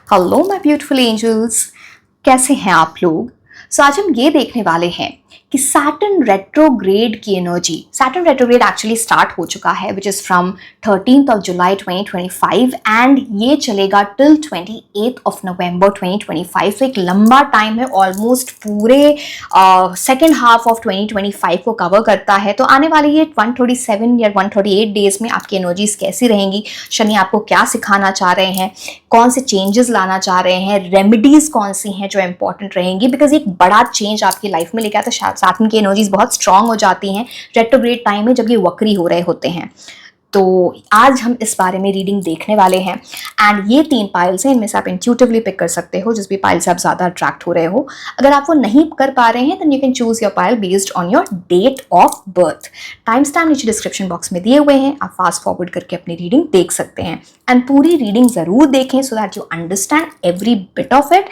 Hello my beautiful angels, कैसे हैं आप लोग। आज हम ये देखने वाले हैं कि सैटर्न रेट्रोग्रेड की energy. Saturn retrograde actually start हो चुका है which is from 13th of July 2025 and ये चलेगा टिल 28th ऑफ नवंबर 2025। तो एक लंबा टाइम है, ऑलमोस्ट पूरे सेकेंड हाफ ऑफ 2025 को कवर करता है। तो आने वाली ये 137 या 138 डेज में आपकी एनर्जीज कैसी रहेंगी, शनि आपको क्या सिखाना चाह रहे हैं, कौन से चेंजेस लाना चाह रहे हैं, रेमेडीज कौन सी हैं जो इंपॉर्टेंट रहेंगी, बिकॉज एक बड़ा चेंज आपकी लाइफ में लेके आता है। सैटर्न की एनर्जीज बहुत स्ट्रांग हो जाती हैं रेट्रोग्रेड टाइम में जब ये वक्री हो रहे होते हैं। तो आज हम इस बारे में रीडिंग देखने वाले हैं एंड ये 3 पाइल्स हैं, इनमें से आप इंट्यूटिवली पिक कर सकते हो जिस भी पाइल से आप ज़्यादा अट्रैक्ट हो रहे हो। अगर आप वो नहीं कर पा रहे हैं then you can choose your pile based on your date of birth. Time stamp नीचे डिस्क्रिप्शन बॉक्स में दिए हुए हैं, आप फास्ट फॉरवर्ड करके अपनी रीडिंग देख सकते हैं एंड पूरी रीडिंग ज़रूर देखें so that you understand every bit of it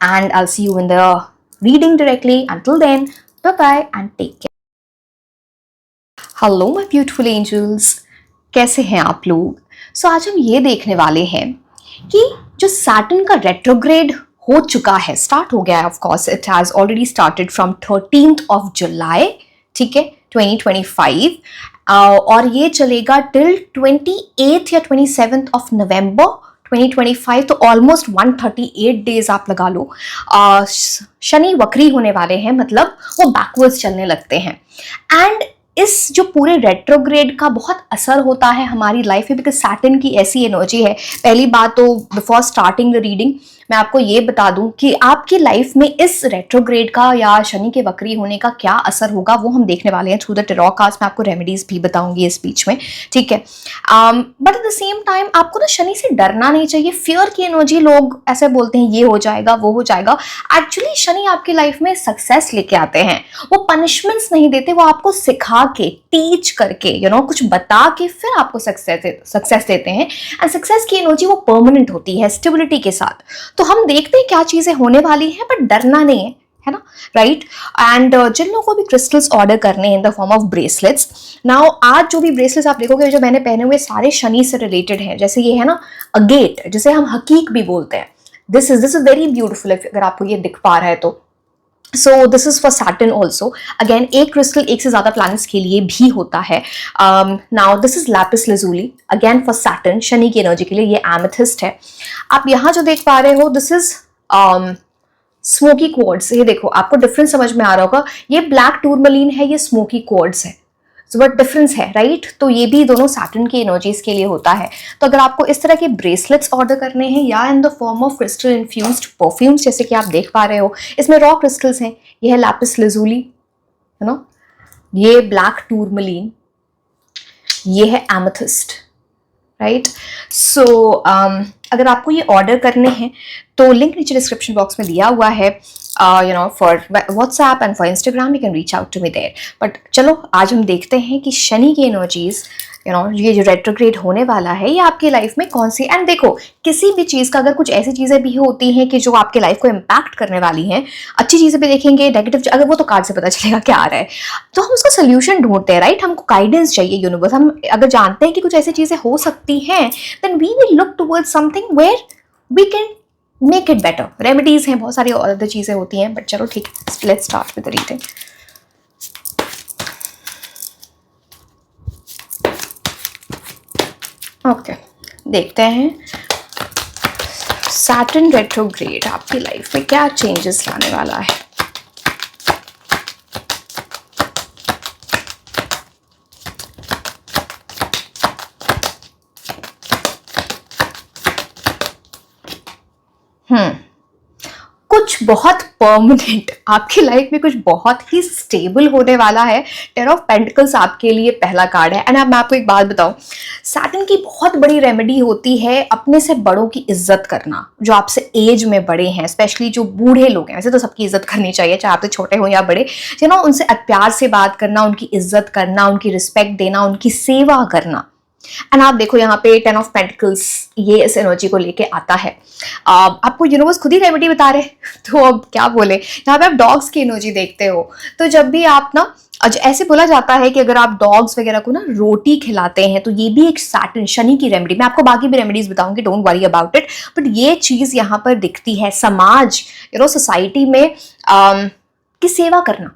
and I will see you in the reading directly. Until then bye bye and take care. Hello my beautiful angels, कैसे हैं आप लोग। आज हम ये देखने वाले हैं कि जो सैटर्न का रेट्रोग्रेड हो चुका है, स्टार्ट हो गया है, of course it has already started from 13th of July, ठीक है, 2025 और ये चलेगा टिल 28th या 27th ऑफ नवंबर 2025। तो ऑलमोस्ट 138 डेज आप लगा लो। शनि वक्री होने वाले हैं, मतलब वो बैकवर्ड्स चलने लगते हैं एंड इस जो पूरे रेट्रोग्रेड का बहुत असर होता है हमारी लाइफ में, बिकॉज सैटर्न की ऐसी एनर्जी है। पहली बात तो बिफोर स्टार्टिंग द रीडिंग मैं आपको ये बता दूं कि आपकी लाइफ में इस रेट्रोग्रेड का या शनि के वक्री होने का क्या असर होगा वो हम देखने वाले हैं थ्रू द टेरो कार्ड्स। मैं आपको रेमेडीज भी बताऊंगी इस बीच में, ठीक है। But at the same time आपको ना शनि से डरना नहीं चाहिए। फियर की एनर्जी, लोग ऐसे बोलते हैं ये हो जाएगा वो हो जाएगा, एक्चुअली शनि आपकी लाइफ में सक्सेस लेके आते हैं। वो पनिशमेंट्स नहीं देते, वो आपको सिखा के, टीच करके, कुछ बता के फिर आपको सक्सेस देते हैं एंड सक्सेस की एनर्जी वो परमानेंट होती है स्टेबिलिटी के साथ। तो हम देखते हैं क्या चीजें होने वाली हैं, बट डरना नहीं है ना, राइट। एंड जिन लोगों को भी क्रिस्टल्स ऑर्डर करने हैं in the form of bracelets, now आज जो भी ब्रेसलेट्स आप देखोगे जो मैंने पहने हुए सारे शनि से रिलेटेड हैं। जैसे ये है ना अगेट, जिसे हम हकीक भी बोलते हैं, दिस इज वेरी ब्यूटिफुल अगर आपको ये दिख पा रहा है तो। So this is for Saturn also. Again एक क्रिस्टल एक से ज्यादा प्लैनेट्स के लिए भी होता है। Now this is lapis lazuli, again for Saturn, Shani की एनर्जी के लिए ये एमेथिस्ट है। आप यहाँ जो देख पा रहे हो दिस इज स्मोकी क्वार्ट्ज। ये देखो, आपको डिफरेंस समझ में आ रहा होगा, ये ब्लैक टूरमलीन है, ये स्मोकी क्वार्ट्ज है। बट डिफरेंस है, राइट। तो ये भी दोनों सैटर्न की एनर्जीज के लिए होता है। तो अगर आपको इस तरह के ब्रेसलेट्स ऑर्डर करने हैं या इन the form of crystal infused perfumes, जैसे कि आप देख पा रहे हो इसमें रॉ क्रिस्टल्स हैं। ये है लैपिस लैजुली, है ना, ये ब्लैक टूरमलीन, ये है एमेथिस्ट, राइट। सो अगर आपको ये ऑर्डर करने हैं तो लिंक नीचे डिस्क्रिप्शन बॉक्स में दिया हुआ है। For WhatsApp and for Instagram you can reach out to me there. But चलो आज हम देखते हैं कि शनि की एनर्जीज, ये जो रेट्रोग्रेड होने वाला है ये आपकी लाइफ में कौन सी। एंड देखो, किसी भी चीज़ का अगर कुछ ऐसी चीज़ें भी होती हैं कि जो आपके लाइफ को इम्पैक्ट करने वाली हैं, अच्छी चीज़ें भी देखेंगे, नेगेटिव, अगर वो तो कार्ड से पता चलेगा क्या आ रहा है, तो हम उसका सोल्यूशन ढूंढते हैं, राइट। हमको गाइडेंस चाहिए यूनिवर्स। हम अगर जानते हैं कि कुछ ऐसी चीज़ें हो सकती हैं then we will look towards something where we can make it better. Remedies हैं, बहुत सारी और अदर चीज़ें होती हैं, बट चलो ठीक है, let's start with the reading. Okay, देखते हैं सैटर्न रेट्रोग्रेड आपकी लाइफ में क्या चेंजेस लाने वाला है। कुछ बहुत परमानेंट आपकी लाइफ में, कुछ बहुत ही स्टेबल होने वाला है। टेन ऑफ पेंटिकल्स आपके लिए पहला कार्ड है। एंड अब मैं आपको एक बात बताऊं, सैटर्न की बहुत बड़ी रेमेडी होती है अपने से बड़ों की इज्जत करना, जो आपसे एज में बड़े हैं, स्पेशली जो बूढ़े लोग हैं। वैसे तो सबकी इज्जत करनी चाहिए, चाहे आपसे छोटे हो या बड़े, उनसे प्यार से बात करना, उनकी इज्जत करना, उनकी रिस्पेक्ट देना, उनकी सेवा करना, एंड आप देखो यहाँ पे 10 ऑफ पेंटिकल्स, ये इस एनर्जी को लेके आता है। आपको यूनिवर्स खुद ही रेमेडी बता रहे तो अब क्या बोले। यहाँ पे आप डॉग्स की एनर्जी देखते हो, तो जब भी आप ना, ऐसे बोला जाता है कि अगर आप डॉग्स वगैरह को ना रोटी खिलाते हैं तो ये भी एक सैटर्न, शनि की रेमेडी। मैं आपको बाकी भी रेमेडीज बताऊंगी, don't worry about it, but ये चीज यहाँ पर दिखती है। समाज, सोसाइटी में की सेवा करना,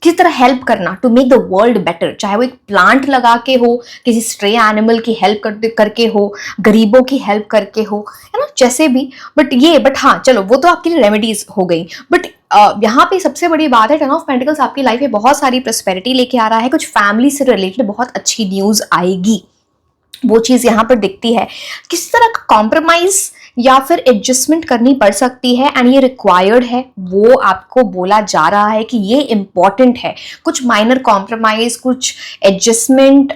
किस तरह हेल्प करना to make the world better, चाहे वो एक प्लांट लगा के हो, किसी स्ट्रे एनिमल की हेल्प करके हो, गरीबों की हेल्प करके हो, है ना, जैसे भी। बट हाँ चलो, वो तो आपके लिए रेमेडीज हो गई। बट यहाँ पे सबसे बड़ी बात है, 10 ऑफ पेंटिकल्स आपकी लाइफ में बहुत सारी प्रॉस्पेरिटी लेके आ रहा है। कुछ फैमिली से रिलेटेड बहुत अच्छी न्यूज आएगी, वो चीज यहाँ पर दिखती है। किस तरह का कॉम्प्रोमाइज या फिर एडजस्टमेंट करनी पड़ सकती है, एंड ये रिक्वायर्ड है, वो आपको बोला जा रहा है कि ये इंपॉर्टेंट है। कुछ माइनर कॉम्प्रोमाइज, कुछ adjustment,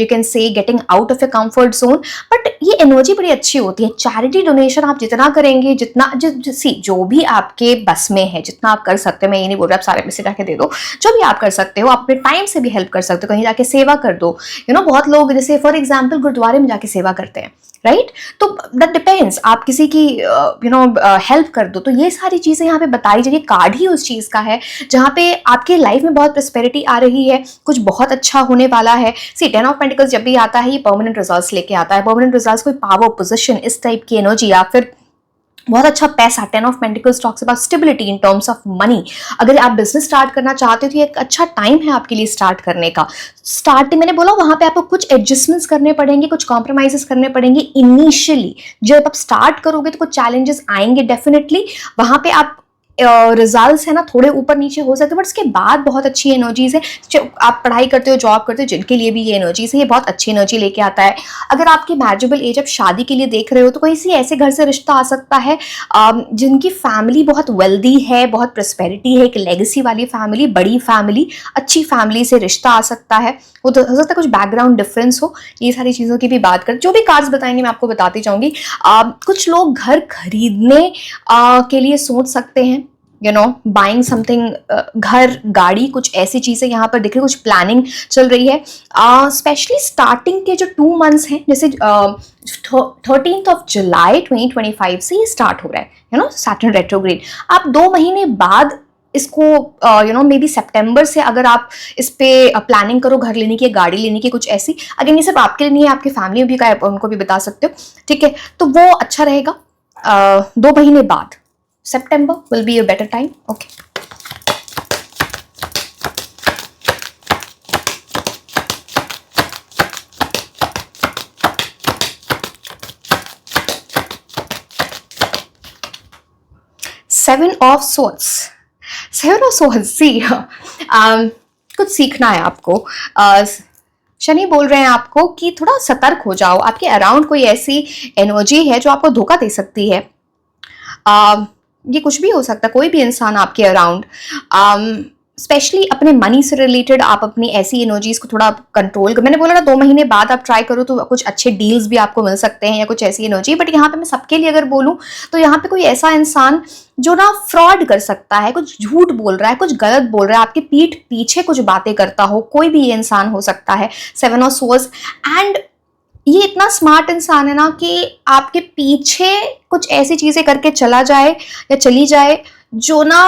you can say getting out of a comfort zone. But ये एनर्जी बड़ी अच्छी होती है। चैरिटी डोनेशन आप जितना करेंगे, जितना जो भी आपके बस में है, जितना आप कर सकते हो, मैं ये नहीं बोल रहा आप सारे पैसे जाके दे दो, जो भी आप कर सकते हो, आप अपने टाइम से भी हेल्प कर सकते हो, कहीं जाके सेवा कर दो। बहुत लोग जैसे फॉर एग्जाम्पल गुरुद्वारे में जाके सेवा करते हैं, राइट? तो दैट डिपेंड्स, आप किसी की हेल्प कर दो। तो ये सारी चीजें यहाँ पे बताई जाएगी। कार्ड ही उस चीज का है जहाँ पे आपके लाइफ में बहुत प्रॉस्पेरिटी आ रही है, कुछ बहुत अच्छा होने वाला है। सी 10 ऑफ पेंटिकल्स जब भी आता है, ये परमानेंट रिजल्ट्स लेके आता है। परमानेंट रिजल्ट्स, कोई पावर, पोजीशन, इस टाइप की एनर्जी, या फिर बहुत अच्छा पैसा। 10 of pentacles talks about stability in terms of money. अगर आप बिजनेस स्टार्ट करना चाहते हो तो ये एक अच्छा टाइम है आपके लिए स्टार्ट करने का। स्टार्टिंग मैंने बोला, वहां पे आपको कुछ एडजस्टमेंट्स करने पड़ेंगे, कुछ कॉम्प्रोमाइजेस करने पड़ेंगे इनिशियली। जब आप स्टार्ट करोगे तो कुछ चैलेंजेस आएंगे डेफिनेटली। वहां पे आप रिजल्ट्स है ना थोड़े ऊपर नीचे हो सकते हैं, बट उसके बाद बहुत अच्छी एनर्जीज है। आप पढ़ाई करते हो, जॉब करते हो, जिनके लिए भी ये एनर्जीज है, ये बहुत अच्छी एनर्जी लेके आता है। अगर आपकी मैरिजेबल एज, आप शादी के लिए देख रहे हो, तो किसी ऐसे घर से रिश्ता आ सकता है जिनकी फैमिली बहुत वेल्दी है, बहुत प्रॉस्पेरिटी है, एक लेगेसी वाली फैमिली, बड़ी फैमिली, अच्छी फैमिली से रिश्ता आ सकता है। वो तो हो सकता है कुछ बैकग्राउंड डिफरेंस हो। ये सारी चीज़ों की भी बात कर, जो भी कार्ड्स बताएंगे मैं आपको बताती जाऊंगी। कुछ लोग घर खरीदने के लिए सोच सकते हैं, बाइंग समथिंग, घर, गाड़ी, कुछ ऐसी चीजें यहाँ पर दिख रही है। कुछ प्लानिंग चल रही है, स्पेशली स्टार्टिंग के जो 2 मंथ्स हैं, जैसे 13th ऑफ जुलाई 2025 से ये स्टार्ट हो रहा है, सैटर्न रेट्रोग्रेड। आप 2 महीने बाद इसको मे बी सितंबर से अगर आप इस पे प्लानिंग करो, घर लेने की, गाड़ी लेने की, कुछ ऐसी। अगेन ये सब आपके लिए नहीं है, आपकी फैमिली भी का उनको भी बता सकते हो, ठीक है? तो वो अच्छा रहेगा 2 महीने बाद। September will be a better time. Okay. Seven of Swords. Seven of Swords. See, कुछ सीखना है आपको। शनि बोल रहे हैं आपको कि थोड़ा सतर्क हो जाओ। आपके अराउंड कोई ऐसी एनर्जी है जो आपको धोखा दे सकती है। ये कुछ भी हो सकता है, कोई भी इंसान आपके अराउंड। स्पेशली अपने मनी से रिलेटेड आप अपनी ऐसी एनर्जीज को थोड़ा कंट्रोल कर। मैंने बोला ना 2 महीने बाद आप ट्राई करो तो कुछ अच्छे डील्स भी आपको मिल सकते हैं, या कुछ ऐसी एनर्जी। बट यहाँ पे मैं सबके लिए अगर बोलूँ तो यहाँ पे कोई ऐसा इंसान जो ना फ्रॉड कर सकता है, कुछ झूठ बोल रहा है, कुछ गलत बोल रहा है, आपके पीठ पीछे कुछ बातें करता हो, कोई भी ये इंसान हो सकता है। 7 ऑफ Swords, एंड ये इतना स्मार्ट इंसान है ना कि आपके पीछे कुछ ऐसी चीजें करके चला जाए या चली जाए जो ना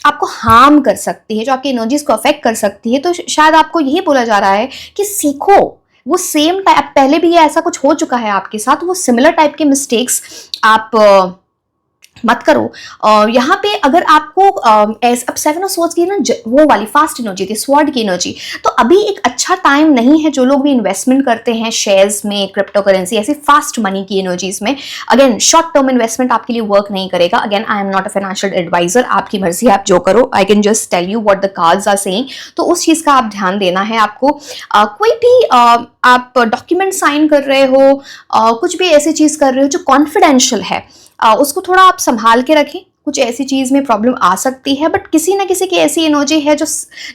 आपको हार्म कर सकती है, जो आपकी एनर्जीज को अफेक्ट कर सकती है। तो शायद आपको यही बोला जा रहा है कि सीखो। वो सेम टाइप, पहले भी ये ऐसा कुछ हो चुका है आपके साथ, वो सिमिलर टाइप के मिस्टेक्स आप मत करो। यहाँ पे अगर आपको अब 7 ऑफ Swords की ना वो वाली फास्ट एनर्जी थी, स्वॉर्ड की एनर्जी, तो अभी एक अच्छा टाइम नहीं है। जो लोग भी इन्वेस्टमेंट करते हैं शेयर्स में, क्रिप्टो करेंसी, ऐसी फास्ट मनी की एनर्जीज में, अगेन शॉर्ट टर्म इन्वेस्टमेंट आपके लिए वर्क नहीं करेगा। Again I am not a financial advisor, आपकी मर्जी, आप जो करो। I can just tell you what the cards are saying. तो उस चीज का आप ध्यान देना है आपको। कोई भी आप डॉक्यूमेंट साइन कर रहे हो, कुछ भी ऐसी चीज कर रहे हो जो कॉन्फिडेंशियल है, उसको थोड़ा आप संभाल के रखें। कुछ ऐसी चीज में प्रॉब्लम आ सकती है, बट किसी ना किसी की ऐसी एनर्जी है जो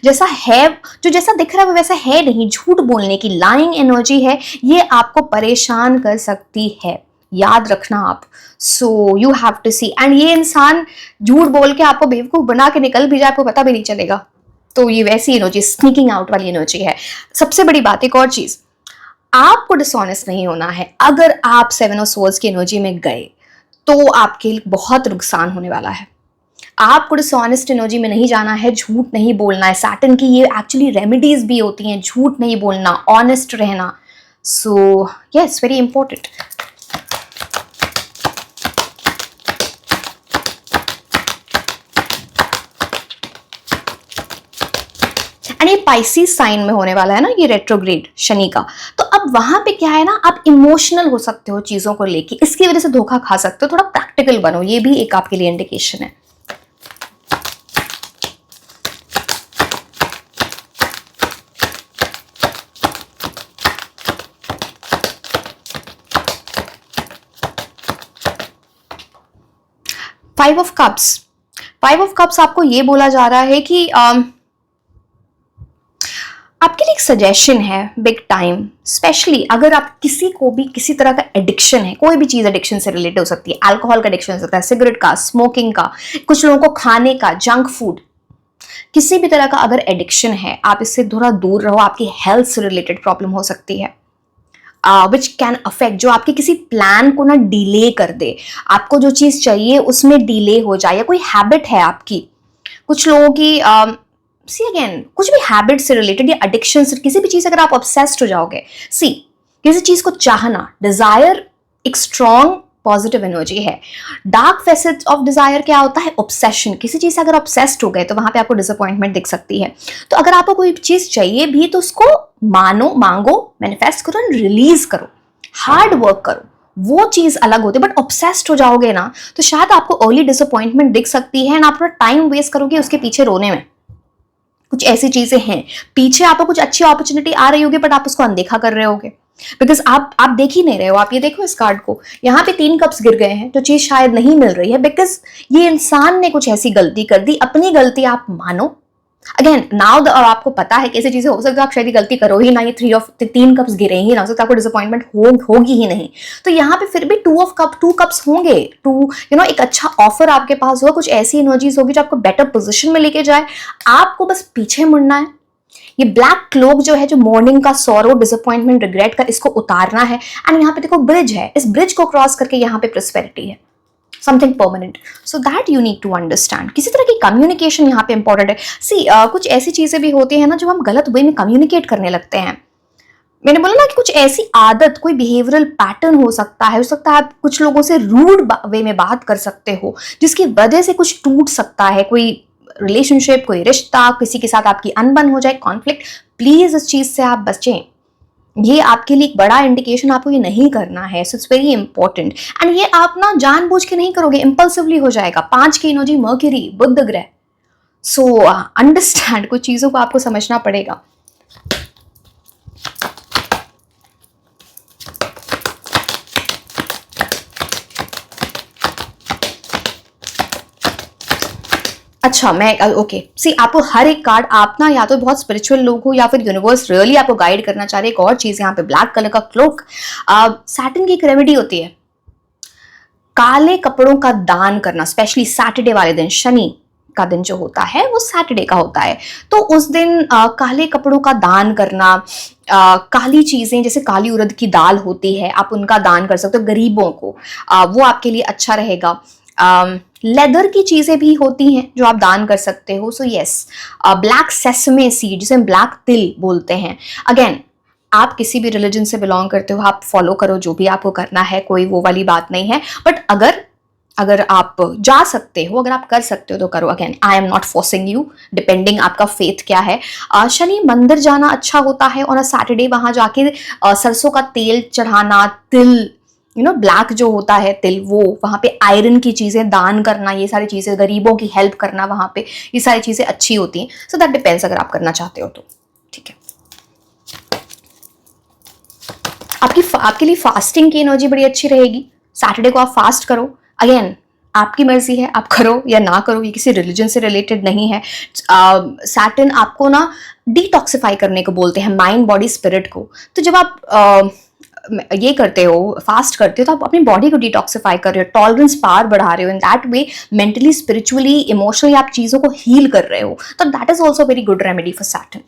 जैसा है, जो जैसा दिख रहा है वो वैसा है नहीं, झूठ बोलने की लाइंग एनर्जी है, ये आपको परेशान कर सकती है, याद रखना आप। So you have to see. And ये इंसान झूठ बोल के आपको बेवकूफ बना के निकल भी जाए, आपको पता भी नहीं चलेगा। तो ये वैसी एनर्जी, स्नीकिंग आउट वाली एनर्जी है। सबसे बड़ी बात, एक और चीज, आपको डिसऑनेस्ट नहीं होना है। अगर आप 7 ऑफ सोर्ड्स की एनर्जी में गए तो आपके लिए बहुत नुकसान होने वाला है। आपको डिसऑनेस्ट एनर्जी में नहीं जाना है, झूठ नहीं बोलना है। सैटर्न की ये एक्चुअली रेमेडीज भी होती हैं, झूठ नहीं बोलना, ऑनेस्ट रहना। So yes, very important. And ये पाइसिस साइन में होने वाला है ना, ये रेट्रोग्रेड शनि का। तो अब वहां पे क्या है ना, आप इमोशनल हो सकते हो चीजों को लेके, इसकी वजह से धोखा खा सकते हो। थोड़ा प्रैक्टिकल बनो, ये भी एक आपके लिए इंडिकेशन है। फाइव ऑफ कप्स आपको ये बोला जा रहा है कि आपके लिए एक सजेशन है बिग टाइम, स्पेशली अगर आप किसी को भी किसी तरह का एडिक्शन है, कोई भी चीज एडिक्शन से रिलेटेड हो सकती है, अल्कोहल का एडिक्शन हो सकता है, सिगरेट का, स्मोकिंग का, कुछ लोगों को खाने का, जंक फूड, किसी भी तरह का अगर एडिक्शन है, आप इससे थोड़ा दूर रहो। आपकी हेल्थ से रिलेटेड प्रॉब्लम हो सकती है विच कैन अफेक्ट, जो आपके किसी प्लान को ना डिले कर दे, आपको जो चीज चाहिए उसमें डिले हो जाए, या कोई हैबिट है आपकी, कुछ लोगों की सी अगेन कुछ भी हैबिट से रिलेटेड या एडिक्शन से, किसी भी चीज अगर आप ऑब्सेस्ड हो जाओगे, सी किसी चीज को चाहना, डिजायर एक स्ट्रॉन्ग पॉजिटिव एनर्जी है। डार्क फेसेट ऑफ डिजायर क्या होता है, ऑब्सेशन। किसी चीज से अगर ऑब्सेस्ड हो गए तो वहां पे आपको डिसअपॉइंटमेंट दिख सकती है। तो अगर आपको कोई चीज चाहिए भी तो उसको मानो, मांगो, मैनिफेस्ट करो, रिलीज करो, हार्ड वर्क करो, वो चीज अलग होती है। बट ऑब्सेस्ड हो जाओगे ना तो शायद आपको अर्ली डिसअपॉइंटमेंट दिख सकती है एंड आप थोड़ा टाइम वेस्ट करोगे उसके पीछे रोने में। कुछ ऐसी चीजें हैं, पीछे आपको कुछ अच्छी अपॉर्चुनिटी आ रही होगी बट आप उसको अनदेखा कर रहे होगे, बिकॉज आप देख ही नहीं रहे हो। आप ये देखो इस कार्ड को, यहाँ पे 3 कप्स गिर गए हैं, तो चीज शायद नहीं मिल रही है बिकॉज ये इंसान ने कुछ ऐसी गलती कर दी। अपनी गलती आप मानो। अगेन नाउ आपको पता है कैसी चीजें हो सकती है, आप शायद गलती करो ही ना, ये 3 कप्स गिरे ही ना, हो सकता है आपको डिसअपॉइंटमेंट होगी ही नहीं। तो यहाँ पे फिर भी 2 कप्स होंगे, एक अच्छा ऑफर आपके पास होगा, कुछ ऐसी एनर्जीज होगी जो आपको बेटर पोजिशन में लेके जाए। आपको बस पीछे मुड़ना है। ये ब्लैक क्लोक जो है, जो मॉर्निंग का सॉरो, डिसअपॉइंटमेंट, रिग्रेट का, इसको उतारना है। एंड यहाँ पे देखो ब्रिज है, इस ब्रिज को क्रॉस करके यहाँ पे प्रोस्पेरिटी है, something permanent. So that you need to understand. किसी तरह की कम्युनिकेशन यहाँ पे इंपॉर्टेंट है। सी कुछ ऐसी चीजें भी होती है ना जो हम गलत वे में कम्युनिकेट करने लगते हैं। मैंने बोला ना कि कुछ ऐसी आदत, कोई बिहेवियरल पैटर्न हो सकता है आप कुछ लोगों से रूड वे में बात कर सकते हो, जिसकी वजह से कुछ टूट सकता है, कोई रिलेशनशिप, कोई रिश्ता, किसी के साथ आपकी अनबन हो जाए, कॉन्फ्लिक्ट। प्लीज इस चीज से आप बचें। ये आपके लिए एक बड़ा इंडिकेशन, आपको ये नहीं करना है। So it's very important. And ये आप ना जानबूझ के नहीं करोगे, इंपल्सिवली हो जाएगा। 5 की एनर्जी, मर्क्यूरी, बुध ग्रह। सो अंडरस्टैंड, कुछ चीजों को आपको समझना पड़ेगा। अच्छा, मैं ओके सी, आपको हर एक कार्ड, आप ना या तो बहुत स्पिरिचुअल लोग हो या फिर यूनिवर्स रियली आपको गाइड करना चाह रहे हैं। एक और चीज यहाँ पे ब्लैक कलर का क्लोक, सैटर्न की एक रेमेडी होती है, काले कपड़ों का दान करना, स्पेशली सैटरडे वाले दिन, शनि का दिन जो होता है वो सैटरडे का होता है। तो उस दिन काले कपड़ों का दान करना, काली चीजें जैसे काली उड़द की दाल होती है, आप उनका दान कर सकते हो गरीबों को, वो आपके लिए अच्छा रहेगा। लेदर की चीजें भी होती हैं जो आप दान कर सकते हो। So yes, black sesame seed, जिसे हम ब्लैक तिल बोलते हैं। अगेन, आप किसी भी रिलीजन से बिलोंग करते हो, आप फॉलो करो जो भी आपको करना है, कोई वो वाली बात नहीं है। बट अगर आप जा सकते हो, अगर आप कर सकते हो तो करो। Again, I am not forcing you, depending आपका फेथ क्या है। शनि मंदिर जाना अच्छा होता है और सैटरडे वहां जाके सरसों का तेल चढ़ाना, तिल, ब्लैक जो होता है तिल, वो वहां पे आयरन की चीजें दान करना, ये सारी चीजें, गरीबों की हेल्प करना वहां पे, ये सारी चीजें अच्छी होती हैं। सो दैट डिपेंड्स, अगर आप करना चाहते हो तो। ठीक है, आपके लिए फास्टिंग की एनर्जी बड़ी अच्छी रहेगी। सैटरडे को आप फास्ट करो। अगेन, आपकी मर्जी है, आप करो या ना करो, ये किसी रिलीजन से रिलेटेड नहीं है। सैटर्न आपको ना डिटॉक्सिफाई करने को बोलते हैं, माइंड, बॉडी, स्पिरिट को। तो जब आप ये करते हो, फास्ट करते हो, तो आप अपनी बॉडी को डिटॉक्सिफाई कर रहे हो, टॉलरेंस पावर बढ़ा रहे हो। In that way mentally, spiritually, emotionally आप चीजों को हील कर रहे हो। तो that is also very good remedy for Saturn.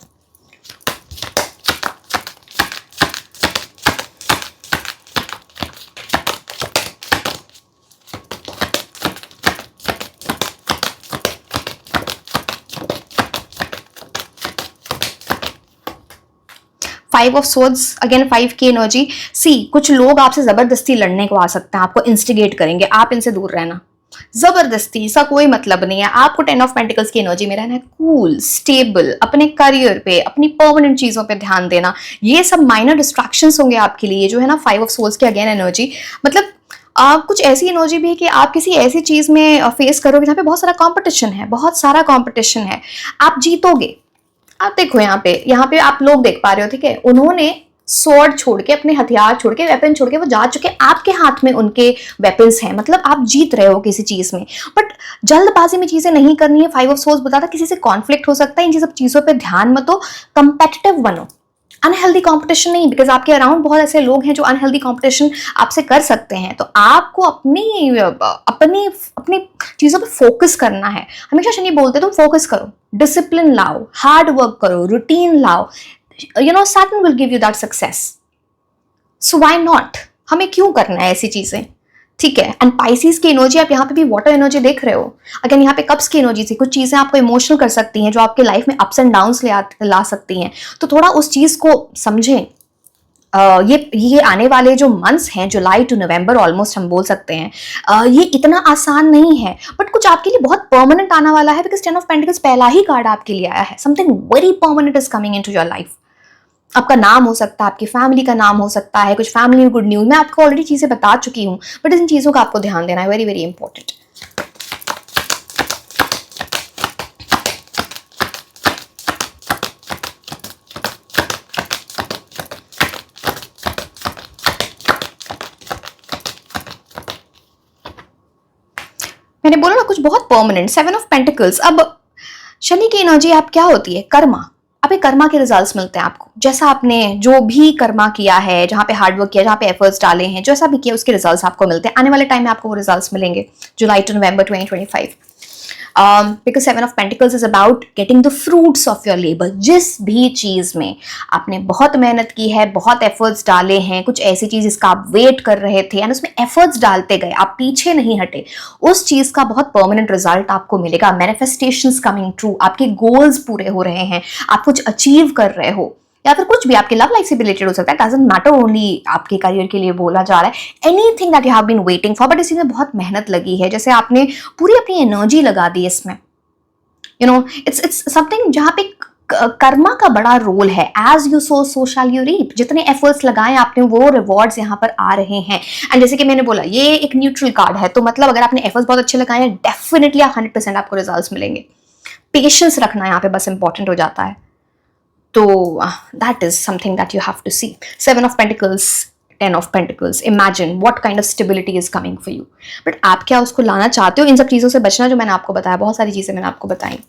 Five of swords, again 5 की एनर्जी। सी, कुछ लोग आपसे जबरदस्ती लड़ने को आ सकते हैं, आपको इंस्टिगेट करेंगे, आप इनसे दूर रहना। जबरदस्ती सा कोई मतलब नहीं है। आपको 10 ऑफ पेंटिकल्स की एनर्जी में रहना है, कूल, स्टेबल, अपने करियर पे, अपनी परमानेंट चीजों पे ध्यान देना। ये सब माइनर डिस्ट्रैक्शंस होंगे आपके लिए, जो है ना 5 ऑफ सोल्स की अगेन एनर्जी। मतलब कुछ ऐसी एनर्जी भी है कि आप किसी ऐसी चीज में फेस करोगे जहाँ पे बहुत सारा कंपटीशन है, बहुत सारा कंपटीशन है, आप जीतोगे। आप देखो यहाँ पे आप लोग देख पा रहे हो, ठीक है, उन्होंने स्वॉर्ड छोड़ के, अपने हथियार छोड़ के, वेपन छोड़ के वो जा चुके, आपके हाथ में उनके वेपन्स हैं, मतलब आप जीत रहे हो किसी चीज में। बट जल्दबाजी में चीजें नहीं करनी है। 5 ऑफ सोर्ड्स बताता किसी से कॉन्फ्लिक्ट हो सकता है, इन सब चीजों पे ध्यान मत दो, कंपेटिटिव बनो। अनहेल्दी कंपटीशन नहीं, बिकॉज आपके अराउंड बहुत ऐसे लोग हैं जो अनहेल्दी कंपटीशन आपसे कर सकते हैं। तो आपको अपनी अपनी अपनी चीजों पे फोकस करना है। हमेशा शनि बोलते तुम फोकस करो, डिसिप्लिन लाओ, हार्ड वर्क करो, रूटीन लाओ, Saturn will give you that success. So why not? हमें क्यों करना है ऐसी चीजें, ठीक है। एंड पाइसिस की एनर्जी, आप यहाँ पे भी वाटर एनर्जी देख रहे हो। अगेन यहाँ पे कप्स की एनर्जी थी, कुछ चीजें आपको इमोशनल कर सकती हैं, जो आपके लाइफ में अप्स एंड डाउन्स ला सकती हैं। तो थोड़ा उस चीज को समझें। ये आने वाले जो मंथ्स हैं, जुलाई टू नवंबर ऑलमोस्ट हम बोल सकते हैं, ये इतना आसान नहीं है, बट कुछ आपके लिए बहुत परमानेंट आने वाला है। बिकॉज 10 ऑफ पेंटिकल्स पहला ही कार्ड आपके लिए आया है। Something very permanent is coming into your life. आपका नाम हो सकता है, आपकी फैमिली का नाम हो सकता है, कुछ फैमिली में गुड न्यूज। मैं आपको ऑलरेडी चीजें बता चुकी हूँ, बट इन चीजों का आपको ध्यान देना है, वेरी वेरी इंपॉर्टेंट। मैंने बोला ना कुछ बहुत परमानेंट। 7 of pentacles. अब शनि की एनर्जी आप क्या होती है, कर्मा। अभी कर्मा के रिजल्ट्स मिलते हैं आपको, जैसा आपने जो भी कर्मा किया है, जहां पे हार्डवर्क किया, जहां पे एफर्ट्स डाले हैं, जैसा भी किया, उसके रिजल्ट्स आपको मिलते हैं। आने वाले टाइम में आपको वो रिजल्ट्स मिलेंगे, July to November 2025। Because 7 of pentacles is about getting the fruits of your labour. जिस भी चीज में आपने बहुत मेहनत की है, बहुत एफर्ट्स डाले हैं, कुछ ऐसी चीज जिसका आप वेट कर रहे थे, एंड उसमें एफर्ट्स डालते गए, आप पीछे नहीं हटे, उस चीज का बहुत परमानेंट रिजल्ट आपको मिलेगा। मैनिफेस्टेशंस कमिंग ट्रू, आपके गोल्स पूरे हो रहे हैं, आप कुछ अचीव कर रहे हो, या फिर कुछ भी आपके लव लाइफ से रिलेटेड हो सकता है। डजंट मैटर ओनली आपके करियर के लिए बोला जा रहा है। Anything that you have been waiting for, but इसी में बहुत मेहनत लगी है, जैसे आपने पूरी अपनी एनर्जी लगा दी इसमें। इट्स समथिंग जहां पे कर्मा का बड़ा रोल है। As you sow so shall you reap. जितने एफर्ट्स लगाए आपने, वो रिवॉर्ड्स यहाँ पर आ रहे हैं। एंड जैसे कि मैंने बोला, ये एक न्यूट्रल कार्ड है, तो मतलब अगर आपने एफर्ट्स बहुत अच्छे लगाए हैं, डेफिनेटली 100% आपको रिजल्ट्स मिलेंगे। पेशेंस रखना यहाँ पे बस इंपॉर्टेंट हो जाता है। तो that is something that you have to see. 7 of Pentacles, 10 of Pentacles. Imagine what kind of stability is coming for you. But आप क्या उसको लाना चाहते हो? इन सब चीज़ों से बचना, जो मैंने आपको बताया, बहुत सारी चीज़ें मैंने आपको बताई।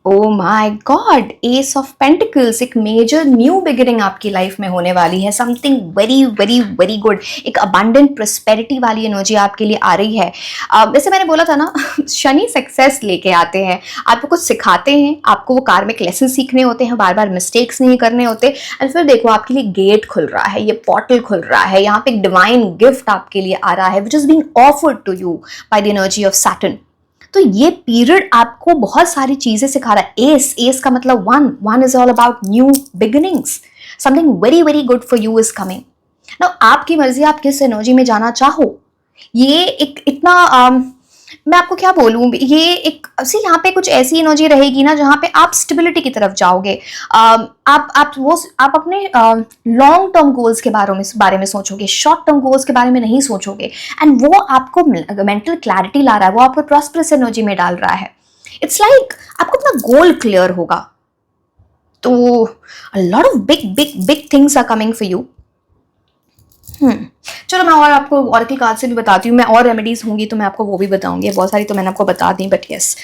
ओ माई गॉड, एस ऑफ पेंटिकल्स। एक मेजर न्यू बिगिनिंग आपकी लाइफ में होने वाली है। Something very very very good. एक अबंडेंट प्रोस्पेरिटी वाली एनर्जी आपके लिए आ रही है। वैसे मैंने बोला था ना, शनि सक्सेस लेके आते हैं, आपको कुछ सिखाते हैं, आपको वो कार्मिक लेसन सीखने होते हैं, बार बार मिस्टेक्स नहीं करने होते। एंड फिर देखो आपके लिए गेट खुल रहा है, ये पोर्टल खुल रहा है, यहाँ पे एक डिवाइन गिफ्ट आपके लिए आ रहा है, which is being offered to you by the energy of Saturn. तो ये पीरियड आपको बहुत सारी चीजें सिखा रहा है। एस का मतलब one is all about new beginnings. Something very very good for you is coming. Now आपकी मर्जी, आप किस एनर्जी में जाना चाहो। ये एक इतना मैं आपको क्या बोलूं, ये एक सी यहाँ पे कुछ ऐसी एनर्जी रहेगी ना, जहाँ पे आप स्टेबिलिटी की तरफ जाओगे। आप अपने लॉन्ग टर्म गोल्स के बारे में सोचोगे, शॉर्ट टर्म गोल्स के बारे में नहीं सोचोगे। एंड वो आपको मेंटल क्लैरिटी ला रहा है, वो आपको प्रॉस्परस एनर्जी में डाल रहा है। इट्स लाइक आपको अपना गोल क्लियर होगा। तो a lot of big big big things are coming for you. चलो मैं और आपको ऑरेकल कार्ड से भी बताती हूँ। मैं और रेमेडीज होंगी तो मैं आपको वो भी बताऊंगी। बहुत सारी तो मैंने आपको बता दी, but yes.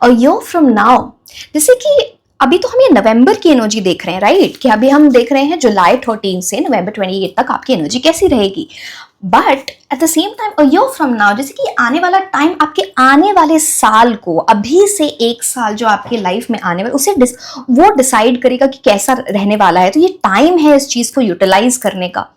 A year from now, जैसे कि अभी तो हम ये नवंबर की एनर्जी देख रहे हैं, राइट, कि अभी हम देख रहे हैं जुलाई 13 से नवंबर 28 तक आपकी एनर्जी कैसी रहेगी। But at the same time a year from now, जैसे कि आने वाला टाइम, आपके आने वाले साल को, अभी से एक साल जो आपके लाइफ में आने वाले, उसे वो डिसाइड करेगा कि कैसा रहने वाला है। तो ये टाइम है इस चीज को यूटिलाइज करने का।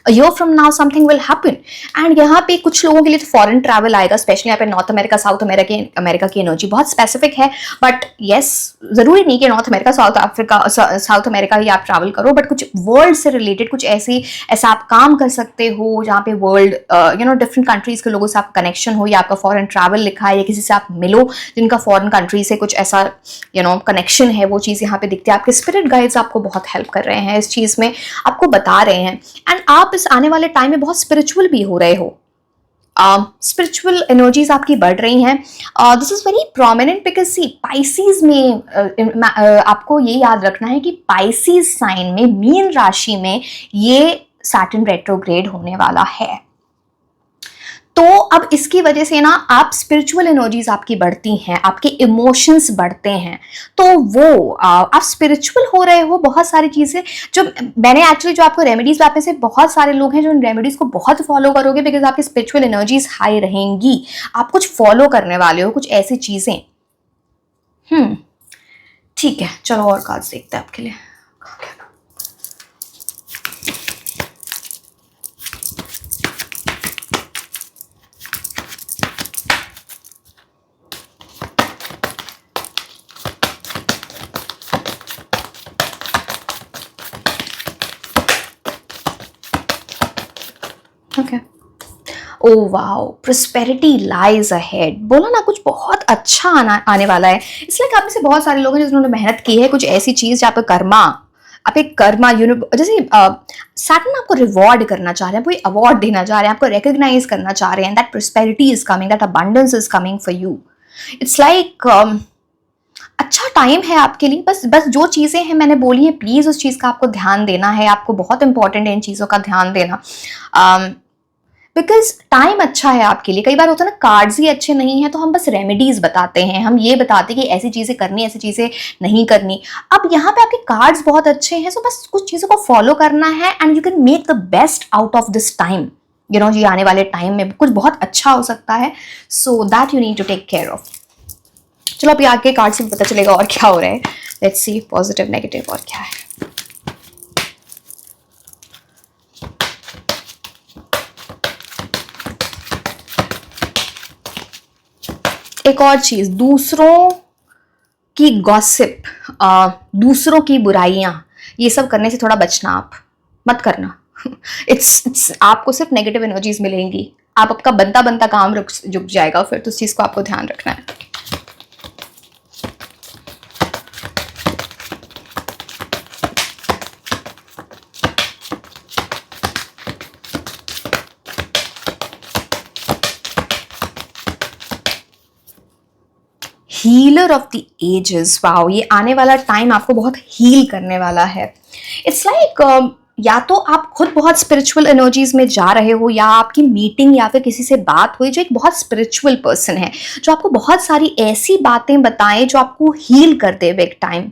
A year from now something will happen। And यहाँ पे कुछ लोगों के लिए तो फॉरेन ट्रैवल आएगा, स्पेशली यहाँ पे नॉर्थ अमेरिका, साउथ अमेरिका की एनर्जी बहुत स्पेसिफिक है। बट येस, जरूरी नहीं कि नॉर्थ अमेरिका, साउथ अमेरिका ही आप ट्रैवल करो, बट कुछ वर्ल्ड से रिलेटेड कुछ ऐसा आप काम कर सकते हो जहाँ पे वर्ल्ड डिफरेंट कंट्रीज के लोगों से आपका कनेक्शन हो, या आपका फॉरेन ट्रैवल लिखा है, या किसी से आप मिलो जिनका फॉरेन कंट्री से कुछ ऐसा कनेक्शन है, वो चीज़ यहाँ पे दिखती है। आपके स्पिरिट गाइड्स आपको बहुत हेल्प कर रहे हैं इस चीज़ में, आपको बता रहे हैं। एंड आप इस आने वाले टाइम में बहुत स्पिरिचुअल भी हो रहे हो, स्पिरिचुअल एनर्जीज आपकी बढ़ रही हैं। This is very prominent because see Pisces में आपको ये याद रखना है कि पाइसीज साइन में, मीन राशि में ये सैटर्न रेट्रोग्रेड होने वाला है। तो अब इसकी वजह से ना आप स्पिरिचुअल एनर्जीज आपकी बढ़ती हैं, आपके इमोशंस बढ़ते हैं। तो वो आप स्पिरिचुअल हो रहे हो। बहुत सारी चीज़ें जो मैंने एक्चुअली, जो आपको रेमेडीज, आप में से बहुत सारे लोग हैं जो इन रेमेडीज को बहुत फॉलो करोगे बिकॉज आपकी स्पिरिचुअल एनर्जीज हाई रहेंगी। आप कुछ फॉलो करने वाले हो, कुछ ऐसी चीज़ें। ठीक है, चलो और कार्ड्स देखते हैं आपके लिए। Okay, oh wow, prosperity lies ahead. बोला ना, कुछ बहुत अच्छा आने वाला है। इसलिए आप में से बहुत सारे लोग हैं जिन्होंने मेहनत की है, कुछ ऐसी चीज जहाँ पे कर्मा, आप एक कर्मा जैसे सैटर्न आपको रिवॉर्ड करना चाह रहे हैं, कोई अवार्ड देना चाह रहे हैं, आपको रिकॉग्नाइज करना चाह रहे हैं। That prosperity is coming, that abundance is coming for you. It's like अच्छा टाइम है आपके लिए। बस जो चीज़ें हैं मैंने बोली हैं, प्लीज़ उस चीज़ का आपको ध्यान देना है। आपको बहुत इंपॉर्टेंट है इन चीज़ों का ध्यान देना, बिकॉज टाइम अच्छा है आपके लिए। कई बार होता है ना, कार्ड्स ही अच्छे नहीं हैं तो हम बस रेमेडीज बताते हैं, हम ये बताते हैं कि ऐसी चीज़ें करनी, ऐसी चीज़ें नहीं करनी। अब यहाँ पे आपके कार्ड्स बहुत अच्छे हैं, सो बस कुछ चीज़ों को फॉलो करना है and you can make the best out of this time. जी आने वाले टाइम में कुछ बहुत अच्छा हो सकता है, so that you need to take care of. चलो अभी आगे कार्ड से पता चलेगा और क्या हो रहा है। लेट्स सी पॉजिटिव, नेगेटिव और क्या है। एक और चीज, दूसरों की गॉसिप, दूसरों की बुराइयां, ये सब करने से थोड़ा बचना, आप मत करना। इट्स आपको सिर्फ नेगेटिव एनर्जीज मिलेंगी, आप आपका बनता बनता काम रुक जाएगा फिर, तो उस चीज को आपको ध्यान रखना है। Healer of the ages, wow, ये आने वाला टाइम आपको बहुत हील करने वाला है। इट्स लाइक या तो आप खुद बहुत स्पिरिचुअल एनर्जीज में जा रहे हो, या आपकी मीटिंग या फिर किसी से बात हुई जो एक बहुत स्पिरिचुअल पर्सन है, जो आपको बहुत सारी ऐसी बातें बताएं जो आपको हील कर दे with time.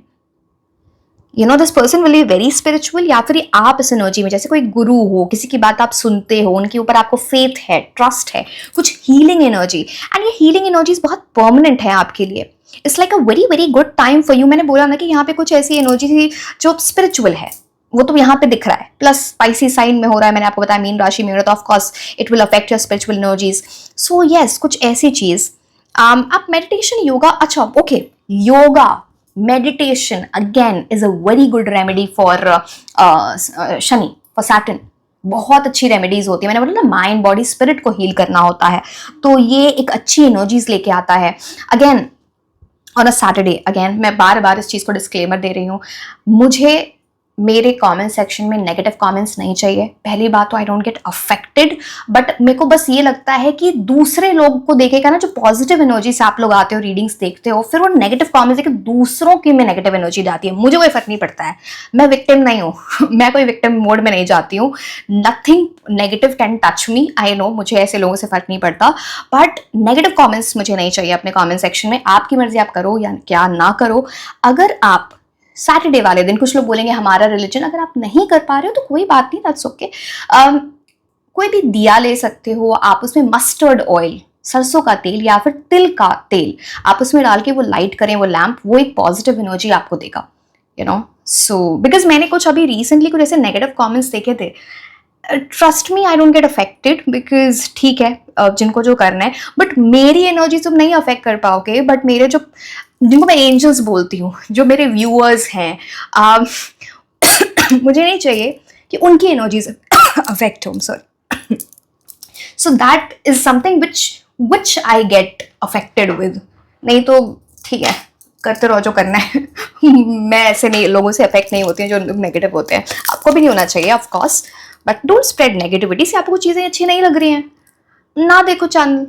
This person will be very spiritual, या फिर आप इस एनर्जी में, जैसे कोई गुरु हो, किसी की बात आप सुनते हो, उनके ऊपर आपको फेथ है, ट्रस्ट है, कुछ हीलिंग एनर्जी। एंड ये हीलिंग एनर्जीज बहुत परमानेंट है आपके लिए। It's like a very very good time for you. मैंने बोला ना कि यहाँ पे कुछ ऐसी एनर्जी थी जो स्पिरिचुअल है, वो तो यहाँ पे दिख रहा है। प्लस स्पाइसी साइन में हो रहा है, मैंने आपको बताया मीन राशि में, तो of course it will affect your spiritual energies. So yes, कुछ ऐसी चीज आप मेडिटेशन, योगा, अच्छा okay, yoga meditation again is a very good remedy for Shani, for Saturn। बहुत अच्छी रेमेडीज होती है। मैंने बोला ना, माइंड बॉडी स्पिरिट को हील करना होता है, तो ये एक अच्छी एनर्जीज लेके आता है। Again on a Saturday, again मैं बार बार इस चीज को डिस्क्लेमर दे रही हूँ, मुझे मेरे कमेंट सेक्शन में नेगेटिव कमेंट्स नहीं चाहिए। पहली बात तो I don't get affected, but मेरे को बस ये लगता है कि दूसरे लोग को देखेगा ना, जो पॉजिटिव एनर्जी से आप लोग आते हो, रीडिंग्स देखते हो, फिर वो नेगेटिव कमेंट्स देखे दूसरों की में नेगेटिव एनर्जी जाती है। मुझे कोई फर्क नहीं पड़ता है, मैं विक्टिम नहीं हूँ मैं कोई विक्टिम मोड में नहीं जाती हूँ। Nothing negative can touch me, I know, मुझे ऐसे लोगों से फर्क नहीं पड़ता, बट नेगेटिव कॉमेंट्स मुझे नहीं चाहिए अपने कॉमेंट सेक्शन में। आपकी मर्जी, आप करो या क्या ना करो। अगर आप सैटरडे वाले दिन, कुछ लोग बोलेंगे हमारा रिलीजन, अगर आप नहीं कर पा रहे हो तो कोई बात नहीं, दैट्स ओके। कोई भी दिया ले सकते हो आप, उसमें मस्टर्ड ऑयल, सरसों का तेल या फिर तिल का तेल आप उसमें डाल के वो लाइट करें, वो लैंप, वो एक पॉजिटिव एनर्जी आपको देगा, यू नो। सो बिकॉज मैंने कुछ अभी रिसेंटली कुछ ऐसे नेगेटिव कमेंट्स देखे थे, trust me I don't get affected, because ठीक है जिनको जो करना है, बट मेरी एनर्जी तुम नहीं अफेक्ट कर पाओगे। बट मेरे जो, जिनको मैं एंजल्स बोलती हूँ, जो मेरे व्यूअर्स हैं, मुझे नहीं चाहिए कि उनकी एनर्जीज अफेक्ट हो, sorry. So that is something which I get affected with. नहीं तो ठीक है, करते रहो जो करना है मैं ऐसे नहीं, लोगों से अफेक्ट नहीं होती हैं जो नेगेटिव होते हैं। आपको भी नहीं होना चाहिए of course, but don't spread negativity. से आपको चीज़ें अच्छी नहीं लग रही हैं, ना देखो channel,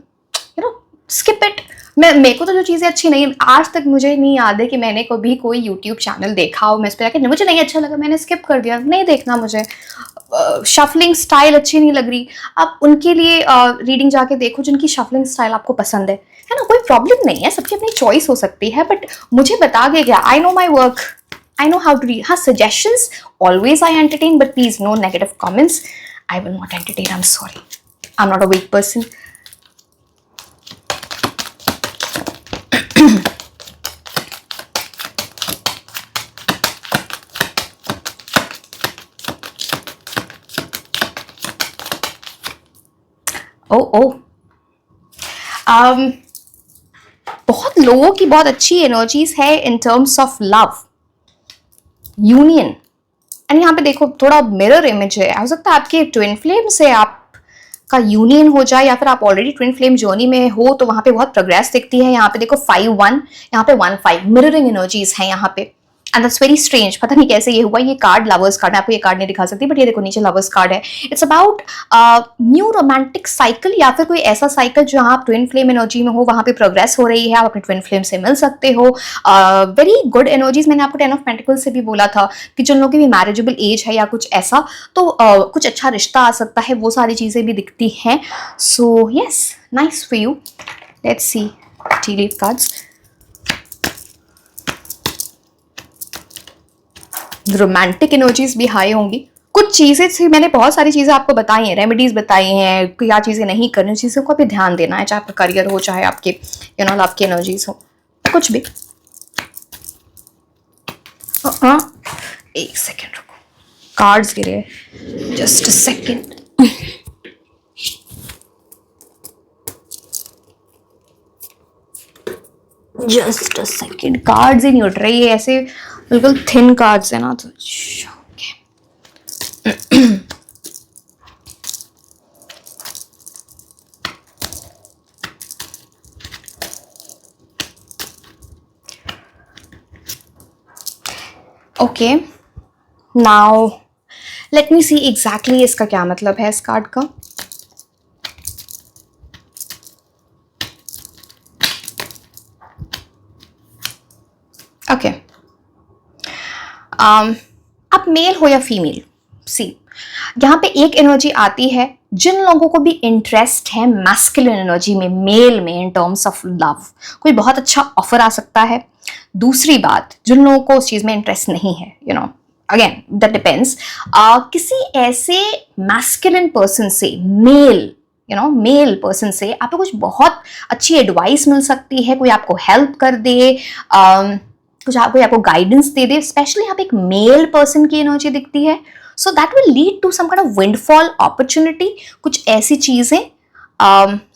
you know, skip it. मेरे को तो जो चीज़ें अच्छी नहीं, आज तक मुझे नहीं याद है कि मैंने कभी कोई यूट्यूब चैनल देखा हो, मैं इस पर जाके मुझे नहीं अच्छा लगा मैंने स्किप कर दिया, नहीं देखना मुझे। शफलिंग स्टाइल अच्छी नहीं लग रही, आप उनके लिए रीडिंग जाके देखो जिनकी शफलिंग स्टाइल आपको पसंद है ना, कोई प्रॉब्लम नहीं है, सबकी अपनी चॉइस हो सकती है। बट मुझे बता के क्या, I know my work, I know how to read. हाँ, suggestions always I entertain, but please no negative comments. I will not entertain. I'm sorry. I'm not a weak person. Oh oh. बहुत लोगों की बहुत अच्छी energies है in terms of love. Union, and यहाँ पे देखो थोड़ा मिरर इमेज है, हो सकता है आपके ट्विन फ्लेम से आपका यूनियन हो जाए, या फिर आप ऑलरेडी ट्विन फ्लेम जर्नी में हो तो वहां पे बहुत प्रोग्रेस दिखती है। यहाँ पे देखो 5-1, यहाँ पे 1-5, मिररिंग एनर्जीज है यहाँ पे, एंड दैट्स वेरी स्ट्रेंज। पता नहीं कैसे ये हुआ। ये कार्ड लवर्स कार्ड है, आपको ये कार्ड नहीं दिखा सकती, बट ये देखो नीचे लवर्स कार्ड है। It's about new romantic cycle, या फिर कोई ऐसा साइकिल जहां आप ट्विन फ्लेम एनर्जी में हो, वहां पे प्रोग्रेस हो रही है, आप अपने ट्विन फ्लेम से मिल सकते हो। Very good energies. मैंने आपको 10 ऑफ पेंटिकल्स से भी बोला था कि जिन लोगों की भी मैरिजेबल एज है या कुछ ऐसा, तो कुछ अच्छा रिश्ता आ सकता है, वो सारी चीजें भी दिखती हैं। So yes, nice for you. Let's see tea leaf cards. Romantic energies भी हाई होंगी। कुछ चीज़ें थी, मैंने बहुत सारी चीज़ें आपको बताई हैं, रेमेडीज बताई हैं, क्या चीज़ें नहीं करनी, चीज़ों को भी ध्यान देना है, चाहे आपका करियर हो, चाहे आपके यू नो लव की एनर्जीज हो, कुछ भी। एक सेकेंड रुको, कार्ड्स गिरे, just a second. Just a second, cards ही नहीं उठ रही है, ऐसे बिल्कुल थिन कार्ड्स है ना, तो ओके। नाउ लेट मी सी एग्जैक्टली इसका क्या मतलब है इस कार्ड का। ओके, आप मेल हो या फीमेल, सी यहाँ पे एक एनर्जी आती है, जिन लोगों को भी इंटरेस्ट है मैस्कुलिन एनर्जी में, मेल में, इन टर्म्स ऑफ लव, कोई बहुत अच्छा ऑफर आ सकता है। दूसरी बात, जिन लोगों को उस चीज में इंटरेस्ट नहीं है, you know, again that depends, किसी ऐसे मैस्कुलिन पर्सन से, male, you know, male person से आपको कुछ बहुत अच्छी एडवाइस मिल सकती है, कोई आपको हेल्प कर दे, कुछ कोई आपको गाइडेंस दे दे। स्पेशली यहाँ पे एक मेल पर्सन की एनर्जी दिखती है, so that will lead to some kind of windfall opportunity, कुछ ऐसी चीजें।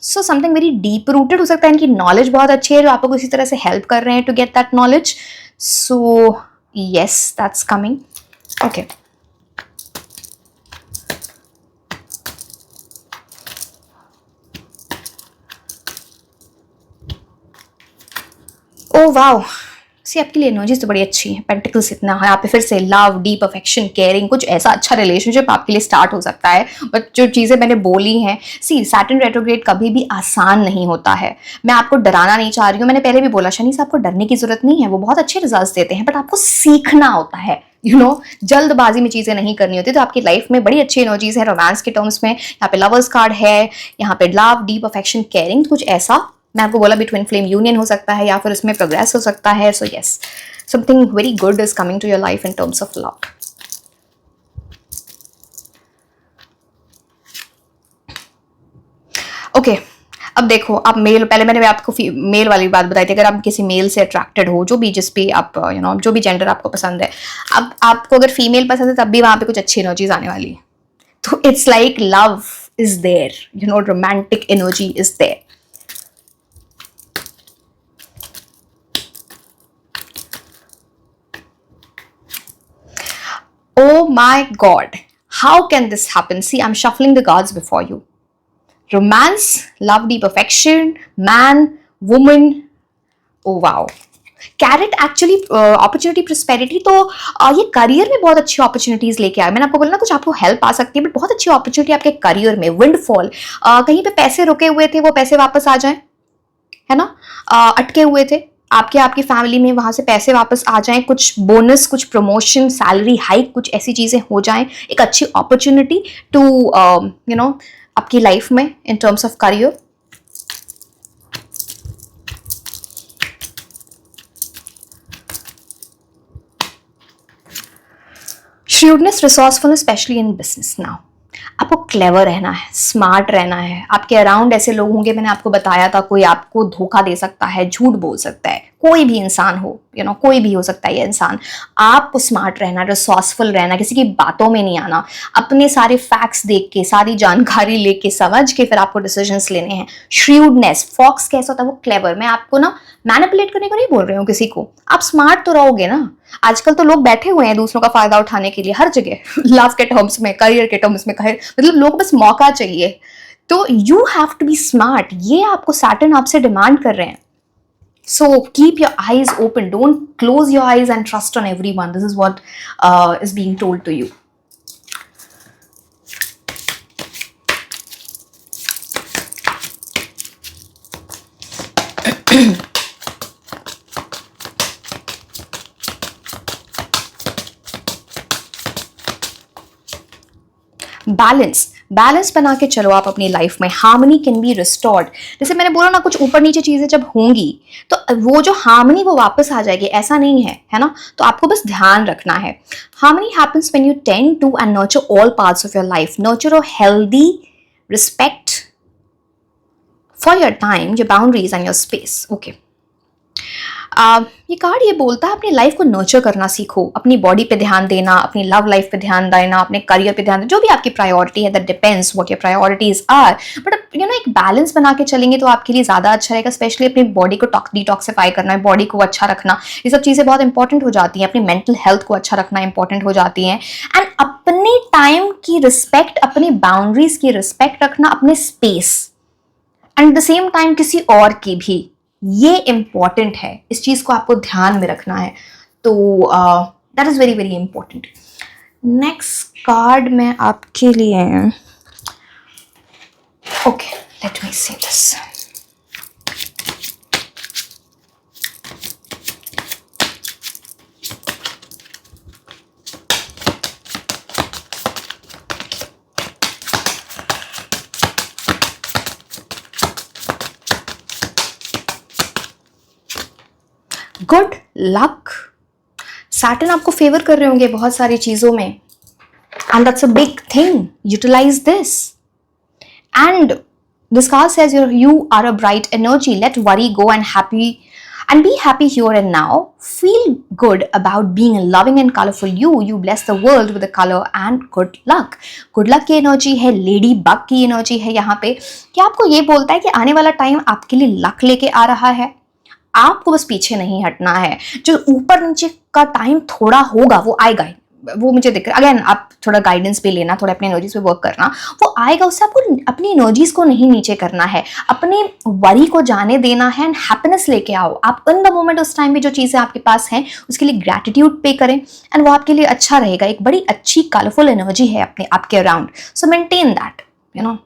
So something very deep rooted हो सकता है, इनकी नॉलेज बहुत अच्छी है जो आपको किसी तरह से हेल्प कर रहे हैं to get that knowledge. So yes, that's coming. Okay, oh wow, see आपके लिए एनर्जीज तो बड़ी अच्छी है, पेंटिकल्स इतना है, यहाँ पे फिर से लव, डीप अफेक्शन, केयरिंग, कुछ ऐसा अच्छा रिलेशनशिप आपके लिए स्टार्ट हो सकता है। बट जो चीज़ें मैंने बोली हैं, सी सैटर्न रेट्रोग्रेड कभी भी आसान नहीं होता है। मैं आपको डराना नहीं चाह रही हूँ, मैंने पहले भी बोला शनि से आपको डरने की जरूरत नहीं है, वो बहुत अच्छे रिजल्ट देते हैं, बट आपको सीखना होता है, जल्दबाजी में चीजें नहीं करनी होती। तो आपकी लाइफ में बड़ी अच्छी एनर्जीज है रोमांस के टर्म्स में। यहाँ पे लवर्स कार्ड है, यहाँ पे लव, डीप अफेक्शन, केयरिंग, कुछ ऐसा मैं आपको बोला बिटवीन फ्लेम यूनियन हो सकता है या फिर उसमें प्रोग्रेस हो सकता है। So yes, something very good is coming to your life in terms of love. Okay, अब देखो आप मेल, पहले मैंने आपको मेल वाली बात बताई थी, अगर आप किसी मेल से अट्रैक्टेड हो, जो भी जिस भी आप जो भी जेंडर आपको पसंद है, अब आपको अगर फीमेल पसंद है तब भी वहां पे कुछ अच्छी एनर्जीज आने वाली है। तो it's like love is there, romantic energy is there. Oh my God, how can this happen? See, I'm shuffling the cards before you. Romance, love, deep affection, man, woman. Oh wow. Carrot actually opportunity prosperity, तो ये career में बहुत अच्छी opportunities लेके आए। मैंने आपको बोला ना कुछ आपको हेल्प आ सकती है, बट बहुत अच्छी अपॉर्चुनिटी आपके करियर में। विंडफॉल, कहीं पे पैसे रुके हुए थे वो पैसे वापस आ जाएं, है ना, अटके हुए थे आपकी फैमिली में, वहां से पैसे वापस आ जाएं, कुछ बोनस, कुछ प्रमोशन, सैलरी हाइक, कुछ ऐसी चीजें हो जाएं, एक अच्छी अपॉर्चुनिटी टू आपकी लाइफ में in terms of career. Shrewdness, resourcefulness, specially in business. Now आपको क्लेवर रहना है, स्मार्ट रहना है। आपके अराउंड ऐसे लोग होंगे, मैंने आपको बताया था, कोई आपको धोखा दे सकता है, झूठ बोल सकता है, कोई भी इंसान हो, कोई भी हो सकता है ये इंसान। आपको स्मार्ट रहना, रिसोर्सफुल रहना, किसी की बातों में नहीं आना, अपने सारे फैक्ट्स देख के, सारी जानकारी लेके, समझ के फिर आपको डिसीजंस लेने हैं। श्रूडनेस, फॉक्स कैसा होता है, वो क्लेवर। मैं आपको ना मैनिपुलेट करने को नहीं बोल रही हूँ किसी को, आप स्मार्ट तो रहोगे ना। आजकल तो लोग बैठे हुए हैं दूसरों का फायदा उठाने के लिए हर जगह, लव के टर्म्स में, करियर के टर्म्स में, मतलब लोगों को बस मौका चाहिए। तो you have to be smart, ये आपको सैटर्न आपसे डिमांड कर रहे हैं। So keep your eyes open. Don't close your eyes and trust on everyone. This is what is being told to you. Balance बना के चलो आप अपनी लाइफ में। Harmony can be restored. जैसे मैंने बोला ना, कुछ ऊपर नीचे चीजें जब होंगी तो वो जो हार्मनी वो वापस आ जाएगी, ऐसा नहीं है ना। तो आपको बस ध्यान रखना है। Harmony happens when you tend to and nurture all parts of your life. Nurture a healthy respect for your time, your boundaries and your space. Okay, ये कार्ड ये बोलता है अपनी लाइफ को नर्चर करना सीखो, अपनी बॉडी पे ध्यान देना, अपनी लव लाइफ पे ध्यान देना, अपने करियर पे ध्यान देना, जो भी आपकी प्रायोरिटी है, that depends what your priorities are. But एक बैलेंस बना के चलेंगे तो आपके लिए ज्यादा अच्छा रहेगा। स्पेशली अपनी बॉडी को डिटॉक्सिफाई करना है, बॉडी को अच्छा रखना, ये सब चीजें बहुत इंपॉर्टेंट हो जाती हैं। अपनी मेंटल हेल्थ को अच्छा रखना इंपॉर्टेंट हो जाती हैं। एंड अपने टाइम की रिस्पेक्ट, अपनी बाउंड्रीज की रिस्पेक्ट रखना, अपने space and at the same time किसी और की भी, ये इंपॉर्टेंट है। इस चीज को आपको ध्यान में रखना है। तो that is very very important. Next card मैं आपके लिए, okay, let me see this. Good luck. Saturn आपको फेवर कर रहे होंगे बहुत सारी चीजों में, and that's a big thing. Utilise this. And this card says you are a bright energy. Let worry go and be happy here and now. Feel good about being a loving and colorful you. You bless the world with the color and good luck. Good luck की energy है, lady bug की energy है यहाँ पे, कि आपको ये बोलता है कि आने वाला टाइम आपके लिए लक लेके आ रहा है। आपको बस पीछे नहीं हटना है। जो ऊपर नीचे का टाइम थोड़ा होगा वो आएगा, वो मुझे दिख रहा है। अगेन आप थोड़ा गाइडेंस भी लेना, थोड़ा अपनी एनर्जीज पे वर्क करना, वो आएगा। उससे आपको अपनी एनर्जीज को नहीं नीचे करना है, अपने वरी को जाने देना है एंड हैप्पीनेस लेके आओ। आप इन द मोमेंट उस टाइम में जो चीज़ें आपके पास हैं उसके लिए ग्रैटिट्यूड पे करें एंड वो आपके लिए अच्छा रहेगा। एक बड़ी अच्छी कलरफुल एनर्जी है अपने आपके around, so maintain that, you know.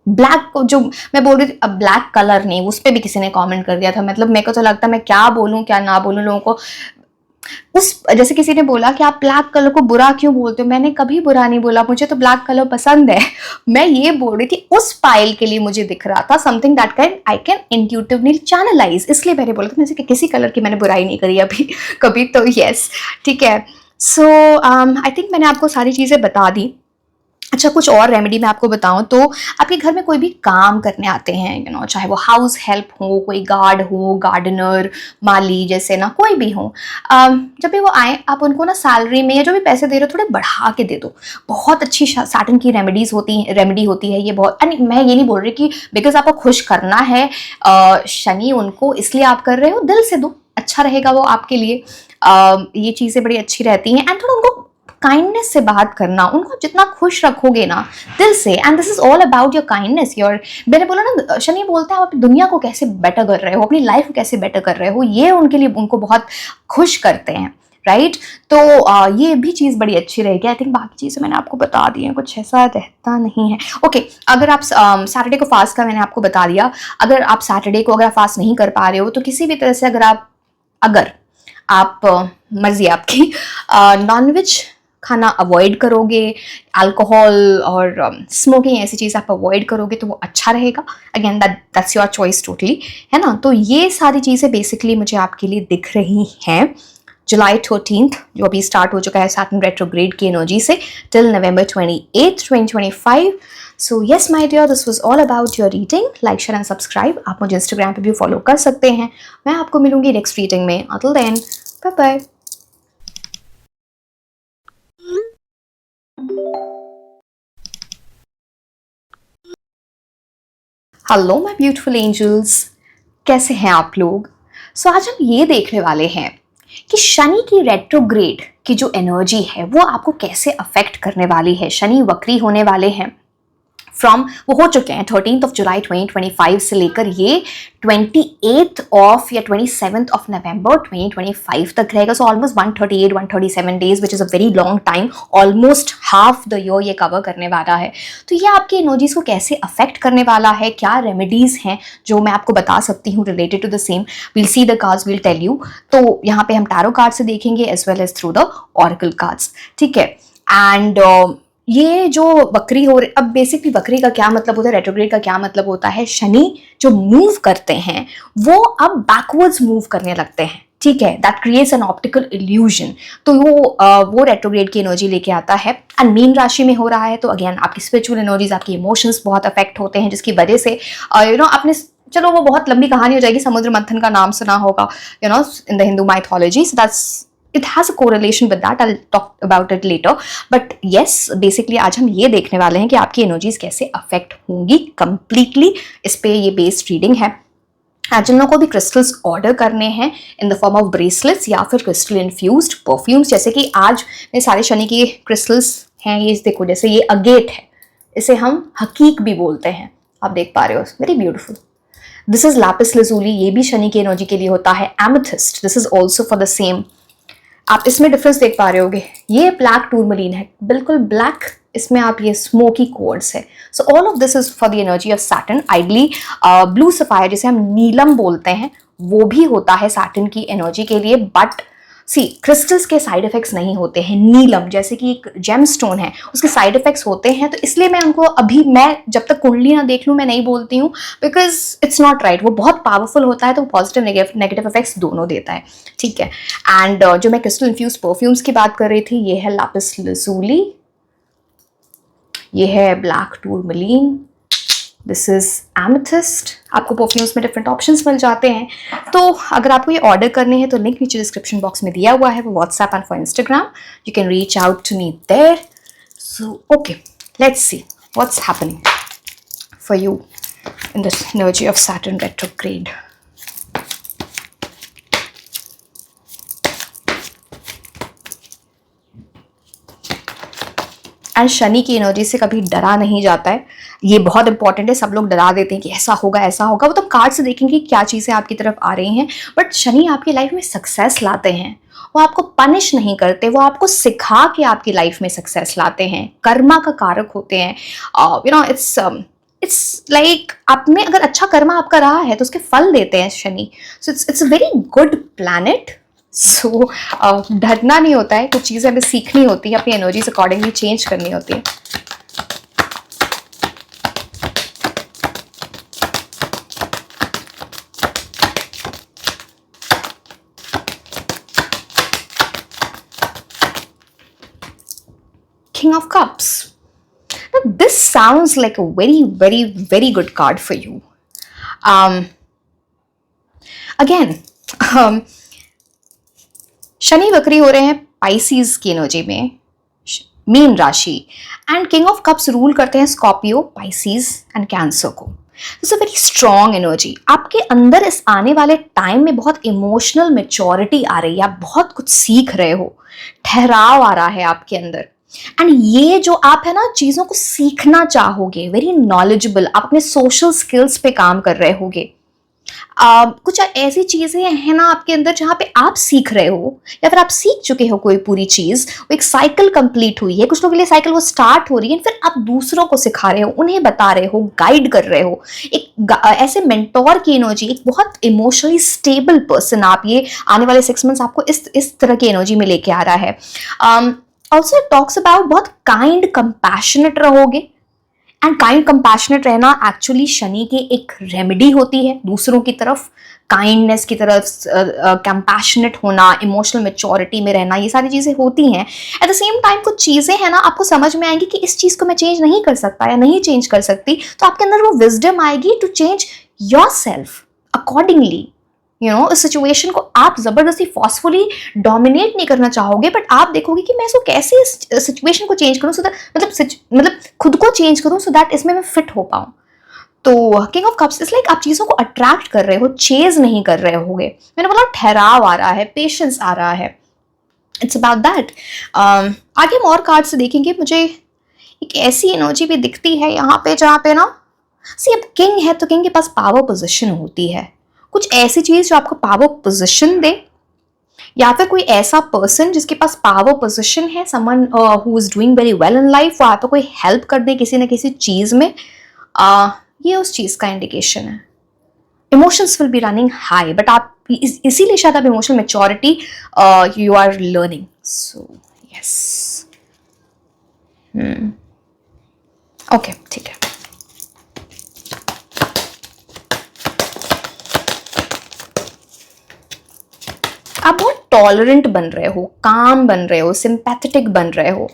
Black को जो मैं बोल रही थी, अब ब्लैक कलर नहीं, उस पर भी किसी ने कमेंट कर दिया था। मतलब मेरे को तो लगता है मैं क्या बोलूं क्या ना बोलूं लोगों को। उस जैसे किसी ने बोला कि आप ब्लैक कलर को बुरा क्यों बोलते हो, मैंने कभी बुरा नहीं बोला, मुझे तो ब्लैक कलर पसंद है। मैं ये बोल रही थी उस पाइल के लिए मुझे दिख रहा था something that can I can intuitively channelise, इसलिए मैंने बोला था। जैसे कि किसी कलर की मैंने बुराई नहीं करी अभी कभी, तो यस ठीक है। सो आई थिंक मैंने आपको सारी चीज़ें बता दी। अच्छा, कुछ और रेमेडी मैं आपको बताऊं तो आपके घर में कोई भी काम करने आते हैं, यू नो, चाहे वो हाउस हेल्प हो, कोई गार्ड हो, गार्डनर, माली जैसे ना कोई भी हो, जब भी वो आए आप उनको ना सैलरी में या जो भी पैसे दे रहे हो थोड़े बढ़ा के दे दो। बहुत अच्छी सैटर्न की रेमेडी होती है ये बहुत। मैं ये नहीं बोल रही कि बिकॉज आपको खुश करना है शनि उनको इसलिए आप कर रहे हो, दिल से दो, अच्छा रहेगा वो आपके लिए। ये चीज़ें बड़ी अच्छी रहती हैं एंड थोड़ा उनको काइंडनेस से बात करना, उनको जितना खुश रखोगे ना दिल से, and this is all about your kindness. Your, मैंने बोला ना शनि बोलते हैं आप अपनी दुनिया को कैसे बेटर कर रहे हो, अपनी लाइफ को कैसे बेटर कर रहे हो, ये उनके लिए उनको बहुत खुश करते हैं, राइट। तो ये भी चीज़ बड़ी अच्छी रहेगी। आई थिंक बाकी चीज़ें मैंने आपको बता दी हैं, कुछ ऐसा रहता नहीं है। ओके, अगर आप सैटरडे को फास्ट का मैंने आपको बता दिया। अगर आप सैटरडे को अगर फास्ट नहीं कर पा रहे हो तो किसी भी तरह से अगर आप मर्जी आपकी नॉनवेज खाना अवॉइड करोगे, अल्कोहल और स्मोकिंग ऐसी चीज़ आप अवॉइड करोगे तो वो अच्छा रहेगा। Again that's your choice totally, है ना। तो ये सारी चीज़ें बेसिकली मुझे आपके लिए दिख रही हैं जुलाई 13th जो अभी स्टार्ट हो चुका है सैटर्न रेट्रोग्रेड की एनर्जी से till November 28th 2025। So yes my dear, this was all about your reading. Like share and subscribe. आप मुझे इंस्टाग्राम पे भी फॉलो कर सकते हैं। मैं आपको मिलूंगी नेक्स्ट रीडिंग में। Until then, bye bye. Hello my beautiful angels, कैसे हैं आप लोग। सो आज हम ये देखने वाले हैं कि शनि की रेट्रोग्रेड की जो एनर्जी है वो आपको कैसे अफेक्ट करने वाली है। शनि वक्री होने वाले हैं वो हो चुके हैं 13th जुलाई 2025 से लेकर ये 28th या 27th नवंबर 2025 तक रहेगा। So almost 137 days which is a very long time, almost half the year ये कवर करने वाला है। तो ये आपकी एनर्जीज को कैसे अफेक्ट करने वाला है, क्या रेमेडीज हैं जो मैं आपको बता सकती हूँ related to the same, will see the cards, will tell you. तो यहाँ पे हम टैरो कार्ड से देखेंगे as well as through the oracle cards, ठीक है। एंड ये जो वक्री हो रहे, अब बेसिकली वक्री का क्या मतलब होता है, रेट्रोग्रेड का क्या मतलब होता है, शनि जो मूव करते हैं वो अब बैकवर्ड्स मूव करने लगते हैं, ठीक है। That creates an optical illusion. तो वो रेट्रोग्रेड की एनर्जी लेके आता है एंड मीन राशि में हो रहा है। तो अगेन आपकी स्पिरिचुअल एनर्जीज, आपके इमोशंस बहुत अफेक्ट होते हैं, जिसकी वजह से यू नो आपने, चलो वो बहुत लंबी कहानी हो जाएगी, समुद्र मंथन का नाम सुना होगा, you know, in the Hindu mythology. So that's, it has a correlation with that, I'll talk about it later, but yes basically आज हम ये देखने वाले हैं कि आपकी एनर्जीज कैसे अफेक्ट होंगी कंप्लीटली। इस पे ये बेस्ड रीडिंग है। जिन लोगों को भी क्रिस्टल्स ऑर्डर करने हैं in the form of bracelets या फिर क्रिस्टल इन्फ्यूज्ड परफ्यूम्स, जैसे कि आज में सारे शनि के क्रिस्टल्स हैं, ये देखो, जैसे ये अगेट है, इसे हम हकीक भी बोलते हैं, आप देख पा रहे हो, very beautiful. This is lapis lazuli, ये भी शनि की एनर्जी के लिए होता है। Amethyst, this is also for the same. आप इसमें डिफरेंस देख पा रहे होगे, ये ब्लैक टूरमलीन है, बिल्कुल ब्लैक, इसमें आप ये स्मोकी कोर्ड्स है। So all of this is for the energy of Saturn. Ideally blue sapphire जिसे हम नीलम बोलते हैं वो भी होता है सैटर्न की एनर्जी के लिए, बट सी क्रिस्टल्स के साइड इफेक्ट्स नहीं होते हैं। नीलम जैसे कि एक जेम स्टोन है, उसके साइड इफेक्ट्स होते हैं, तो इसलिए मैं उनको अभी, मैं जब तक कुंडली ना देख लूँ मैं नहीं बोलती हूँ, बिकॉज इट्स नॉट राइट। वो बहुत पावरफुल होता है, तो पॉजिटिव नेगेटिव इफेक्ट्स दोनों देता है, ठीक है। एंड जो मैं क्रिस्टल इन्फ्यूज परफ्यूम्स की बात कर रही थी, ये है लैपिस लजुली, ये है ब्लैक टूरमलीन, दिस इज एमेथिस्ट। आपको परफ्यूम्स में डिफरेंट ऑप्शंस मिल जाते हैं। तो अगर आपको ये ऑर्डर करने हैं तो लिंक नीचे डिस्क्रिप्शन बॉक्स में दिया हुआ है, वो WhatsApp and for Instagram, you can reach out to me there. So okay, let's see what's happening for you in this energy of Saturn retrograde. And Shani की एनर्जी से कभी डरा नहीं जाता है, ये बहुत इंपॉर्टेंट है। सब लोग डरा देते हैं कि ऐसा होगा ऐसा होगा, वो तो कार्ड से देखेंगे क्या चीज़ें आपकी तरफ आ रही हैं, बट शनि आपकी लाइफ में सक्सेस लाते हैं। वो आपको पनिश नहीं करते, वो आपको सिखा के आपकी लाइफ में सक्सेस लाते हैं, कर्मा का कारक होते हैं। इट्स लाइक आपने अगर अच्छा कर्मा आपका रहा है तो उसके फल देते हैं Shani. So it's a very good planet. So डरना नहीं होता है, कुछ चीज़ें हमें सीखनी होती है, अपनी एनर्जीज अकॉर्डिंगली चेंज करनी होती है। King of Cups. Now, this sounds like a very, very, very good card for you. Again, Shani वक्री हो रहे हैं पाइसीज की एनर्जी में, मीन राशि, and king of cups rule करते हैं स्कॉर्पियो, पाइसीज एंड कैंसर को। It's a very strong energy. आपके अंदर इस आने वाले टाइम में बहुत इमोशनल मेच्योरिटी आ रही है, आप बहुत कुछ सीख रहे हो, ठहराव आ रहा है आपके अंदर। एंड ये जो आप है ना चीज़ों को सीखना चाहोगे, वेरी नॉलेजेबल, आप अपने सोशल स्किल्स पे काम कर रहे होगे। कुछ ऐसी चीज़ें हैं ना आपके अंदर जहाँ पे आप सीख रहे हो, या फिर आप सीख चुके हो कोई पूरी चीज़, वो एक साइकिल कंप्लीट हुई है, कुछ लोगों के लिए साइकिल वो स्टार्ट हो रही है, फिर आप दूसरों को सिखा रहे हो, उन्हें बता रहे हो, गाइड कर रहे हो। एक ऐसे मेंटोर की एनर्जी, एक बहुत इमोशनली स्टेबल पर्सन आप, ये आने वाले 6 मंथ्स आपको इस तरह की एनर्जी में लेके आ रहा है। ऑल्सो इट टॉक्स अबाउट बहुत काइंड कंपैशनेट रहोगे, एंड काइंड कंपैशनेट रहना एक्चुअली शनि की एक रेमेडी होती है दूसरों की तरफ, काइंडनेस की तरफ, कंपैशनेट होना, इमोशनल मेच्योरिटी में रहना, ये सारी चीज़ें होती हैं। एट द सेम टाइम कुछ चीज़ें हैं ना आपको समझ में आएंगी कि इस चीज़ को मैं चेंज नहीं कर सकता या नहीं चेंज कर सकती, तो आपके अंदर वो विजडम आएगी to change yourself accordingly. इस सिचुएशन को आप जबरदस्ती फोर्सफुली डोमिनेट नहीं करना चाहोगे, बट आप देखोगे कि मैं इसको कैसे इस सिचुएशन को चेंज करूं, सो दैट मतलब खुद को चेंज करूं, सो दैट इसमें मैं फिट हो पाऊं। तो king of cups is like आप चीज़ों को अट्रैक्ट कर रहे हो, चेज नहीं कर रहे होगे। मैंने बोला ठहराव आ रहा है, पेशेंस आ रहा है, इट्स अबाउट दैट। आगे हम और कार्ड से देखेंगे। मुझे एक ऐसी एनर्जी भी दिखती है यहाँ पे जहाँ पे ना सी, अब किंग है तो किंग के पास पावर पोजिशन होती है, कुछ ऐसी चीज जो आपको पावर पोजीशन दे, या फिर कोई ऐसा पर्सन जिसके पास पावर पोजीशन है, someone who is doing very well in life, वो आपको कोई हेल्प कर दे किसी न किसी चीज में, ये उस चीज का इंडिकेशन है। Emotions will be running high, but आप इसीलिए शायद आप emotional maturity you are learning. So yes, okay, ठीक है। आप बहुत टॉलरेंट बन रहे हो, काम बन रहे हो, सिंपैथेटिक बन रहे हो,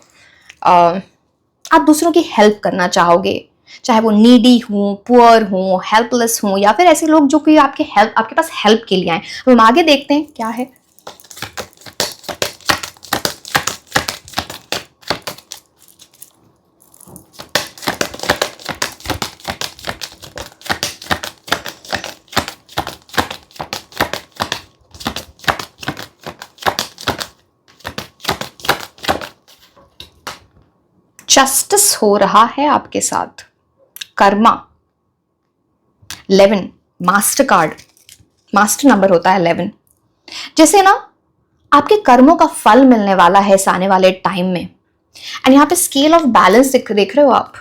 आप दूसरों की हेल्प करना चाहोगे, चाहे वो नीडी हूँ, पुअर हूँ, हेल्पलेस हूँ, या फिर ऐसे लोग जो कि आपके पास हेल्प के लिए आए। हम आगे देखते हैं क्या है। जस्टिस हो रहा है आपके साथ। Karma 11, master card, master number होता है 11। जैसे ना आपके कर्मों का फल मिलने वाला है इस आने वाले टाइम में। एंड यहाँ पे स्केल ऑफ बैलेंस देख रहे हो आप,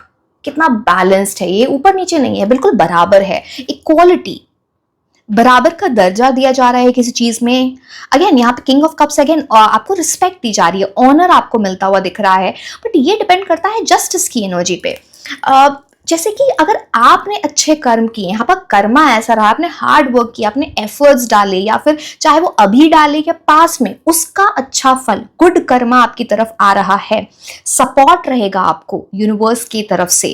कितना बैलेंस्ड है, ये ऊपर नीचे नहीं है, बिल्कुल बराबर है, इक्वालिटी, बराबर का दर्जा दिया जा रहा है किसी चीज में। अगेन यहाँ पे किंग ऑफ कप्स, अगेन आपको रिस्पेक्ट दी जा रही है, ऑनर आपको मिलता हुआ दिख रहा है, बट ये डिपेंड करता है जस्टिस की एनर्जी पे। जैसे कि अगर आपने अच्छे कर्म किए, यहाँ पर कर्मा ऐसा रहा, आपने हार्ड वर्क किया, आपने एफर्ट्स डाले, या फिर चाहे वो अभी डाले या पास में, उसका अच्छा फल, गुड कर्मा आपकी तरफ आ रहा है, सपोर्ट रहेगा आपको यूनिवर्स की तरफ से।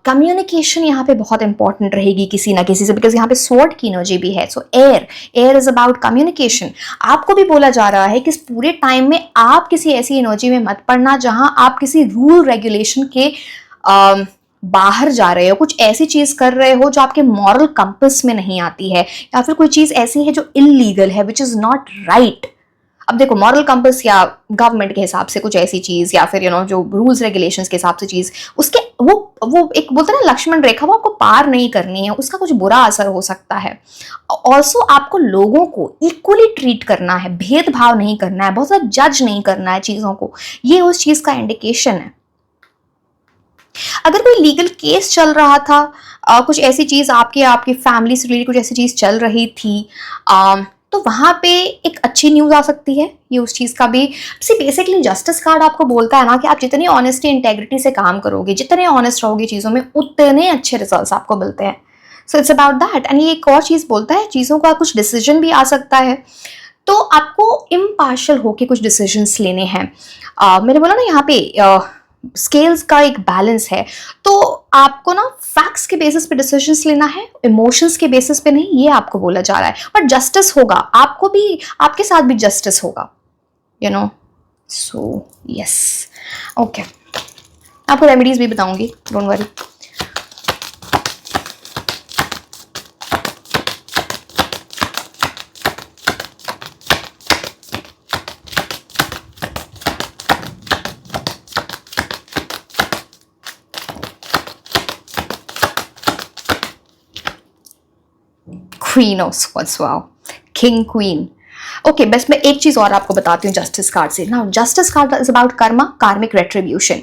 कम्युनिकेशन यहाँ पे बहुत इंपॉर्टेंट रहेगी किसी ना किसी से, बिकॉज यहाँ पे स्वॉर्ड की एनर्जी भी है। सो एयर इज अबाउट कम्युनिकेशन। आपको भी बोला जा रहा है कि इस पूरे टाइम में आप किसी ऐसी एनर्जी में मत पड़ना जहां आप किसी रूल रेगुलेशन के बाहर जा रहे हो, कुछ ऐसी चीज कर रहे हो जो आपके मॉरल कंपस में नहीं आती है, या फिर कोई चीज ऐसी है जो इलीगल है, विच इज नॉट राइट। अब देखो मॉरल कंपस या गवर्नमेंट के हिसाब से कुछ ऐसी चीज, या फिर जो रूल्स रेगुलेशंस के हिसाब से चीज, उसके वो एक बोलते हैं ना लक्ष्मण रेखा, वो आपको पार नहीं करनी है, उसका कुछ बुरा असर हो सकता है। ऑल्सो आपको लोगों को इक्वली ट्रीट करना है, भेदभाव नहीं करना है, बहुत ज्यादा जज नहीं करना है चीजों को, ये उस चीज का इंडिकेशन है। अगर कोई लीगल केस चल रहा था, कुछ ऐसी चीज आपकी फैमिली से रिलेटेड कुछ ऐसी चीज चल रही थी, तो वहां पे एक अच्छी न्यूज आ सकती है। ये उस चीज का भी बेसिकली जस्टिस कार्ड आपको बोलता है ना कि आप जितनी ऑनेस्टी इंटेग्रिटी से काम करोगे, जितने ऑनेस्ट रहोगे चीजों में, उतने अच्छे रिजल्ट्स आपको मिलते हैं। So it's about that. And ये एक और चीज बोलता है, चीजों का कुछ डिसीजन भी आ सकता है, तो आपको इम्पार्शियल होके कुछ डिसीजंस लेने हैं। मैंने बोला ना यहाँ पे स्केल्स का एक बैलेंस है, तो आपको ना फैक्ट्स के बेसिस पे डिसीजंस लेना है, इमोशंस के बेसिस पे नहीं, ये आपको बोला जा रहा है। बट जस्टिस होगा, आपको भी, आपके साथ भी जस्टिस होगा, सो यस। ओके, आपको रेमेडीज भी बताऊंगी, don't worry. Queen of swords, wow, king queen. Okay, बस मैं एक चीज और आपको बताती हूँ जस्टिस कार्ड से ना। Justice card is about Karma, कार्मिक रेट्रीब्यूशन।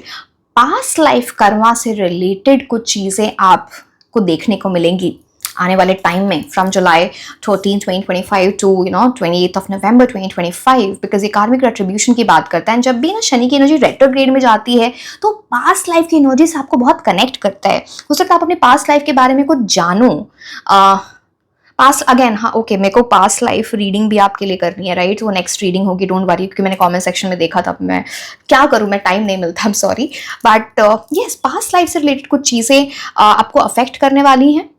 पास्ट लाइफ कर्मा से रिलेटेड कुछ चीजें आपको देखने को मिलेंगी आने वाले टाइम में, from July 13, 2025 to 28 of November 2025, because ये कार्मिक रेट्रीब्यूशन की बात करता है। जब भी ना शनि की एनर्जी रेट्रोग्रेड में जाती है, तो पास्ट लाइफ की एनर्जी से आपको बहुत कनेक्ट करता है। हो सकता है आप अपने पास्ट लाइफ के बारे में कुछ जानो। पास्ट अगेन, हाँ ओके, मेरे को पास्ट लाइफ रीडिंग भी आपके लिए करनी है, राइट? वो नेक्स्ट रीडिंग होगी, डोंट वरी, क्योंकि मैंने कमेंट सेक्शन में देखा था, मैं क्या करूँ, मैं टाइम नहीं मिलता, I am sorry. But yes, past life से रिलेटेड कुछ चीज़ें आपको अफेक्ट करने वाली हैं,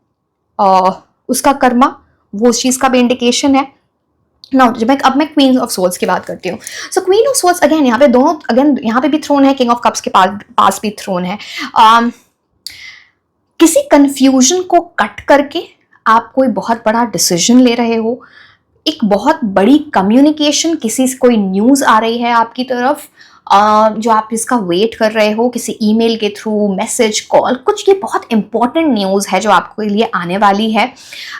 उसका कर्मा, वो उस चीज़ का भी इंडिकेशन है। नाउ अब मैं क्वीन ऑफ सोल्स की बात करती हूँ। So queen of souls, again यहाँ पे दोनों, अगेन यहाँ पे भी थ्रोन है, किंग ऑफ कप्स के पास भी थ्रोन है। किसी कंफ्यूजन को कट करके आप कोई बहुत बड़ा डिसीजन ले रहे हो, एक बहुत बड़ी कम्युनिकेशन, किसी से कोई न्यूज़ आ रही है आपकी तरफ, जो आप इसका वेट कर रहे हो, किसी ईमेल के थ्रू, मैसेज, कॉल, कुछ, ये बहुत इंपॉर्टेंट न्यूज़ है जो आपको लिए आने वाली है।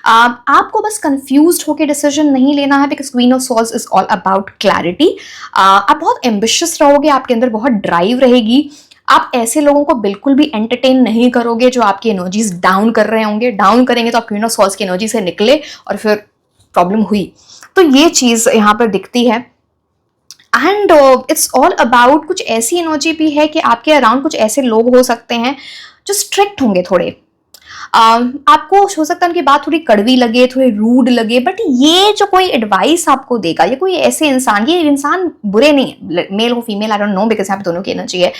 आपको बस कंफ्यूज्ड होकर डिसीजन नहीं लेना है, because queen of swords is all about clarity. आप बहुत एम्बिशियस रहोगे, आपके अंदर बहुत ड्राइव रहेगी। आप ऐसे लोगों को बिल्कुल भी एंटरटेन नहीं करोगे जो आपकी एनर्जीज डाउन कर रहे होंगे। डाउन करेंगे तो आप क्वीन ऑफ सॉर्ड्स की एनर्जी से निकले और फिर प्रॉब्लम हुई। तो ये चीज यहाँ पर दिखती है। एंड इट्स ऑल अबाउट, कुछ ऐसी एनर्जी भी है कि आपके अराउंड कुछ ऐसे लोग हो सकते हैं जो स्ट्रिक्ट होंगे थोड़े। आपको हो सकता है उनकी बात थोड़ी कड़वी लगे, थोड़ी रूड लगे, बट ये जो कोई एडवाइस आपको देगा, ये कोई ऐसे इंसान, ये इंसान बुरे नहीं है, मेल हो female, I don't no, because यहाँ पे दोनों की एनर्जी है।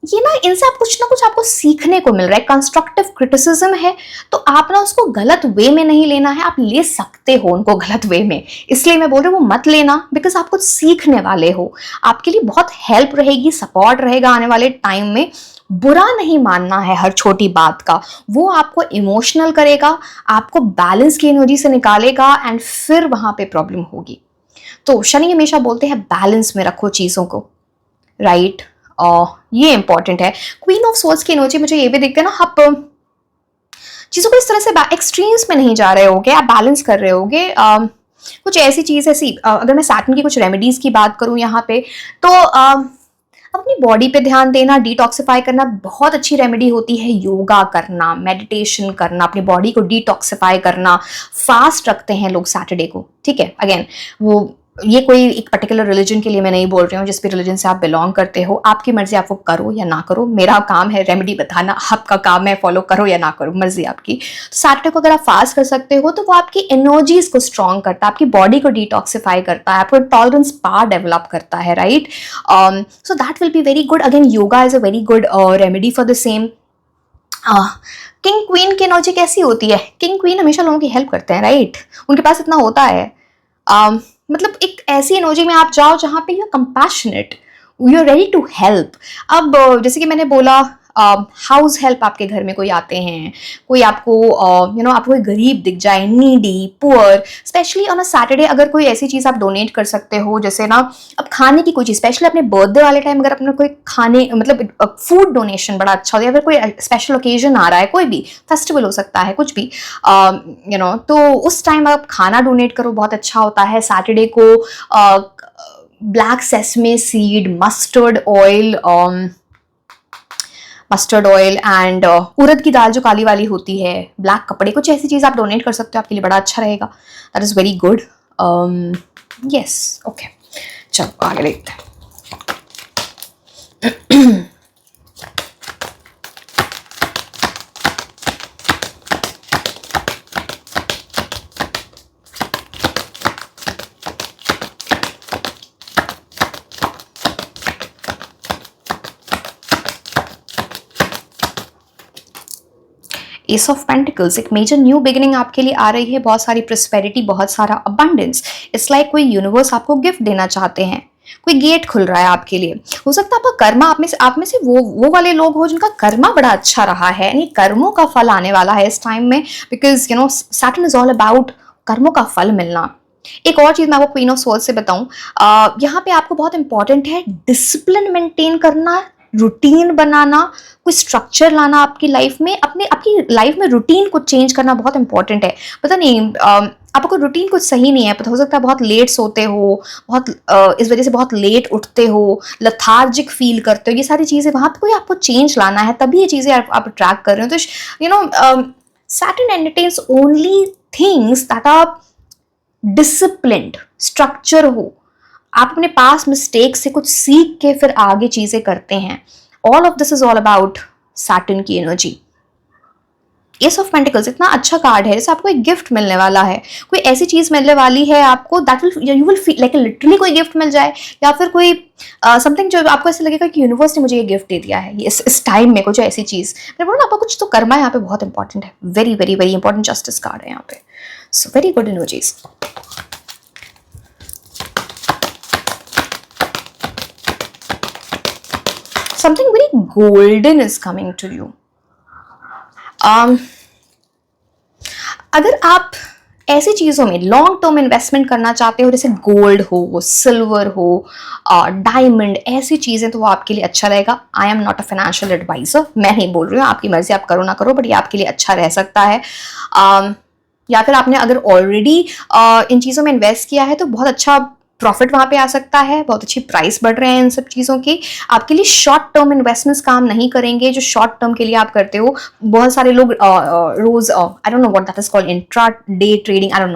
ये ना, इनसे आप कुछ ना कुछ आपको सीखने को मिल रहा है, कंस्ट्रक्टिव क्रिटिसिज्म है, तो आप ना उसको गलत वे में नहीं लेना है। आप ले सकते हो उनको गलत वे में, इसलिए मैं बोल रही हूँ वो मत लेना, बिकॉज आप कुछ सीखने वाले हो, आपके लिए बहुत हेल्प रहेगी, सपोर्ट रहेगा आने वाले टाइम में। बुरा नहीं मानना है हर छोटी बात का, वो आपको इमोशनल करेगा, आपको बैलेंस की एनर्जी से निकालेगा, एंड फिर वहां पे प्रॉब्लम होगी। तो शनि हमेशा बोलते हैं बैलेंस में रखो चीजों को, राइट? ये इंपॉर्टेंट है। क्वीन ऑफ सोल्स की एनर्जी मुझे ये भी दिखते हैं ना, आप चीजों को इस तरह से एक्सट्रीम्स में नहीं जा रहे होगे, आप बैलेंस कर रहे होगे। कुछ ऐसी चीज ऐसी, अगर मैं सैटर्न की कुछ रेमेडीज की बात करूं यहाँ पे, तो अपनी बॉडी पे ध्यान देना, डिटॉक्सिफाई करना बहुत अच्छी रेमेडी होती है। योगा करना, मेडिटेशन करना, अपनी बॉडी को डिटॉक्सिफाई करना। फास्ट रखते हैं लोग सैटरडे को, ठीक है? अगेन वो, ये कोई एक पर्टिकुलर रिलीजन के लिए मैं नहीं बोल रही हूँ, जिस भी रिलीजन से आप बिलोंग करते हो, आपकी मर्जी, आप वो करो या ना करो। मेरा काम है रेमेडी बताना, आपका काम है फॉलो करो या ना करो, मर्जी आपकी। तो सैटरडे को अगर आप फास्ट कर सकते हो, तो वो आपकी एनर्जीज को स्ट्रॉन्ग करता है, आपकी बॉडी को डिटॉक्सिफाई करता है, आपको टॉलरेंस पावर डेवलप करता है, right? So that will be very good. Again yoga is a very good remedy for the same. King queen की एनर्जी कैसी होती है? किंग क्वीन हमेशा लोगों की हेल्प करते हैं, राइट? उनके पास इतना होता है, मतलब एक ऐसी एनर्जी में आप जाओ जहां पे you are compassionate, you are ready to help. अब जैसे कि मैंने बोला, हाउस हेल्प आपके घर में कोई आते हैं, कोई आपको आपको कोई गरीब दिख जाए, needy, poor, specially on a Saturday अगर कोई ऐसी चीज़ आप डोनेट कर सकते हो, जैसे ना अब खाने की कोई चीज़, स्पेशली अपने बर्थडे वाले टाइम अगर अपने कोई खाने मतलब फूड डोनेशन बड़ा अच्छा होता है, अगर कोई स्पेशल ओकेजन आ रहा है, कोई भी फेस्टिवल हो सकता है, कुछ भी तो उस टाइम आप खाना डोनेट करो, बहुत अच्छा होता है। सैटरडे को black sesame seed, mustard oil and उड़द की दाल जो काली वाली होती है, ब्लैक कपड़े, कुछ ऐसी चीज़ आप डोनेट कर सकते हो, आपके लिए बड़ा अच्छा रहेगा। That is very good. Yes, okay, चलो आगे देखते हैं। एस ऑफ पेंटिकल्स, एक मेजर न्यू बिगिनिंग आपके लिए आ रही है, बहुत सारी प्रोस्पेरिटी, बहुत सारा अबंडेंस। इट्स लाइक कोई यूनिवर्स आपको गिफ्ट देना चाहते हैं, कोई गेट खुल रहा है आपके लिए। हो सकता है आपका कर्मा, आप में से वो वाले लोग हो जिनका कर्मा बड़ा अच्छा रहा है, यानी कर्मों का फल आने वाला है इस टाइम में, because Saturn is all about कर्मों का फल मिलना। एक और चीज मैं आपको क्वीन ऑफ सोर्स से बताऊं, यहाँ पे आपको बहुत इंपॉर्टेंट है डिसिप्लिन मेंटेन करना, रूटीन बनाना, कोई स्ट्रक्चर लाना आपकी लाइफ में, आपकी लाइफ में रूटीन को चेंज करना बहुत इंपॉर्टेंट है। पता नहीं आपको रूटीन कुछ सही नहीं है, पता हो सकता है बहुत लेट सोते हो, बहुत इस वजह से बहुत लेट उठते हो, लथार्जिक फील करते हो, ये सारी चीज़ें वहाँ पे कोई आपको चेंज लाना है, तभी ये चीज़ें आप ट्रैक कर रहे हो। तो Saturn entertains only things that are disciplined, structure हो, आप अपने पास मिस्टेक से कुछ सीख के फिर आगे चीजें करते हैं। All of this is all about Saturn की एनर्जी। एस ऑफ पेंटिकल्स इतना अच्छा कार्ड है, जैसे आपको एक गिफ्ट मिलने वाला है, कोई ऐसी चीज मिलने वाली है आपको, that will you will feel like literally कोई गिफ्ट मिल जाए, या फिर कोई समथिंग जो आपको ऐसे लगेगा कि यूनिवर्स ने मुझे ये गिफ्ट दे दिया है इस टाइम में, कुछ ऐसी चीज। मैं बोलूँ ना, आपको कुछ तो कर्मा यहाँ पे बहुत इंपॉर्टेंट है, very very very important justice card है यहाँ पे। सो very good energies. Something very golden is coming to you. अगर आप ऐसी चीज़ों में लॉन्ग टर्म इन्वेस्टमेंट करना चाहते हो, जैसे गोल्ड हो, सिल्वर हो, डायमंड, ऐसी चीज़ें, तो वो आपके लिए अच्छा रहेगा। I am not a financial advisor, मैं नहीं बोल रही हूँ, आपकी मर्जी, आप करो ना करो, बट ये आपके लिए अच्छा रह सकता है। या फिर आपने अगर ऑलरेडी इन चीज़ों में इन्वेस्ट किया है तो बहुत अच्छा प्रॉफिट वहाँ पे आ सकता है, बहुत अच्छी प्राइस बढ़ रहे हैं इन सब चीज़ों की। आपके लिए शॉर्ट टर्म इन्वेस्टमेंट्स काम नहीं करेंगे, जो शॉर्ट टर्म के लिए आप करते हो। बहुत सारे लोग रोज, I don't know what that is called, intra day trading, I don't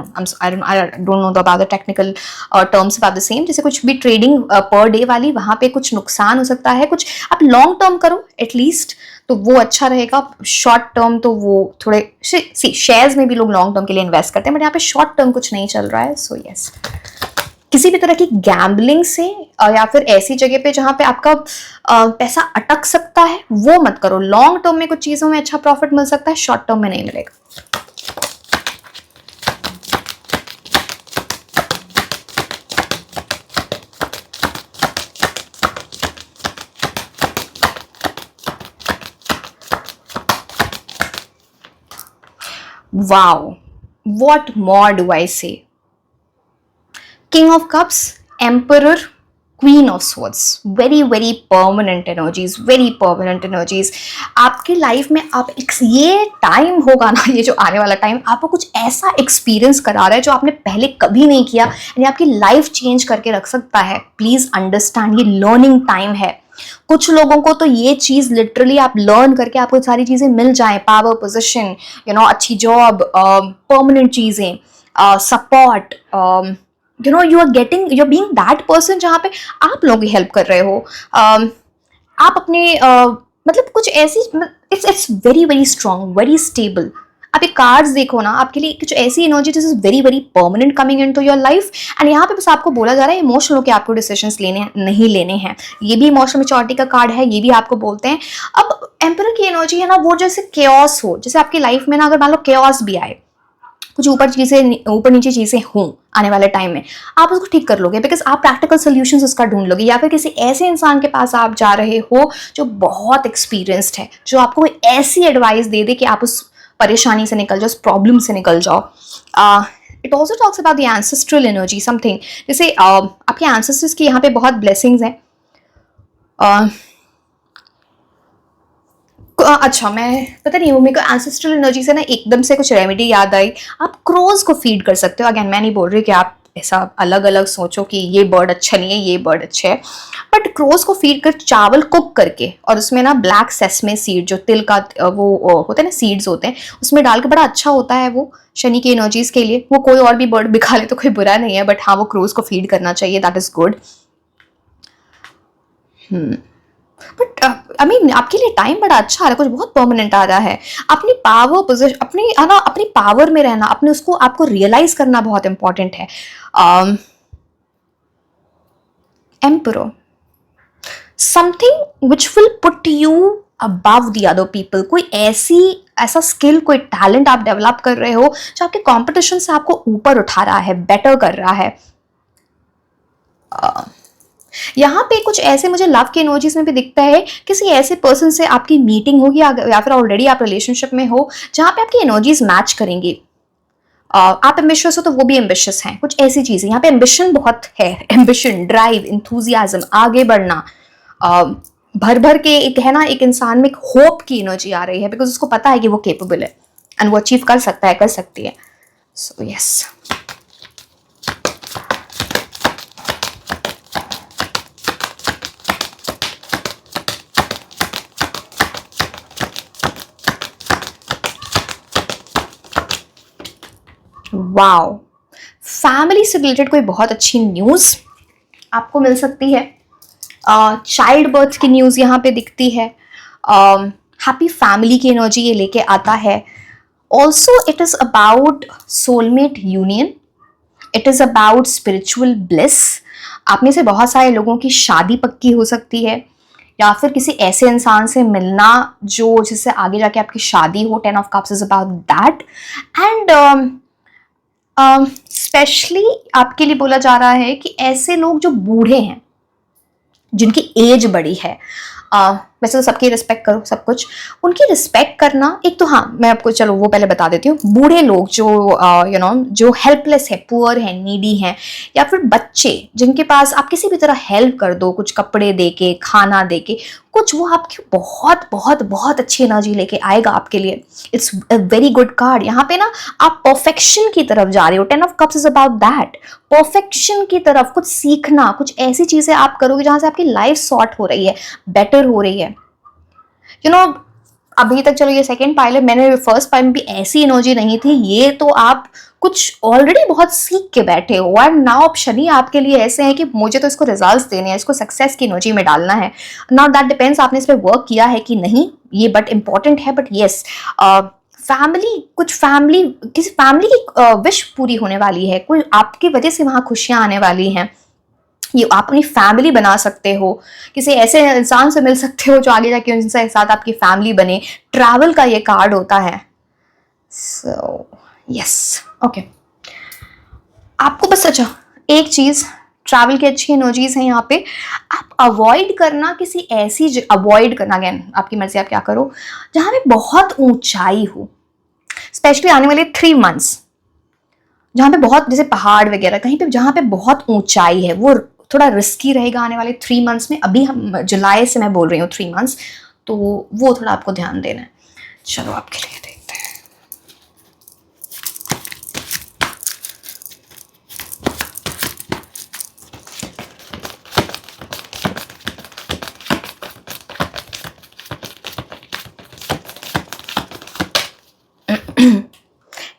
know about the technical terms about the same, जैसे कुछ भी ट्रेडिंग पर डे वाली, वहाँ पे कुछ नुकसान हो सकता है। कुछ आप लॉन्ग टर्म करो एटलीस्ट, तो वो अच्छा रहेगा। शॉर्ट टर्म तो वो थोड़े शेयर्स में भी लोग लॉन्ग टर्म के लिए इन्वेस्ट करते हैं, बट यहाँ पे शॉर्ट टर्म कुछ नहीं चल रहा है। सो यस, किसी भी तरह की गैम्बलिंग से या फिर ऐसी जगह पे जहां पे आपका पैसा अटक सकता है, वो मत करो। लॉन्ग टर्म में कुछ चीजों में अच्छा प्रॉफिट मिल सकता है, शॉर्ट टर्म में नहीं मिलेगा। Wow, what more do I say? King of Cups, Emperor, Queen of Swords, very very permanent energies, very permanent energies। आपकी लाइफ में आप ये टाइम होगा ना, ये जो आने वाला टाइम आपको कुछ ऐसा एक्सपीरियंस करा रहा है जो आपने पहले कभी नहीं किया, यानी आपकी लाइफ चेंज करके रख सकता है। प्लीज अंडरस्टैंड, ये लर्निंग टाइम है। कुछ लोगों को तो ये चीज लिटरली आप लर्न करके आपको सारी चीजें मिल जाए, पावर, पोजीशन, अच्छी जॉब, परमानेंट चीजें, support, you're being that person जहाँ पे आप लोगों की हेल्प कर रहे हो। आप अपने मतलब कुछ ऐसी, it's very very strong, very stable. आप एक कार्ड्स देखो ना, आपके लिए कुछ ऐसी energy this is very very permanent coming into your life. And यहाँ पे बस आपको बोला जा रहा है इमोशनल होकर आपको डिसीजंस नहीं लेने हैं। ये भी इमोशनल मैच्योरिटी का कार्ड है, ये भी आपको बोलते हैं। अब एम्परर की एनर्जी है ना, वो जैसे केओस हो, जैसे आपकी लाइफ में ना अगर मान लो केओस भी आए, कुछ ऊपर नीचे चीज़ें हों आने वाले टाइम में, आप उसको ठीक कर लोगे, बिकॉज आप प्रैक्टिकल सोल्यूशंस उसका ढूंढ लोगे। या फिर किसी ऐसे इंसान के पास आप जा रहे हो जो बहुत एक्सपीरियंस्ड है, जो आपको ऐसी एडवाइस दे दे कि आप उस परेशानी से निकल जाओ, उस प्रॉब्लम से निकल जाओ। It also talks about the ancestral energy something, जैसे आपके एंसेस्टर्स की यहाँ पे बहुत ब्लेसिंग्स हैं। अच्छा, मैं पता नहीं, वो मेरे को एंसेस्ट्रल एनर्जी से ना एकदम से कुछ रेमेडी याद आई। आप क्रोज को फीड कर सकते हो। अगेन मैं नहीं बोल रही कि आप ऐसा अलग अलग सोचो कि ये बर्ड अच्छा नहीं है, ये बर्ड अच्छा है, बट क्रोज को फीड कर चावल कुक करके, और उसमें ना ब्लैक सेसमे सीड, जो तिल का वो होते हैं ना, सीड्स होते हैं, उसमें डाल के, बड़ा अच्छा होता है वो शनि की एनर्जीज के लिए। वो कोई और भी बर्ड भी खा ले तो कोई बुरा नहीं है, बट हाँ, वो क्रोज को फीड करना चाहिए, that is good. But I mean आपके लिए टाइम बड़ा अच्छा आ रहा है, कुछ बहुत परमानेंट आ रहा है। अपनी पावर पोजिशन, अपनी पावर में रहना, अपने उसको आपको रियलाइज करना बहुत इंपॉर्टेंट है। Emperor, something which will put you above the other people. कोई ऐसा स्किल, कोई टैलेंट आप डेवलप कर रहे हो जो आपके कॉम्पिटिशन से आपको ऊपर उठा रहा है, बेटर कर रहा है। यहाँ पे कुछ ऐसे मुझे लव की एनर्जीज में भी दिखता है, किसी ऐसे पर्सन से आपकी मीटिंग होगी या फिर ऑलरेडी आप रिलेशनशिप में हो जहाँ पे आपकी एनर्जीज मैच करेंगी। आप एम्बिशियस हो तो वो भी एम्बिशियस हैं, कुछ ऐसी चीजें यहाँ पे। एम्बिशन बहुत है, एम्बिशन, ड्राइव, इंथुजियाज्म, आगे बढ़ना, भर भर के एक है ना, एक इंसान में एक होप की एनर्जी आ रही है, बिकॉज उसको पता है कि वो केपेबल है एंड वो अचीव कर सकता है, कर सकती है। सो यस, वाओ, फैमिली से रिलेटेड कोई बहुत अच्छी न्यूज़ आपको मिल सकती है। चाइल्ड बर्थ की न्यूज़ यहाँ पे दिखती है। हैप्पी फैमिली की एनर्जी ये लेके आता है। Also it is about soulmate union, it is about spiritual bliss. आप में से बहुत सारे लोगों की शादी पक्की हो सकती है, या फिर किसी ऐसे इंसान से मिलना जो जिससे आगे जाके आपकी शादी हो। 10 of cups is about that. And specially आपके लिए बोला जा रहा है कि ऐसे लोग जो बूढ़े हैं, जिनकी एज बड़ी है, वैसे तो सबकी रिस्पेक्ट करो, सब कुछ, उनकी रिस्पेक्ट करना। एक तो हाँ, मैं आपको चलो वो पहले बता देती हूँ। बूढ़े लोग जो जो हेल्पलेस है, पुअर है, नीडी हैं, या फिर बच्चे जिनके पास आप किसी भी तरह हेल्प कर दो, कुछ कपड़े दे के, खाना दे के, कुछ, वो आपकी बहुत बहुत बहुत अच्छी एनर्जी लेके आएगा आपके लिए। It's a very good card. यहाँ पे ना आप परफेक्शन की तरफ जा रहे हो। 10 of cups is about that, perfection की तरफ, कुछ सीखना, कुछ ऐसी चीजें आप करोगे जहां से आपकी लाइफ सॉर्ट हो रही है, बेटर हो रही है। अभी तक चलो ये सेकंड पाइल है, मैंने फर्स्ट पाइल में भी ऐसी एनर्जी नहीं थी। ये तो आप कुछ ऑलरेडी बहुत सीख के बैठे हो, और नाउ अब शनि आपके लिए ऐसे हैं कि मुझे तो इसको रिजल्ट्स देने हैं, इसको सक्सेस की एनर्जी में डालना है। नाउ दैट डिपेंड्स आपने इस पर वर्क किया है कि नहीं, ये बट इंपॉर्टेंट है। बट येस, किसी फैमिली की विश पूरी होने वाली है, कोई आपकी वजह से वहां खुशियां आने वाली हैं। ये आप अपनी फैमिली बना सकते हो, किसी ऐसे इंसान से मिल सकते हो जो आगे जाके उनसे साथ आपकी फैमिली बने। ट्रैवल का ये कार्ड होता है। सो यस, ओके, आपको बस अच्छा एक चीज, ट्रैवल की अच्छी एनर्जीज हैं यहाँ पे। आप अवॉइड करना किसी ऐसी अवॉइड करना, अगेन आपकी मर्जी, आप क्या करो, जहां पे बहुत ऊंचाई हो। स्पेशली आने वाले 3 मंथ्स जहाँ पे बहुत, जैसे पहाड़ वगैरह कहीं पे जहाँ पे बहुत ऊंचाई है, वो थोड़ा रिस्की रहेगा आने वाले 3 मंथ्स में। अभी हम जुलाई से मैं बोल रही हूँ 3 मंथ्स, तो वो थोड़ा आपको ध्यान देना है। चलो आपके लिए देखते हैं।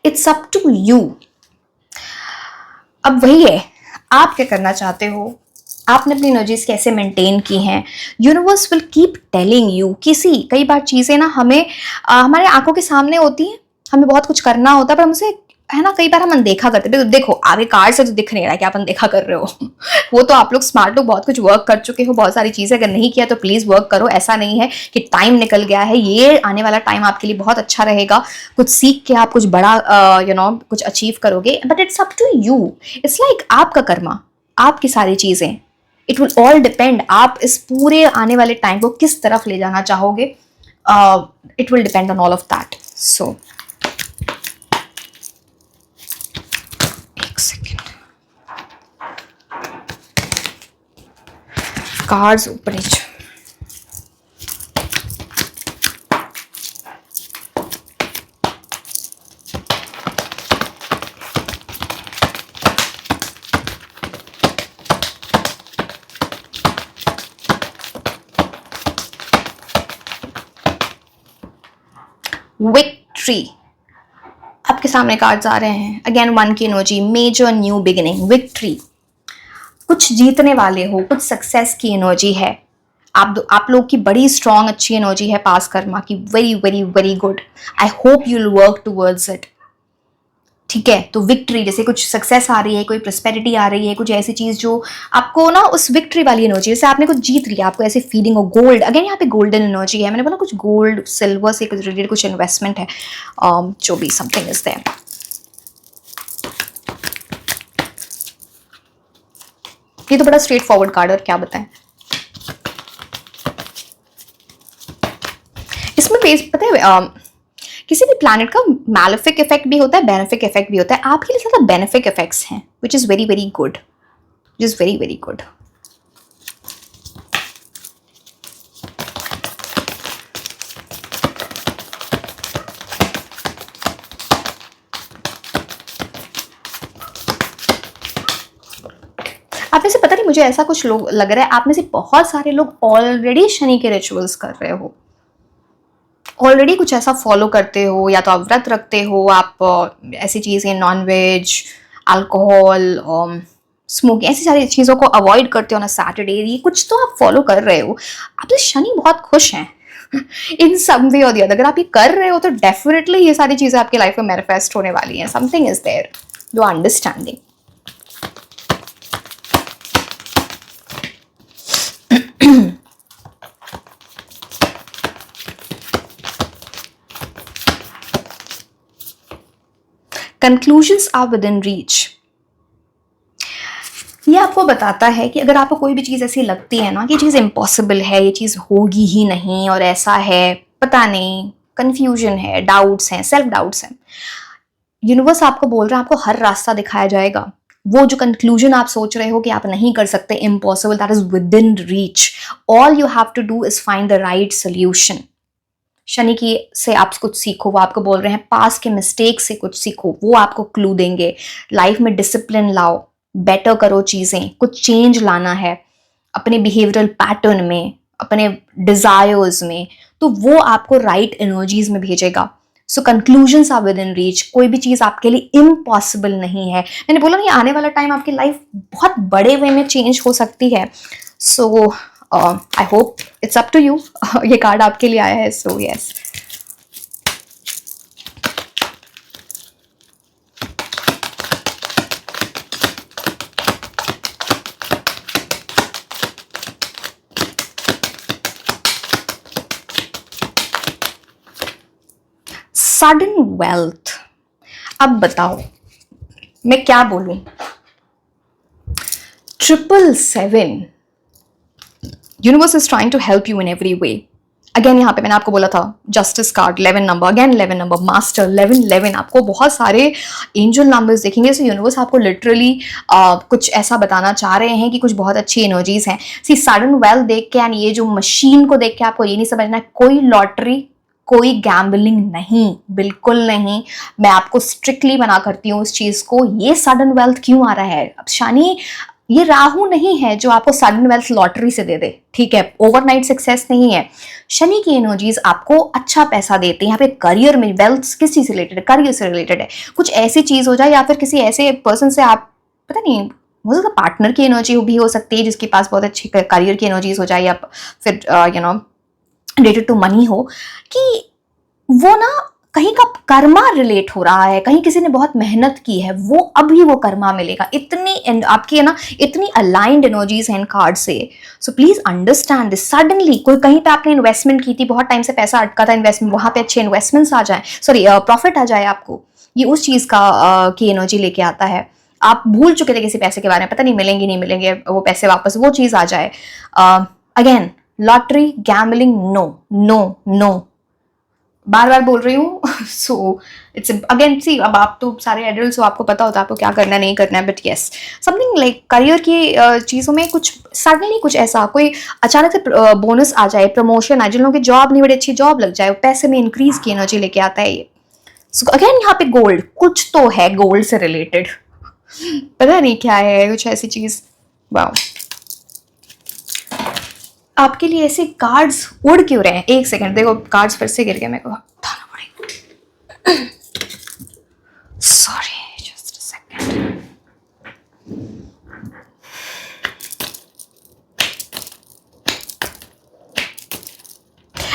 It's up to you. अब वही है, आप क्या करना चाहते हो, आपने अपनी एनर्जीज कैसे मेंटेन की हैं। Universe will keep telling you. कई बार चीज़ें ना हमें हमारे आंखों के सामने होती हैं, हमें बहुत कुछ करना होता है, पर हमसे है ना, कई बार हम अनदेखा करते हैं। देखो आगे कार्ड से तो दिख नहीं रहा है कि आप अनदेखा कर रहे हो वो तो आप लोग स्मार्ट लोग बहुत कुछ वर्क कर चुके हो, बहुत सारी चीजें, अगर नहीं किया तो प्लीज वर्क करो। ऐसा नहीं है कि टाइम निकल गया है, ये आने वाला टाइम आपके लिए बहुत अच्छा रहेगा, कुछ सीख के आप कुछ बड़ा कुछ अचीव करोगे। But it's up to you, it's like आपका कर्मा, आपकी सारी चीजें, इट विल ऑल डिपेंड आप इस पूरे आने वाले टाइम को किस तरफ ले जाना चाहोगे। It will depend on all of that. So एक सेकेंड, कार्ड्स ऊपर नीचे। विक्ट्री, आपके सामने कार्ड्स आ रहे हैं। अगेन 1 की energy, major new beginning, victory, कुछ जीतने वाले हो, कुछ सक्सेस की एनर्जी है। आप लोग की बड़ी स्ट्रॉन्ग अच्छी एनर्जी है पास कर्मा की, very very very good. I hope you will work towards it. ठीक है, तो विक्ट्री, जैसे कुछ सक्सेस आ रही है, कोई प्रोस्पेरिटी आ रही है, कुछ ऐसी चीज जो आपको ना उस विक्ट्री वाली एनर्जी, जैसे आपने कुछ जीत लिया, आपको ऐसी फीलिंग हो। गोल्ड, अगेन यहाँ पे गोल्डन एनर्जी है। मैंने बोला कुछ गोल्ड सिल्वर से कुछ रिलेटेड कुछ इन्वेस्टमेंट है, जो भी समथिंग इज देयर। ये तो बड़ा स्ट्रेट फॉरवर्ड कार्ड, और क्या बताएं। इसमें पता है किसी भी प्लैनेट का मैलेफिक इफेक्ट भी होता है, बेनिफिक इफेक्ट भी होता है। आपके लिए ज्यादा बेनिफिक इफेक्ट्स हैं, which is very very good, which is very very good. आप में से पता नहीं, मुझे ऐसा कुछ लोग लग रहा है, आप में से बहुत सारे लोग ऑलरेडी शनि के रिचुअल्स कर रहे हो, ऑलरेडी कुछ ऐसा फॉलो करते हो, या तो आप व्रत रखते हो, आप ऐसी चीज़ें नॉन वेज, अल्कोहल, स्मोकिंग, ऐसी सारी चीज़ों को अवॉइड करते हो ना सैटरडे, ये कुछ तो आप फॉलो कर रहे हो। आप तो शनि बहुत खुश हैं इन सम वे और दी अदर। अगर आप ये कर रहे हो तो डेफिनेटली ये सारी चीज़ें आपकी लाइफ में मैनिफेस्ट होने वाली हैं। Something is there, you are understanding. Conclusions are within reach. ये आपको बताता है कि अगर आपको कोई भी चीज़ ऐसी लगती है ना कि ये चीज़ इम्पॉसिबल है, ये चीज़ होगी ही नहीं, और ऐसा है, पता नहीं, कंफ्यूजन है, डाउट्स हैं, सेल्फ डाउट्स हैं, यूनिवर्स आपको बोल रहा है आपको हर रास्ता दिखाया जाएगा। वो जो कंक्लूजन आप सोच रहे हो कि आप नहीं कर सकते, impossible, that is within reach. All you have to do is find the right solution. Shani की से आप कुछ सीखो, वो आपको बोल रहे हैं पास के मिस्टेक से कुछ सीखो, वो आपको क्लू देंगे। लाइफ में डिसिप्लिन लाओ, बेटर करो चीज़ें, कुछ चेंज लाना है अपने बिहेवियरल पैटर्न में, अपने डिजायर्स में, तो वो आपको राइट एनर्जीज में भेजेगा। So conclusions are within reach. कोई भी चीज़ आपके लिए इम्पॉसिबल नहीं है। मैंने बोला नहीं, आने वाला टाइम आपकी लाइफ बहुत बड़े वे में चेंज हो सकती है। So I hope it's up to you. ये कार्ड आपके लिए आया है, सो यस। Sudden wealth. अब बताओ मैं क्या बोलूं। 777, universe is trying to help you in every way. Again यहाँ पे मैंने आपको बोला था justice card, 11 number, again 11 number, master, 11 आपको बहुत सारे एंजल नंबर्स देखेंगे। सो यूनिवर्स आपको लिटरली कुछ ऐसा बताना चाह रहे हैं कि कुछ बहुत अच्छी एनर्जीज हैं। सी सडन वेल्थ देख के एंड ये जो मशीन को देख के आपको ये नहीं समझना है कोई लॉटरी, कोई गैम्बलिंग नहीं, बिल्कुल नहीं। मैं आपको स्ट्रिक्टली मना करती हूँ इस चीज को। ये सडन वेल्थ क्यों आ रहा है? अब शनि, ये राहु नहीं है जो आपको सडन वेल्थ लॉटरी से दे दे, ठीक है, ओवरनाइट सक्सेस नहीं है। शनि की एनर्जीज आपको अच्छा पैसा देते हैं। यहाँ पे करियर में वेल्थ किस चीज से रिलेटेड है? करियर से रिलेटेड है। कुछ ऐसी चीज हो जाए, या फिर किसी ऐसे पर्सन से आप, पता नहीं, हो सकता पार्टनर की एनर्जी भी हो सकती है जिसके पास बहुत अच्छी करियर की एनर्जीज हो जाए, या फिर रिलेटेड टू मनी हो, कि वो ना कहीं का कर्मा रिलेट हो रहा है, कहीं किसी ने बहुत मेहनत की है, वो अभी वो कर्मा मिलेगा। इतनी आपकी है ना, इतनी अलाइंड एनर्जीज हैं इन कार्ड से। So please understand this. Suddenly कोई कहीं पे आपने इन्वेस्टमेंट की थी, बहुत टाइम से पैसा अटका था इन्वेस्टमेंट, वहां पे अच्छे इन्वेस्टमेंट्स आ जाए, सॉरी प्रॉफिट आ जाए आपको, ये उस चीज का की एनर्जी लेके आता है। आप भूल चुके थे किसी पैसे के बारे में, पता नहीं मिलेंगे नहीं मिलेंगे वो पैसे वापस, वो चीज आ जाए। Again lottery, gambling, no no no, बार बार बोल रही हूँ। सो इट्स अगेन सी, अब आप तो सारे एडल्ट्स हो, आपको पता होता है आपको क्या करना है नहीं करना है, but yes something like career की चीज़ों में कुछ सडनली कुछ ऐसा कोई अचानक से बोनस आ जाए, प्रमोशन आ जाए, जिन लोगों की जॉब नहीं बड़ी अच्छी जॉब लग जाए, पैसे में इंक्रीज की एनर्जी लेके आता है ये। सो अगेन यहाँ पे गोल्ड, कुछ तो है गोल्ड से रिलेटेड, पता नहीं क्या है, कुछ ऐसी चीज। वाओ, आपके लिए ऐसे कार्ड्स उड़ क्यों रहे हैं? एक सेकंड देखो, कार्ड्स फिर से गिर गए, मेरे को उठाना पड़ेगा, sorry just a second.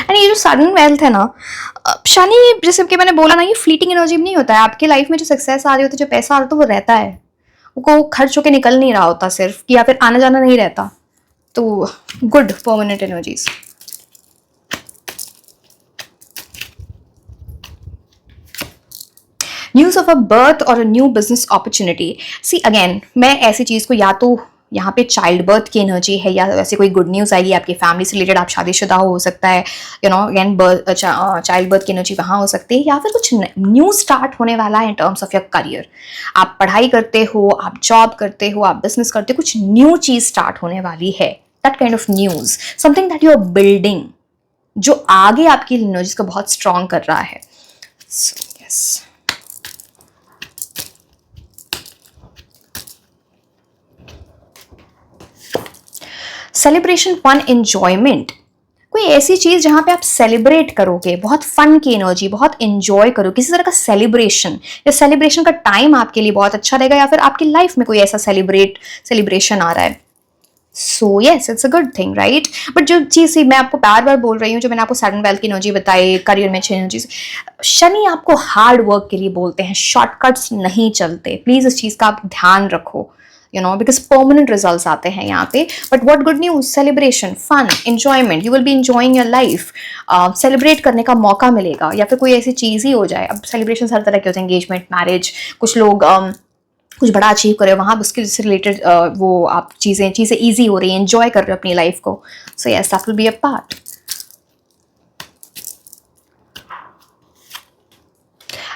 And ये जो सडन वेल्थ है ना शनि, जैसे कि मैंने बोला ना, ये फ्लीटिंग एनर्जी में नहीं होता है। आपकी लाइफ में जो सक्सेस आ रही होती है, जो पैसा आ रहा होता है, वो रहता है, वो खर्च होके निकल नहीं रहा होता सिर्फ, या फिर आना जाना नहीं रहता। तो good permanent energies. News of a birth और a new business opportunity. See again, मैं ऐसी चीज को, या तो यहाँ पे चाइल्ड बर्थ की एनर्जी है, या वैसे कोई गुड न्यूज आएगी आपकी फैमिली से रिलेटेड, आप शादीशुदा हो सकता है, you know again child birth की एनर्जी वहाँ हो सकती है, या फिर कुछ न्यू स्टार्ट होने वाला है इन टर्म्स ऑफ योर करियर। आप पढ़ाई करते हो, आप जॉब करते हो, आप बिजनेस करते हो, कुछ न्यू चीज स्टार्ट होने वाली है, that kind of news, something that you are building, जो आगे आपकी एनर्जीज को बहुत स्ट्रॉन्ग कर रहा है। So yes, celebration, fun, enjoyment, कोई ऐसी चीज जहां पे आप सेलिब्रेट करोगे, बहुत फन की एनर्जी, बहुत एंजॉय करो, किसी तरह का सेलिब्रेशन, या सेलिब्रेशन का टाइम आपके लिए बहुत अच्छा रहेगा, या फिर आपकी लाइफ में कोई ऐसा सेलिब्रेशन आ रहा है। So yes, it's a good thing, right. But जो चीज मैं आपको बार बार बोल रही हूँ, जो मैंने आपको सडन वेल्थ की एनर्जी बताई, करियर में अच्छी एनर्जी, शनि आपको हार्ड वर्क के लिए बोलते हैं, शॉर्टकट्स नहीं चलते, प्लीज इस चीज का आप ध्यान रखो, you know, because permanent results आते हैं यहाँ पे। But what good news, celebration, fun, enjoyment, you will be enjoying your life, celebrate करने का मौका मिलेगा, या फिर कोई ऐसी चीज ही हो जाए। अब सेलिब्रेशन हर तरह के होते हैं, एंगेजमेंट, मैरिज, कुछ लोग कुछ बड़ा अचीव करे, वहां उसके से रिलेटेड वो आप चीजें ईजी हो रही हैं, एंजॉय कर रहे हो अपनी लाइफ को। So yes, that will be a part.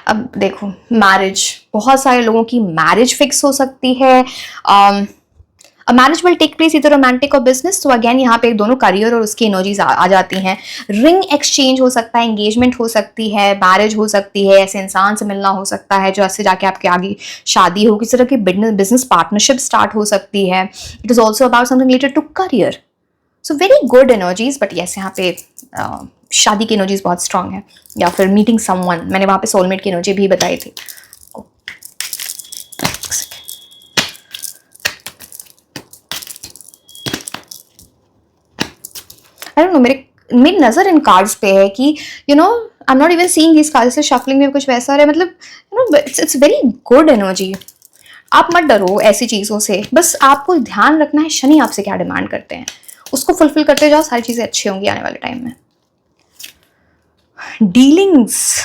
अब देखो, मैरिज, बहुत सारे लोगों की मैरिज फिक्स हो सकती है। मैरिज विल टेक प्लेस इधर रोमांटिक और बिजनेस, तो अगेन यहाँ पे दोनों करियर और उसकी एनर्जीज आ जाती हैं। रिंग एक्सचेंज हो सकता है, एंगेजमेंट हो सकती है, मैरिज हो सकती है, ऐसे इंसान से मिलना हो सकता है जो ऐसे जाके आपके आगे शादी हो, किसी तरह की बिजनेस पार्टनरशिप स्टार्ट हो सकती है। It is also about something related to career. So very good energies, but yes यहाँ पे शादी की एनर्जीज बहुत स्ट्रांग है, या फिर मीटिंग समवन, मैंने वहां पे सोलमेट की एनर्जी भी बताई थी। आई डोंट नो, मेरी नजर इन कार्ड्स पे है कि you know, I am not even seeing this cards, से शफलिंग में कुछ वैसा है, मतलब you know it's very good energy. आप मत डरो ऐसी चीजों से, बस आपको ध्यान रखना है शनि आपसे क्या डिमांड करते हैं, उसको फुलफिल करते जाओ, सारी चीजें अच्छी होंगी आने वाले टाइम में। डीलिंग्स,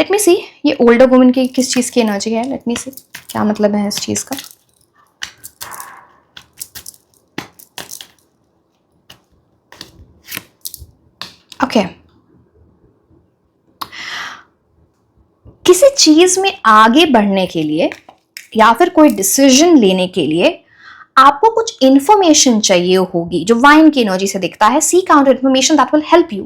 लेट मी सी, ये ओल्डर वुमन की किस चीज की एनर्जी है, लेट मी सी क्या मतलब है इस चीज का। ओके, किसी चीज में आगे बढ़ने के लिए या फिर कोई डिसीजन लेने के लिए आपको कुछ इंफॉर्मेशन चाहिए होगी, जो वाइन की एनर्जी से दिखता है, seek out information that will help you.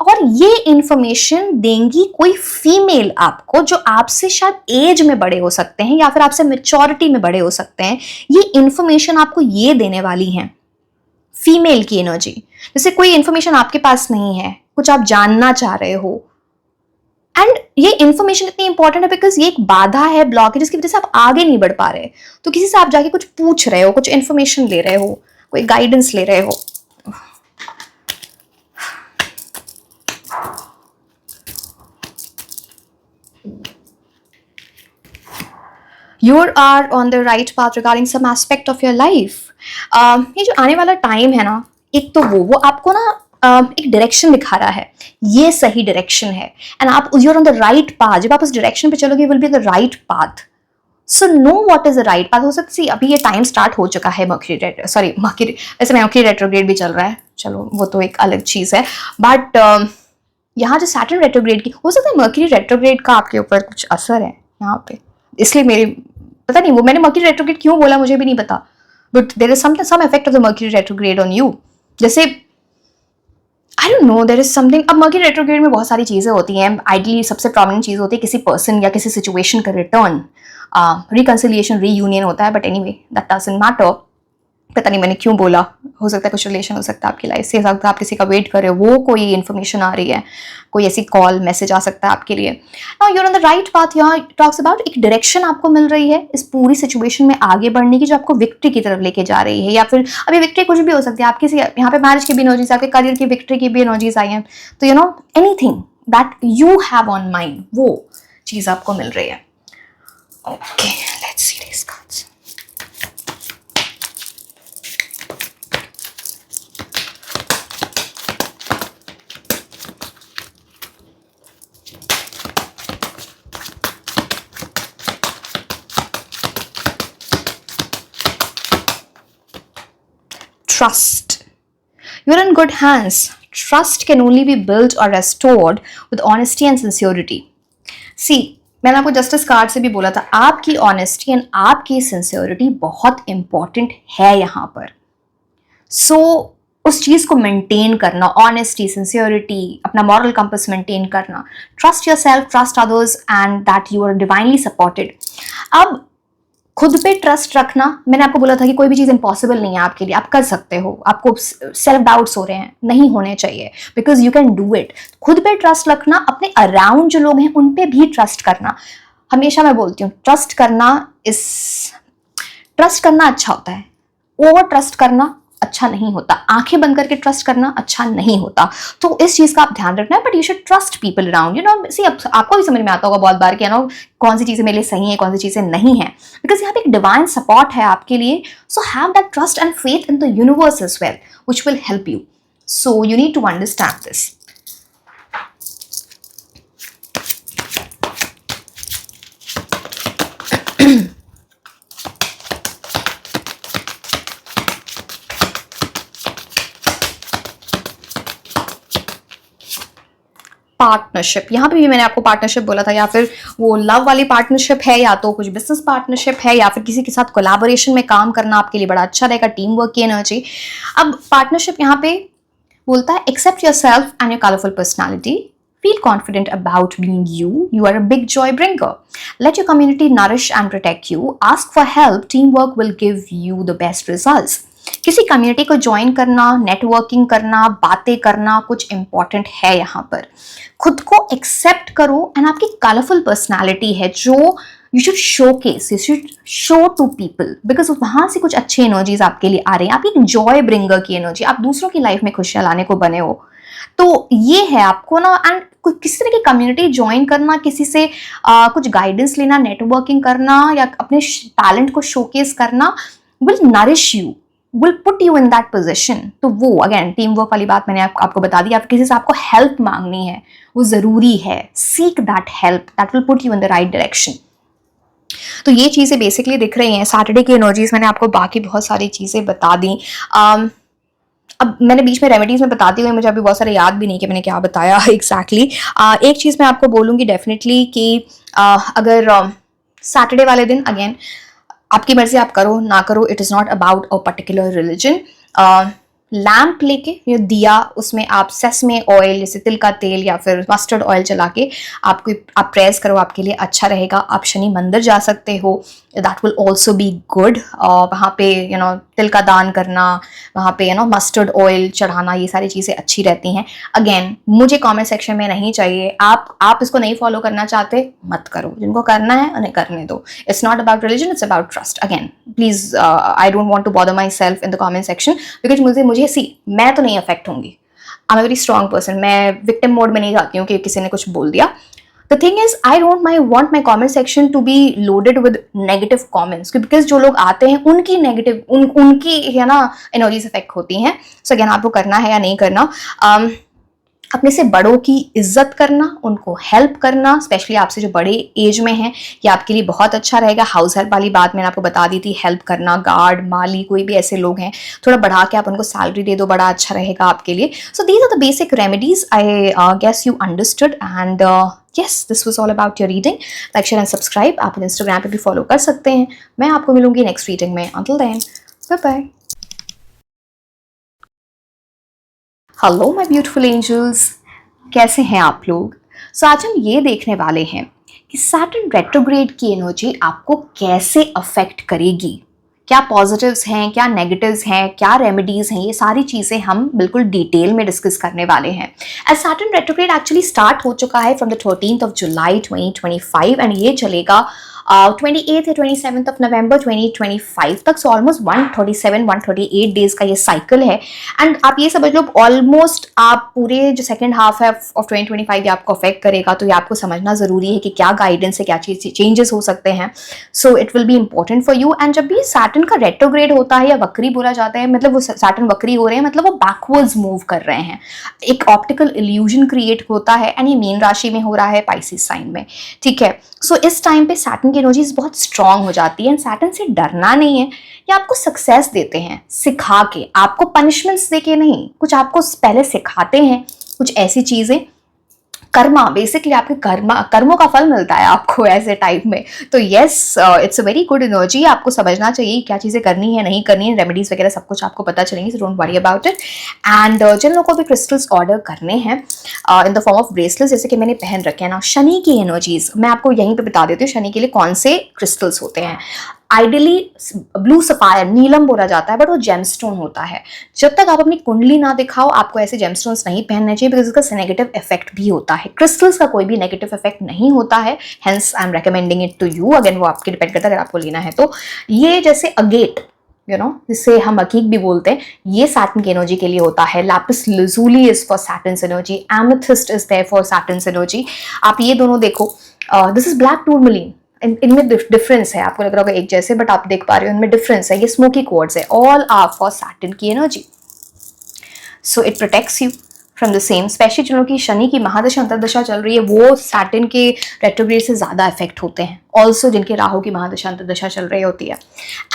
और ये इंफॉर्मेशन देंगी कोई फीमेल आपको, जो आपसे शायद एज में बड़े हो सकते हैं, या फिर आपसे मेच्योरिटी में बड़े हो सकते हैं। ये इंफॉर्मेशन आपको ये देने वाली है, फीमेल की एनर्जी। जैसे कोई इंफॉर्मेशन आपके पास नहीं है, कुछ आप जानना चाह रहे हो, एंड ये इन्फॉर्मेशन इतनी इंपॉर्टेंट है बिकॉज ये एक बाधा है, ब्लॉक है, जिसकी वजह से आप आगे नहीं बढ़ पा रहे। तो किसी से आप जाके कुछ पूछ रहे हो, कुछ इन्फॉर्मेशन ले रहे हो, कोई गाइडेंस ले रहे हो। you are on the right path regarding some aspect of your life. ये जो आने वाला टाइम है ना, एक तो वो आपको ना एक डायरेक्शन दिखा रहा है, ये सही डायरेक्शन है, एंड आप you're on the right path. जब आप उस डायरेक्शन पे चलोगे, you will be on the right path. So know what is the right path. हो सकता है अभी ये टाइम स्टार्ट हो चुका है, मर्क्यूरी वैसे मर्क्यूरी रेट्रोग्रेड भी चल रहा है, चलो वो तो एक अलग चीज है, बट यहाँ जो सैटर्न रेट्रोग्रेड की, हो सकता है मर्क्यूरी रेट्रोग्रेड का आपके ऊपर कुछ असर है यहाँ पे, इसलिए मेरी पता नहीं, वो मैंने मर्क्यूरी रेट्रोग्रेड क्यों बोला मुझे भी नहीं पता, but there is some effect of the Mercury retrograde on you. जैसे I don't know, there is something. अब मर्क्यूरी रेट्रोग्रेड में बहुत सारी चीज़ें होती हैं. आइडली सबसे प्रॉमिनेंट चीज़ होती है किसी पर्सन या किसी सिचुएशन का रिटर्न, रिकन्सिलिएशन, रीयूनियन होता है, but anyway that doesn't matter. पता नहीं मैंने क्यों बोला, हो सकता है कुछ रिलेशन हो सकता है आपकी लाइफ से, हो सकता है आप किसी का वेट कर रहे हो, वो कोई इन्फॉर्मेशन आ रही है, कोई ऐसी कॉल मैसेज आ सकता है आपके लिए. Now you are on the right path. यहाँ टॉक्स अबाउट एक डायरेक्शन आपको मिल रही है इस पूरी सिचुएशन में आगे बढ़ने की, जो आपको विक्ट्री की तरफ लेके जा रही है, या फिर अभी विक्ट्री कुछ भी हो सकती है आपकी. यहाँ पे मैरिज की भी एनर्जीज, आपके करियर की विक्ट्री की भी एनर्जीज आई हैं, तो you know anything that you have on mind, वो चीज़ आपको मिल रही है. Okay, let's see this cards. Trust. You're in good hands. Trust can only be built or restored with honesty and sincerity. See, मैंने आपको justice card से भी बोला था, आपकी ऑनेस्टी एंड आपकी सिंसियरिटी बहुत इंपॉर्टेंट है यहाँ पर. सो उस चीज़ को मेंटेन करना, ऑनेस्टी, सिंसियरिटी, अपना मॉरल कंपस मेंटेन करना, trust yourself, trust others, and that you are divinely supported. अब खुद पे ट्रस्ट रखना, मैंने आपको बोला था कि कोई भी चीज़ इम्पॉसिबल नहीं है आपके लिए, आप कर सकते हो. आपको सेल्फ डाउट्स हो रहे हैं, नहीं होने चाहिए, because you can do it. खुद पे ट्रस्ट रखना, अपने अराउंड जो लोग हैं उन पे भी ट्रस्ट करना. हमेशा मैं बोलती हूँ ट्रस्ट करना अच्छा होता है, ओवर ट्रस्ट करना अच्छा नहीं होता, आंखें बंद करके ट्रस्ट करना अच्छा नहीं होता. तो इस चीज का आप ध्यान रखना है, but you should trust people around. You know see, आपको भी समझ में आता होगा बहुत बार कि नो कौन सी चीजें मेरे लिए सही है, कौन सी चीजें नहीं है, बिकॉज यहाँ पे एक डिवाइन सपोर्ट है आपके लिए. So have that trust and faith in the universe as well, which will help you. So you need to understand this. Partnership, यहाँ पे भी मैंने आपको पार्टनरशिप बोला था, या फिर वो लव वाली पार्टनरशिप है, या तो कुछ बिजनेस पार्टनरशिप है, या फिर किसी के साथ कोलैबोरेशन में काम करना आपके लिए बड़ा अच्छा रहेगा, टीम वर्क की एनर्जी. अब पार्टनरशिप यहाँ पे बोलता है accept yourself and your colourful personality, feel confident about being you. You are a big joy bringer. Let your community nourish and protect you. Ask for help. Teamwork will give you the best results. किसी community को join करना, networking करना, बातें करना कुछ important है यहाँ पर. खुद को एक्सेप्ट करो, एंड आपकी कलरफुल पर्सनालिटी है जो you should showcase, you should show to people, because वहाँ से कुछ अच्छी एनर्जीज आपके लिए आ रही हैं. आपकी जॉय ब्रिंगर की एनर्जी, आप दूसरों की लाइफ में खुशियाँ लाने को बने हो. तो ये है आपको ना, एंड किसी तरह की कम्युनिटी ज्वाइन करना, किसी से कुछ गाइडेंस लेना, नेटवर्किंग करना, या अपने टैलेंट को शोकेस करना will nourish you, will put you in that position. तो वो अगेन टीम वर्क वाली बात मैंने आपको बता दी. आप किसी से आपको हेल्प मांगनी है, वो जरूरी है. seek that help, that will put you in the right direction. तो ये चीज़ें बेसिकली दिख रही हैं. सैटरडे की एनर्जीज मैंने आपको बाकी बहुत सारी चीज़ें बता दी. अब मैंने बीच में रेमेडीज में बताती हुई मुझे अभी बहुत सारे याद भी नहीं कि मैंने क्या बताया एग्जैक्टली. एक चीज़ मैं आपको बोलूँगी डेफिनेटली कि अगर सैटरडे वाले दिन अगेन आपकी मर्जी, आप करो ना करो, it is not about a particular religion. Lamp लेके या दिया, उसमें आप सेसमे ऑयल जैसे तिल का तेल या फिर मस्टर्ड ऑयल चला के आप प्रेयर्स करो, आपके लिए अच्छा रहेगा. आप शनि मंदिर जा सकते हो, that will also be good. वहाँ पे तिल का दान करना, वहाँ पे मस्टर्ड ऑयल चढ़ाना, ये सारी चीज़ें अच्छी रहती हैं. अगेन मुझे कमेंट सेक्शन में नहीं चाहिए. आप इसको नहीं फॉलो करना चाहते, मत करो. जिनको करना है उन्हें करने दो. It's not about religion, it's about trust. Again please, I don't want to bother myself in the comment section, because मुझे मैं तो नहीं अफेक्ट होंगी. I am a very strong person. मैं विक्टिम मोड में नहीं जाती हूँ कि किसी ने कुछ बोल दिया. The thing is I don't my want my comment section to be loaded with negative comments, because जो लोग आते हैं उनकी नेगेटिव उनकी है ना एनर्जीज इफेक्ट होती हैं. सो अगेन आपको करना है या नहीं करना, अपने से बड़ों की इज्जत करना, उनको हेल्प करना, स्पेशली आपसे जो बड़े एज में हैं, ये आपके लिए बहुत अच्छा रहेगा. हाउस हेल्प वाली बात मैंने आपको बता दी थी, हेल्प करना, गार्ड, माली, कोई भी ऐसे लोग हैं थोड़ा बढ़ा के आप उनको सैलरी दे दो, बड़ा अच्छा रहेगा आपके लिए. So these are the basic remedies. I guess you understood and yes, this was all about your reading. Like, share and subscribe. आप इंस्टाग्राम पे भी फॉलो कर सकते हैं. मैं आपको मिलूंगी नेक्स्ट रीडिंग में. Until then, bye bye. Hello my beautiful angels, कैसे हैं आप लोग? सो आज हम ये देखने वाले हैं कि सैटर्न रेट्रोग्रेड की एनर्जी आपको कैसे अफेक्ट करेगी. क्या पॉजिटिव्स हैं, क्या नेगेटिव्स हैं, क्या रेमेडीज हैं, ये सारी चीज़ें हम बिल्कुल डिटेल में डिस्कस करने वाले हैं. As Saturn retrograde actually start हो चुका है from the 13th of July 2025 and ये चलेगा 28th या 27th of November 2025 तक. सो ऑलमोस्ट 138 डेज का ये साइकिल है. एंड आप ये समझ लो ऑलमोस्ट आप पूरे जो सेकेंड हाफ है ऑफ 2025 ये आपको अफेक्ट करेगा. तो ये आपको समझना ज़रूरी है कि क्या गाइडेंस है, क्या चेंजेस हो सकते हैं. So it will be important for you. And जब भी सैटर्न का रेट्रोग्रेड होता है या वक्री बोला जाता है, मतलब वो सैटर्न वक्री हो रहे हैं, मतलब वो बैकवर्ड्स मूव कर रहे हैं, एक ऑप्टिकल इल्यूजन क्रिएट होता है. एंड ये मीन राशि में हो रहा है, पाइसिस साइन में. ठीक है. सो इस टाइम पे सैटर्न की एनर्जीज बहुत स्ट्रांग हो जाती है. एंड सैटर्न से डरना नहीं है, ये आपको सक्सेस देते हैं सिखा के, आपको पनिशमेंट्स दे के नहीं, कुछ आपको पहले सिखाते हैं कुछ ऐसी चीजें. कर्मा, बेसिकली आपके कर्मों का फल मिलता है आपको ऐसे टाइप में. तो yes, it's a very good energy. आपको समझना चाहिए क्या चीज़ें करनी है, नहीं करनी है, रेमेडीज वगैरह सब कुछ आपको पता चलेंगी. So don't worry about it. And जिन लोगों को भी क्रिस्टल्स ऑर्डर करने हैं in the form of bracelets, जैसे कि मैंने पहन रखे हैं ना, शनि की एनर्जीज मैं आपको यहीं पे बता देती हूँ. शनि के लिए कौन से क्रिस्टल्स होते हैं. आइडियली ब्लू सफायर, नीलम बोला जाता है, बट वो जेमस्टोन होता है. जब तक आप अपनी कुंडली ना दिखाओ आपको ऐसे जेमस्टोन्स नहीं पहनने चाहिए, बिकॉज इसका नेगेटिव इफेक्ट भी होता है. क्रिस्टल्स का कोई भी नेगेटिव इफेक्ट नहीं होता है, hence I am recommending it to you. Again वो आपके डिपेंड करता है अगर आपको लेना है तो. ये जैसे अगेट, यू नो, जिसे हम अकीक भी बोलते हैं, ये सैटर्न की एनर्जी के लिए होता है. Lapis lazuli is for Saturn's energy, amethyst is there for Saturn's energy. आप ये दोनों देखो. This is black tourmaline. इनमें डिफरेंस है, आपको लग रहा होगा एक जैसे, बट आप देख पा रहे हो इनमें डिफरेंस है. ये स्मोकी क्वार्ट्ज है. ऑल आर फॉर सैटर्न की energy. So it protects you from the same. Specially जिन लोगों की शनि की महादशा अंतरदशा चल रही है, वो सैटर्न के रेट्रोग्रेड से ज़्यादा इफेक्ट होते हैं. ऑल्सो जिनके राहु की महादशा अंतरदशा चल रही होती है.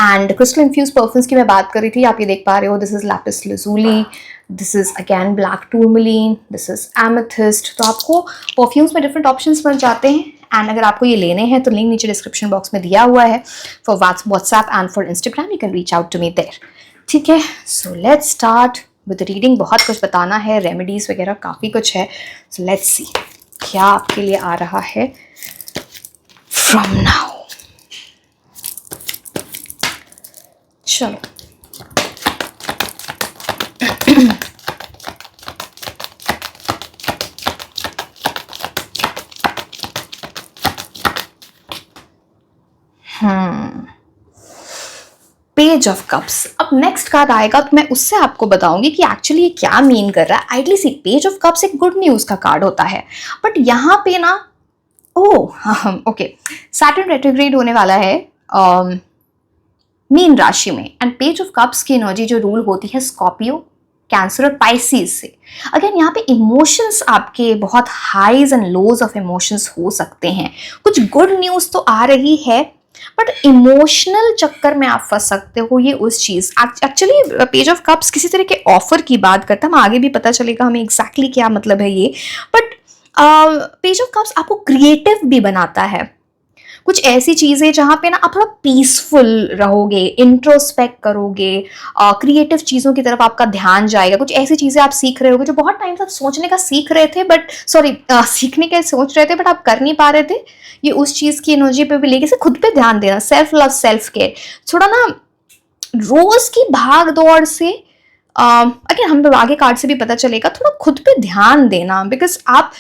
एंड क्रिस्टल इन्फ्यूज परफ्यूम्स की मैं बात कर रही थी, आप ये देख पा रहे हो. This is lapis lazuli, this is again black tourmaline, this is amethyst. तो आपको परफ्यूम्स में डिफरेंट ऑप्शंस मिल जाते हैं. एंड अगर आपको ये लेने हैं तो लिंक नीचे डिस्क्रिप्शन बॉक्स में दिया हुआ है. For WhatsApp and for Instagram you can reach out to me there. ठीक है. So let's start with reading. बहुत कुछ बताना है, रेमेडीज वगैरह काफ़ी कुछ है. सो लेट्स सी क्या आपके लिए आ रहा है फ्रॉम नाउ. चलो. Page of cups. अब नेक्स्ट कार्ड आएगा तो मैं उससे आपको बताऊंगी कि एक्चुअली ये क्या मीन कर रहा है. Ideally see page of cups एक गुड न्यूज का कार्ड होता है, बट यहाँ पे ना ओके, सैटर्न रेट्रोग्रेड होने वाला है मीन राशि में. एंड पेज ऑफ कप्स की एनर्जी जो रूल होती है स्कॉर्पियो, कैंसर और पाइसिस से. अगेन यहाँ पे इमोशंस आपके बहुत highs and lows of emotions हो सकते हैं. कुछ गुड न्यूज तो आ रही है, बट इमोशनल चक्कर में आप फंस सकते हो. ये उस चीज एक्चुअली पेज ऑफ कप्स किसी तरह के ऑफर की बात करता है. हम आगे भी पता चलेगा हमें एग्जैक्टली क्या मतलब है ये. बट पेज ऑफ कप्स आपको क्रिएटिव भी बनाता है. कुछ ऐसी चीजें जहां पे ना आप थोड़ा पीसफुल रहोगे, इंट्रोस्पेक्ट करोगे, क्रिएटिव चीजों की तरफ आपका ध्यान जाएगा. कुछ ऐसी चीजें आप सीख रहे होगे जो बहुत टाइम से आप सोचने का सीख रहे थे, बट सीखने के सोच रहे थे बट आप कर नहीं पा रहे थे. ये उस चीज की एनर्जी पे भी लेके से खुद पे ध्यान देना. Self love, self care. थोड़ा ना रोज की भाग दौड़ से अगेन हम आगे कार्ड से भी पता चलेगा, थोड़ा खुद पे ध्यान देना. बिकॉज आप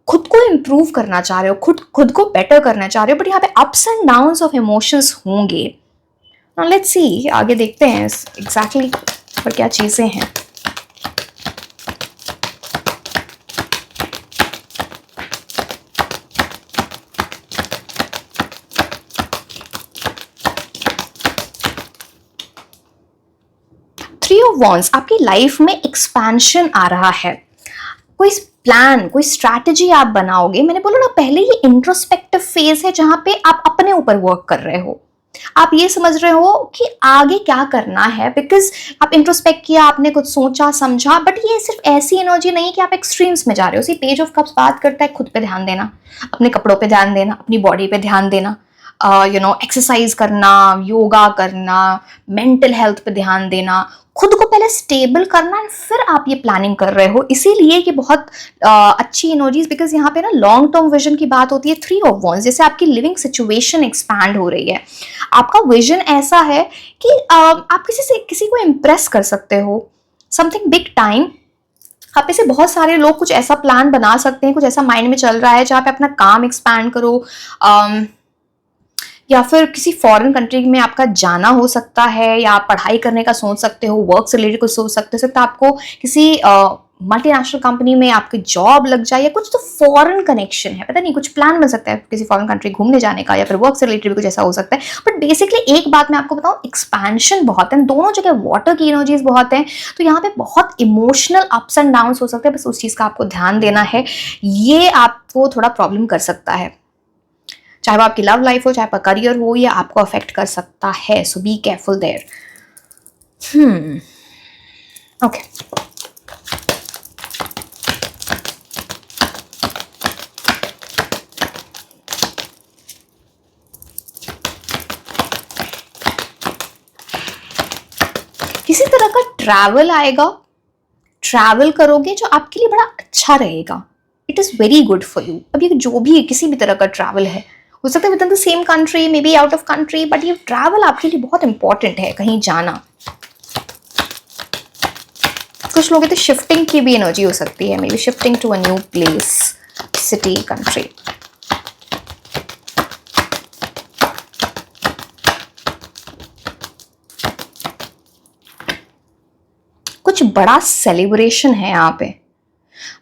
खुद को इम्प्रूव करना चाह रहे हो, खुद को बेटर करना चाह रहे हो, बट यहाँ पे ups and downs of emotions होंगे. लेट्स सी आगे देखते हैं एग्जैक्टली पर क्या चीजें हैं. ऑफ वॉन्ड्स, आपकी लाइफ में एक्सपेंशन आ रहा है, कोई प्लान, कोई स्ट्रैटेजी आप बनाओगे। मैंने बोला ना पहले, ये इंट्रोस्पेक्टिव फेज है जहां पे आप अपने ऊपर वर्क कर रहे हो, आप ये समझ रहे हो कि आगे क्या करना है, बिकॉज आप इंट्रोस्पेक्ट किया, आपने कुछ सोचा समझा। बट ये सिर्फ ऐसी एनर्जी नहीं है कि आप एक्सट्रीम्स में जा रहे हो। सी पेज ऑफ कप्स बात करता है खुद पे ध्यान देना, अपने कपड़ों पे ध्यान देना, अपनी बॉडी पे ध्यान देना, एक्सरसाइज करना, योगा करना, मेंटल हेल्थ पे ध्यान देना, खुद को पहले स्टेबल करना, फिर आप ये प्लानिंग कर रहे हो। इसीलिए ये बहुत अच्छी एनर्जीज, बिकॉज यहाँ पे ना लॉन्ग टर्म विजन की बात होती है। 3 ऑफ वॉन्ड्स, जैसे आपकी लिविंग सिचुएशन एक्सपैंड हो रही है, आपका विजन ऐसा है कि आप किसी को इम्प्रेस कर सकते हो, समथिंग बिग टाइम। आप ऐसे बहुत सारे लोग कुछ ऐसा प्लान बना सकते हैं, कुछ ऐसा माइंड में चल रहा है जहाँ पे अपना काम एक्सपैंड करो, या फिर किसी फॉरेन कंट्री में आपका जाना हो सकता है, या आप पढ़ाई करने का सोच सकते हो, वर्क से रिलेटेड कुछ सोच सकते हो सकता आपको किसी मल्टीनेशनल कंपनी में आपकी जॉब लग जाए, या कुछ तो फॉरेन कनेक्शन है, पता नहीं, कुछ प्लान बन सकता है किसी फॉरेन कंट्री घूमने जाने का, या फिर वर्क से रिलेटेड भी कुछ ऐसा हो सकता है। बट बेसिकली एक बात मैं आपको बताऊं, एक्सपेंशन बहुत है, दोनों जगह वाटर की एनर्जीज बहुत हैं, तो यहाँ पे बहुत इमोशनल अप्स एंड डाउन्स हो सकते हैं। बस उस चीज़ का आपको ध्यान देना है, ये आपको थोड़ा प्रॉब्लम कर सकता है, चाहे वो आपकी लव लाइफ हो, चाहे आपका करियर हो, या आपको अफेक्ट कर सकता है। सो बी केयरफुल देयर। ओके, किसी तरह का ट्रैवल आएगा, ट्रैवल करोगे जो आपके लिए बड़ा अच्छा रहेगा, it is very good for you. अब ये जो भी किसी भी तरह का ट्रैवल है, हो सकता है with in the same country, may be out of country, but ये ट्रैवल आपके लिए बहुत इंपॉर्टेंट है, कहीं जाना। कुछ लोग तो शिफ्टिंग की भी एनर्जी हो सकती है, maybe shifting to a new place, city, country. कुछ बड़ा सेलिब्रेशन है यहाँ पे,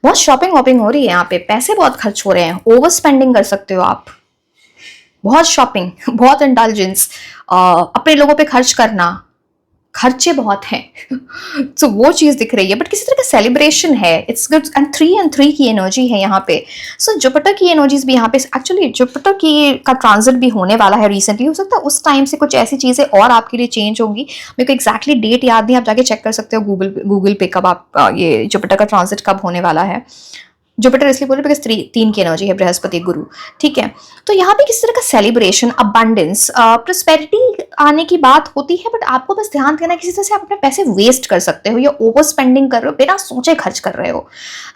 बहुत शॉपिंग वॉपिंग हो रही है यहाँ पे, पैसे बहुत खर्च हो रहे हैं, ओवर स्पेंडिंग कर सकते हो आप, बहुत शॉपिंग, बहुत इंडल्जेंस, अपने लोगों पे खर्च करना, खर्चे बहुत हैं। तो वो चीज़ दिख रही है, बट किसी तरह का सेलिब्रेशन है, इट्स गुड। एंड 3 की एनर्जी है यहाँ पे। सो जुपिटर की एनर्जीज भी यहाँ पे, एक्चुअली जुपिटर की का ट्रांजिट भी होने वाला है रिसेंटली, हो सकता है उस टाइम से कुछ ऐसी चीज़ें और आपके लिए चेंज होंगी। मेरे को एक्जैक्टली डेट याद नहीं, आप जाके चेक कर सकते हो गूगल पे कब आप ये जुपिटर का ट्रांजिट कब होने वाला है। जुपिटर इसलिए बोले बिकॉज 3 की एनर्जी है, बृहस्पति गुरु, ठीक है। तो यहाँ पे किस तरह का सेलिब्रेशन, अबंडेंस, प्रोस्पेरिटी आने की बात होती है, बट आपको बस ध्यान देना है किसी तरह से आप अपने पैसे वेस्ट कर सकते हो, या ओवर स्पेंडिंग कर रहे हो, बिना सोचे खर्च कर रहे हो।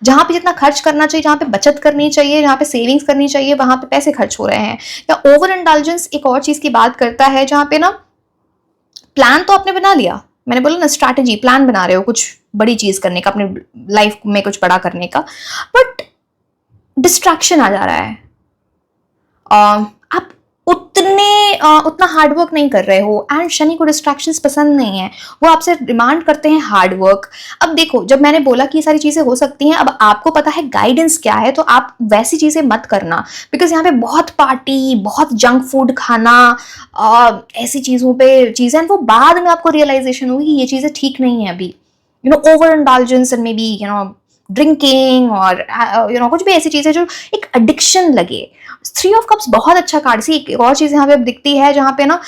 जहाँ पे जितना खर्च करना चाहिए, जहाँ पे बचत करनी चाहिए, जहाँ पे सेविंग्स करनी चाहिए, वहां पे पैसे खर्च हो रहे हैं। या ओवर इंडल्जेंस एक और चीज की बात करता है, जहाँ पे ना प्लान तो आपने बना लिया, मैंने बोला ना स्ट्रैटेजी, प्लान बना रहे हो कुछ बड़ी चीज करने का, अपने लाइफ में कुछ बड़ा करने का, बट डिस्ट्रैक्शन आ जा रहा है। आप उतना हार्डवर्क नहीं कर रहे हो, एंड शनि को डिस्ट्रैक्शंस पसंद नहीं है, वो आपसे डिमांड करते हैं हार्डवर्क। अब देखो, जब मैंने बोला कि ये सारी चीज़ें हो सकती हैं, अब आपको पता है गाइडेंस क्या है, तो आप वैसी चीज़ें मत करना, बिकॉज यहाँ पे बहुत पार्टी, बहुत जंक फूड खाना, ऐसी चीज़ों पे चीज़ें, वो बाद में आपको रियलाइजेशन होगी ये चीज़ें ठीक नहीं है अभी। Over indulgence and may be drinking, और कुछ भी ऐसी चीज़ें जो एक एडिक्शन लगे। 3 ऑफ कप्स बहुत अच्छा कार्ड। सी एक और चीज़ यहाँ पे दिखती है, जहाँ पे ना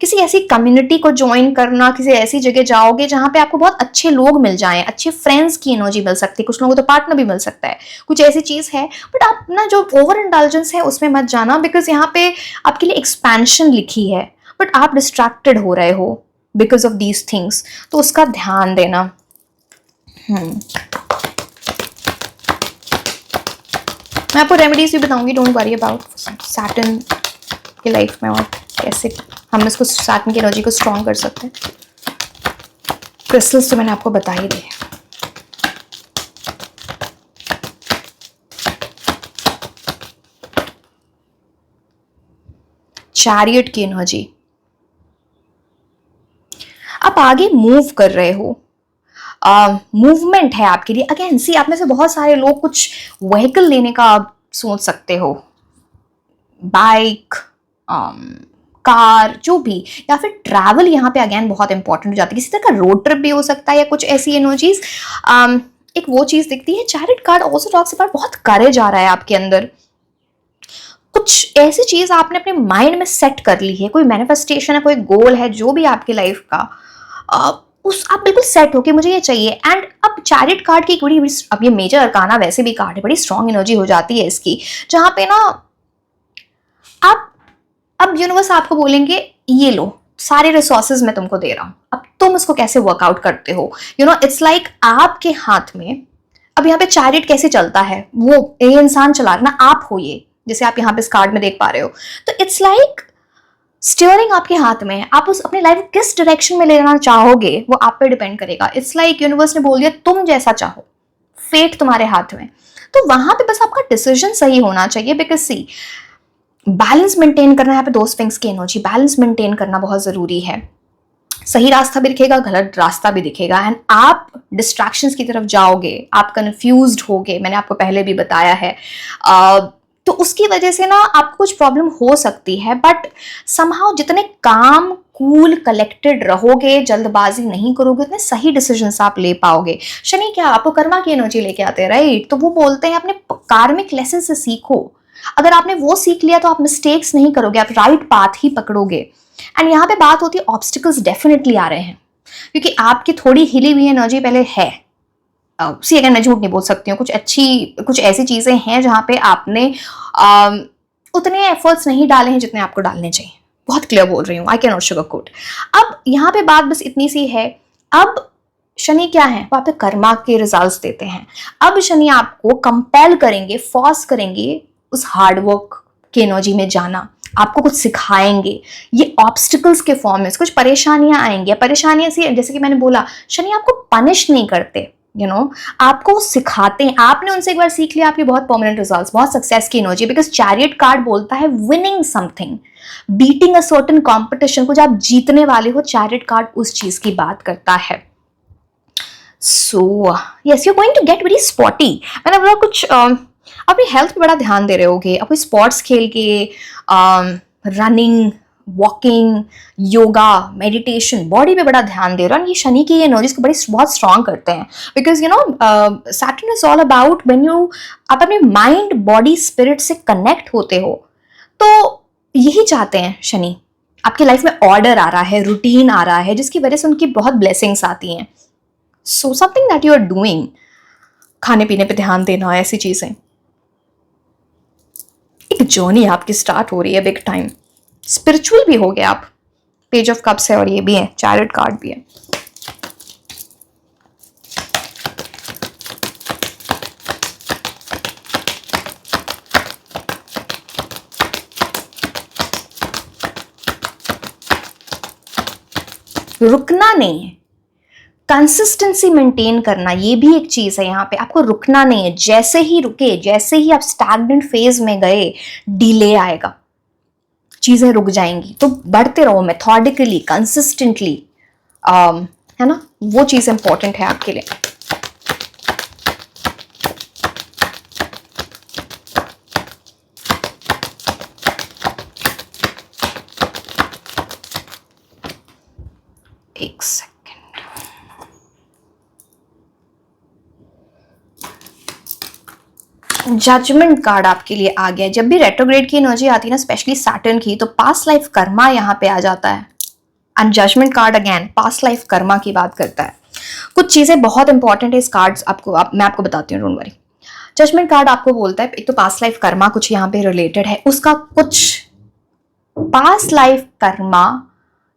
किसी ऐसी कम्युनिटी को ज्वाइन करना, किसी ऐसी जगह जाओगे जहाँ पे आपको बहुत अच्छे लोग मिल जाएं, अच्छे फ्रेंड्स की एनर्जी मिल सकती है, कुछ लोगों को तो पार्टनर भी मिल सकता है, कुछ ऐसी चीज़ है। बट आप ना जो ओवर इंडल्जेंस है उसमें मत जाना, बिकॉज यहाँ पे आपके लिए एक्सपेंशन लिखी है, बट आप डिस्ट्रैक्टेड हो रहे हो बिकॉज ऑफ दीज थिंग्स, तो उसका ध्यान देना। मैं आपको रेमेडीज भी बताऊंगी, डोंट वरी अबाउट सैटर्न की लाइफ में, और कैसे हम इसको सैटर्न की एनर्जी को स्ट्रॉन्ग कर सकते हैं। क्रिस्टल्स तो मैंने आपको बता ही दिए। चैरियट की एनर्जी, आप आगे मूव कर रहे हो, मूवमेंट है आपके लिए। अगेन सी, आप में से बहुत सारे लोग कुछ व्हीकल लेने का सोच सकते हो, बाइक, कार, जो भी, या फिर ट्रैवल यहाँ पे अगेन बहुत इंपॉर्टेंट हो जाती है। किसी तरह का रोड ट्रिप भी हो सकता है या कुछ ऐसी एनर्जीज। एक वो चीज दिखती है। Chariot card also talks about बहुत करेज आ रहा है आपके अंदर। कुछ ऐसी चीज आपने अपने माइंड में सेट कर ली है, कोई मैनिफेस्टेशन है, कोई गोल है, जो भी आपकी लाइफ का, उस आप बिल्कुल सेट हो कि मुझे ये चाहिए। एंड अब चैरिट कार्ड की एक बड़ी, अब ये मेजर अरकाना वैसे भी कार्ड है, बड़ी स्ट्रॉन्ग एनर्जी हो जाती है इसकी, जहां पे ना आप, अब यूनिवर्स आपको बोलेंगे ये लो सारे रिसोर्सेज मैं तुमको दे रहा हूं, अब तुम इसको कैसे वर्कआउट करते हो। इट्स लाइक आपके हाथ में। अब यहाँ पे चैरिट कैसे चलता है, वो ये इंसान चला रहा ना, आप हो ये, जैसे आप यहाँ पे इस कार्ड में देख पा रहे हो। तो इट्स लाइक स्टीयरिंग आपके हाथ में है, आप उस अपनी लाइफ किस डायरेक्शन में लेना चाहोगे वो आप पे डिपेंड करेगा। इट्स लाइक यूनिवर्स ने बोल दिया तुम जैसा चाहो, फेट तुम्हारे हाथ में। तो वहां पे बस आपका डिसीजन सही होना चाहिए। बिकॉज सी, बैलेंस मेंटेन करना है यहाँ पे, दो स्विंग्स की एनर्जी, बैलेंस मेंटेन करना बहुत जरूरी है। सही रास्ता भी दिखेगा, गलत रास्ता भी दिखेगा, एंड आप डिस्ट्रैक्शंस की तरफ जाओगे, आप कंफ्यूज्ड होगे, मैंने आपको पहले भी बताया है। तो उसकी वजह से ना आपको कुछ प्रॉब्लम हो सकती है, बट समहाउ जितने काम, कूल, कलेक्टेड रहोगे, जल्दबाजी नहीं करोगे, उतने सही डिसीजंस आप ले पाओगे। शनि क्या आपको कर्मा की एनर्जी लेके आते हैं, राइट? तो वो बोलते हैं अपने कार्मिक लेसन से सीखो। अगर आपने वो सीख लिया तो आप मिस्टेक्स नहीं करोगे, आप राइट पाथ ही पकड़ोगे। एंड यहाँ पे बात होती है ऑब्स्टिकल्स डेफिनेटली आ रहे हैं, क्योंकि आपकी थोड़ी हिली हुई एनर्जी पहले है। सी अगर मैं झूठ नहीं बोल सकती हूँ, कुछ ऐसी चीजें हैं जहाँ पे आपने उतने एफर्ट्स नहीं डाले हैं जितने आपको डालने चाहिए। बहुत क्लियर बोल रही हूँ, I can not sugar coat. अब यहाँ पे बात बस इतनी सी है, अब शनि क्या है, वो आपके कर्मा के रिजल्ट्स देते हैं। अब शनि आपको कंपेल करेंगे, फोर्स करेंगे उस हार्डवर्क की एनर्जी में जाना, आपको कुछ सिखाएंगे। ये ऑब्स्टिकल्स के फॉर्म में कुछ परेशानियां आएंगी। परेशानियां सी, जैसे कि मैंने बोला, शनि आपको पनिश नहीं करते, आपको सिखाते हैं। आपने उनसे एक बार सीख लिया, आपके बहुत परमानेंट रिजल्ट्स, बहुत सक्सेस की एनर्जी। बिकॉज चैरियट कार्ड बोलता है winning something, beating a certain competition, कुछ आप जीतने वाले हो। चैरियट कार्ड उस चीज की बात करता है। So yes, you are going to get very spotty. मैंने बोला कुछ अपनी हेल्थ पे बड़ा ध्यान दे रहे होगे, अपने स्पोर्ट्स खेल के, running, walking, yoga, meditation, body पे बड़ा ध्यान दे रहा है। ये शनि की एनर्जीज को बड़ी बहुत स्ट्रांग करते हैं। Because Saturn is all about when आप अपने माइंड, बॉडी, स्पिरिट से कनेक्ट होते हो, तो यही चाहते हैं शनि। आपकी लाइफ में ऑर्डर आ रहा है, रूटीन आ रहा है, जिसकी वजह से उनकी बहुत ब्लेसिंग्स आती हैं। So something that you are doing, खाने पीने पे ध्यान देना, ऐसी चीजें, एक जर्नी आपकी स्टार्ट हो रही है बिग टाइम। स्पिरिचुअल भी हो गए आप। पेज ऑफ कप्स है और ये भी है, चैरियट कार्ड भी है। रुकना नहीं है, कंसिस्टेंसी मेंटेन करना, ये भी एक चीज है। यहाँ पे आपको रुकना नहीं है। जैसे ही रुके, जैसे ही आप स्टैग्नेंट फेज में गए, डिले आएगा, चीजें रुक जाएंगी। तो बढ़ते रहो मेथोडिकली, कंसिस्टेंटली, है ना, वो चीज इंपॉर्टेंट है आपके लिए। एक सेकेंड, जजमेंट कार्ड आपके लिए आ गया। जब भी रेट्रोग्रेड की एनर्जी आती है ना, स्पेशली सैटर्न की, तो पास्ट लाइफ कर्मा यहाँ पे आ जाता है। And judgement card again past life karma की बात करता है। कुछ चीजें बहुत इंपॉर्टेंट है इस कार्ड्स मैं आपको बताती हूँ, डोंट वरी। जजमेंट कार्ड आपको बोलता है, एक तो पास्ट लाइफ कर्मा कुछ यहाँ पे रिलेटेड है, उसका कुछ पास्ट लाइफ कर्मा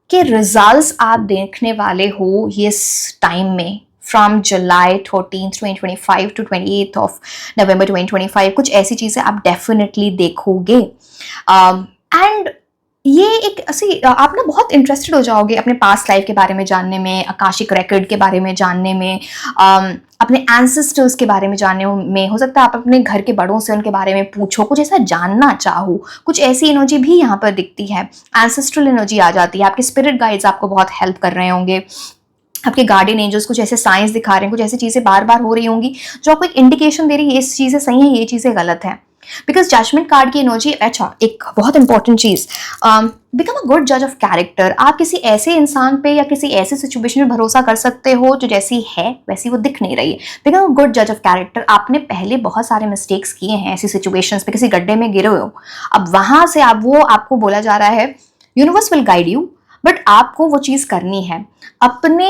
के रिजल्ट्स आप देखने वाले हो इस टाइम में, from July 13, 2025 to 28 of November 2025। कुछ ऐसी चीजें आप डेफिनेटली देखोगे। एंड ये एक ऐसी, आप ना बहुत इंटरेस्टेड हो जाओगे अपने पास्ट लाइफ के बारे में जानने में, आकाशिक रिकॉर्ड के बारे में जानने में, अपने एंसेस्टर्स के बारे में जानने में। हो सकता है आप अपने घर के बड़ों से उनके बारे में पूछो, कुछ ऐसा जानना चाहो। कुछ ऐसी एनर्जी भी यहाँ पर दिखती है, एंसेस्ट्रल एनर्जी आ जाती है। आपके स्पिरिट गाइड्स आपको बहुत हेल्प कर रहे होंगे, आपके गार्डियन एंजल्स कुछ ऐसे साइंस दिखा रहे हैं, कुछ ऐसी चीजें बार बार हो रही होंगी जो आपको एक इंडिकेशन दे रही है, ये चीजें सही है, ये चीजें गलत है। बिकॉज जजमेंट कार्ड की एनर्जी, अच्छा एक बहुत इंपॉर्टेंट चीज, बिकम अ गुड जज ऑफ कैरेक्टर। आप किसी ऐसे इंसान पे या किसी ऐसे सिचुएशन में भरोसा कर सकते हो जो जैसी है वैसी वो दिख नहीं रही है। बिकम अ गुड जज ऑफ कैरेक्टर। आपने पहले बहुत सारे मिस्टेक्स किए हैं ऐसी सिचुएशंस पे, किसी गड्ढे में गिरे हो, अब वहां से आप वो आपको बोला जा रहा है universe will guide you, but आपको वो चीज करनी है। अपने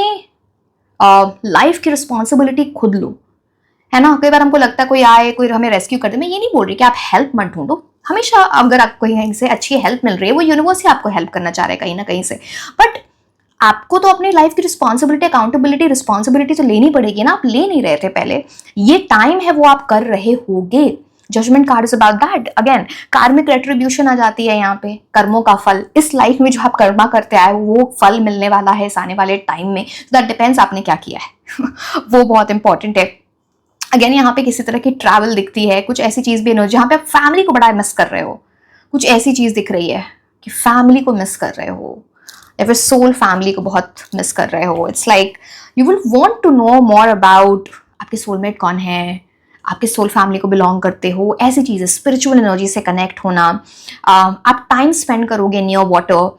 लाइफ की रिस्पॉन्सिबिलिटी खुद लो, है ना। कई बार हमको लगता है कोई आए, कोई हमें रेस्क्यू कर दे। मैं ये नहीं बोल रही कि आप हेल्प मत ढूंढो, हमेशा अगर आपको कहीं से अच्छी हेल्प मिल रही है, वो यूनिवर्स ही आपको हेल्प करना चाह रहा है कहीं ना कहीं से, बट आपको तो अपनी लाइफ की रिस्पॉन्सिबिलिटी, अकाउंटेबिलिटी, रिस्पॉन्सिबिलिटी तो लेनी पड़ेगी ना। आप ले नहीं रहे थे पहले, ये टाइम है वो आप कर रहे होगे। Judgement card is about that. Again karmic retribution आ जाती है यहाँ पे, कर्मों का फल। इस लाइफ में जो आप कर्मा करते आए वो फल मिलने वाला है इस आने वाले टाइम में। दैट डिपेंड्स आपने क्या किया है वो बहुत इंपॉर्टेंट है। अगेन यहाँ पे किसी तरह की ट्रैवल दिखती है, कुछ ऐसी चीज भी जहाँ पे आप फैमिली को बड़ा मिस कर रहे हो, कुछ ऐसी चीज दिख रही है कि फैमिली को मिस कर रहे हो या फिर सोल फैमिली को बहुत मिस कर रहे हो। It's like you will want to know more about आपके सोलमेट कौन है, आपके सोल फैमिली को बिलोंग करते हो, ऐसी चीजें, स्पिरिचुअल एनर्जी से कनेक्ट होना। आप टाइम स्पेंड करोगे नियर वाटर,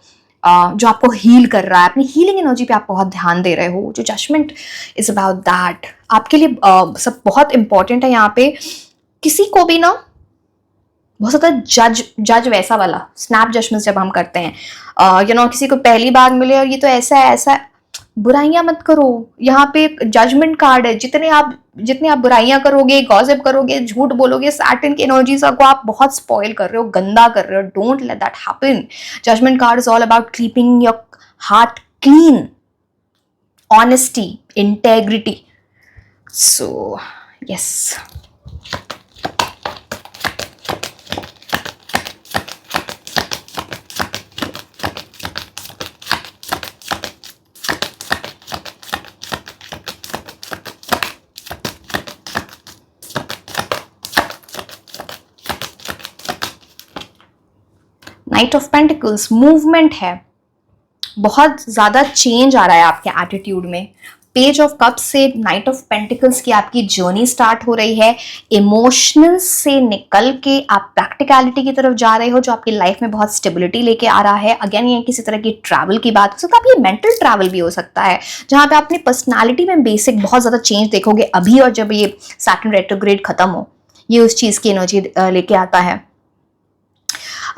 जो आपको हील कर रहा है, अपनी हीलिंग एनर्जी पे आप बहुत ध्यान दे रहे हो। जो जजमेंट इज अबाउट दैट आपके लिए सब बहुत इंपॉर्टेंट है। यहाँ पे किसी को भी ना बहुत ज्यादा जज वैसा वाला स्नैप जजमेंट जब हम करते हैं, किसी को पहली बार मिले और ये तो ऐसा है ऐसा है, बुराइयां मत करो। यहाँ पे जजमेंट कार्ड है, जितने आप बुराइयां करोगे, गॉसिप करोगे, झूठ बोलोगे, सैटर्न की एनर्जीज को आप बहुत स्पॉइल कर रहे हो, गंदा कर रहे हो। Don't let that happen. Judgement card is all about keeping your heart clean, honesty, integrity. So yes, knight of pentacles movement है, बहुत ज़्यादा चेंज आ रहा है आपके एटीट्यूड में। पेज ऑफ कप्स से नाइट ऑफ पेंटिकल्स की आपकी जर्नी स्टार्ट हो रही है। इमोशनल से निकल के आप प्रैक्टिकलिटी की तरफ जा रहे हो, जो आपकी लाइफ में बहुत स्टेबिलिटी लेके आ रहा है। अगेन ये किसी तरह की ट्रैवल की बात हो सकता है, आप ये मेंटल ट्रैवल भी हो सकता है, जहाँ पे अपनी पर्सनैलिटी में बेसिक बहुत ज़्यादा चेंज देखोगे अभी, और जब ये सैटर्न रेट्रोग्रेड खत्म हो, ये उस चीज़ की एनर्जी लेके आता है।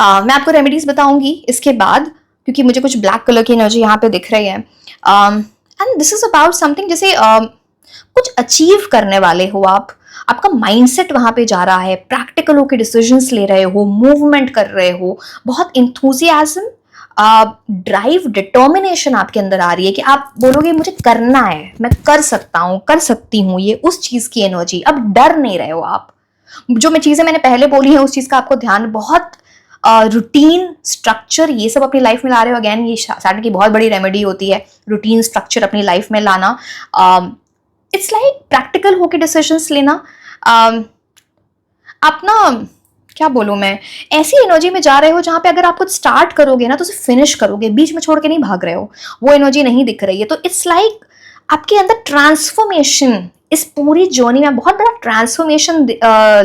मैं आपको रेमेडीज बताऊंगी इसके बाद, क्योंकि मुझे कुछ ब्लैक कलर की एनर्जी यहाँ पे दिख रही है। And this is about something, जैसे कुछ अचीव करने वाले हो आप, आपका माइंडसेट वहां पे जा रहा है, प्रैक्टिकल होकर डिसीजंस ले रहे हो, मूवमेंट कर रहे हो, बहुत इंथुजियाज्म, ड्राइव, डिटर्मिनेशन आपके अंदर आ रही है कि आप बोलोगे मुझे करना है, मैं कर सकता हूँ, कर सकती हूँ, ये उस चीज की एनर्जी। अब डर नहीं रहे हो आप। जो मैं चीजें मैंने पहले बोली है उस चीज का आपको ध्यान, बहुत रूटीन, स्ट्रक्चर, ये सब अपनी लाइफ में ला रहे हो। अगेन ये सैटर्न की बहुत बड़ी रेमेडी होती है, रूटीन स्ट्रक्चर अपनी लाइफ में लाना। इट्स लाइक प्रैक्टिकल होके डिसीजंस लेना। आप ना, क्या बोलूँ मैं, ऐसी एनर्जी में जा रहे हो जहाँ पे अगर आप कुछ स्टार्ट करोगे ना तो उसे फिनिश करोगे, बीच में छोड़ के नहीं भाग रहे हो। वो एनर्जी नहीं दिख रही है। तो इट्स लाइक आपके अंदर ट्रांसफॉर्मेशन, इस पूरी जर्नी में बहुत बड़ा ट्रांसफॉर्मेशन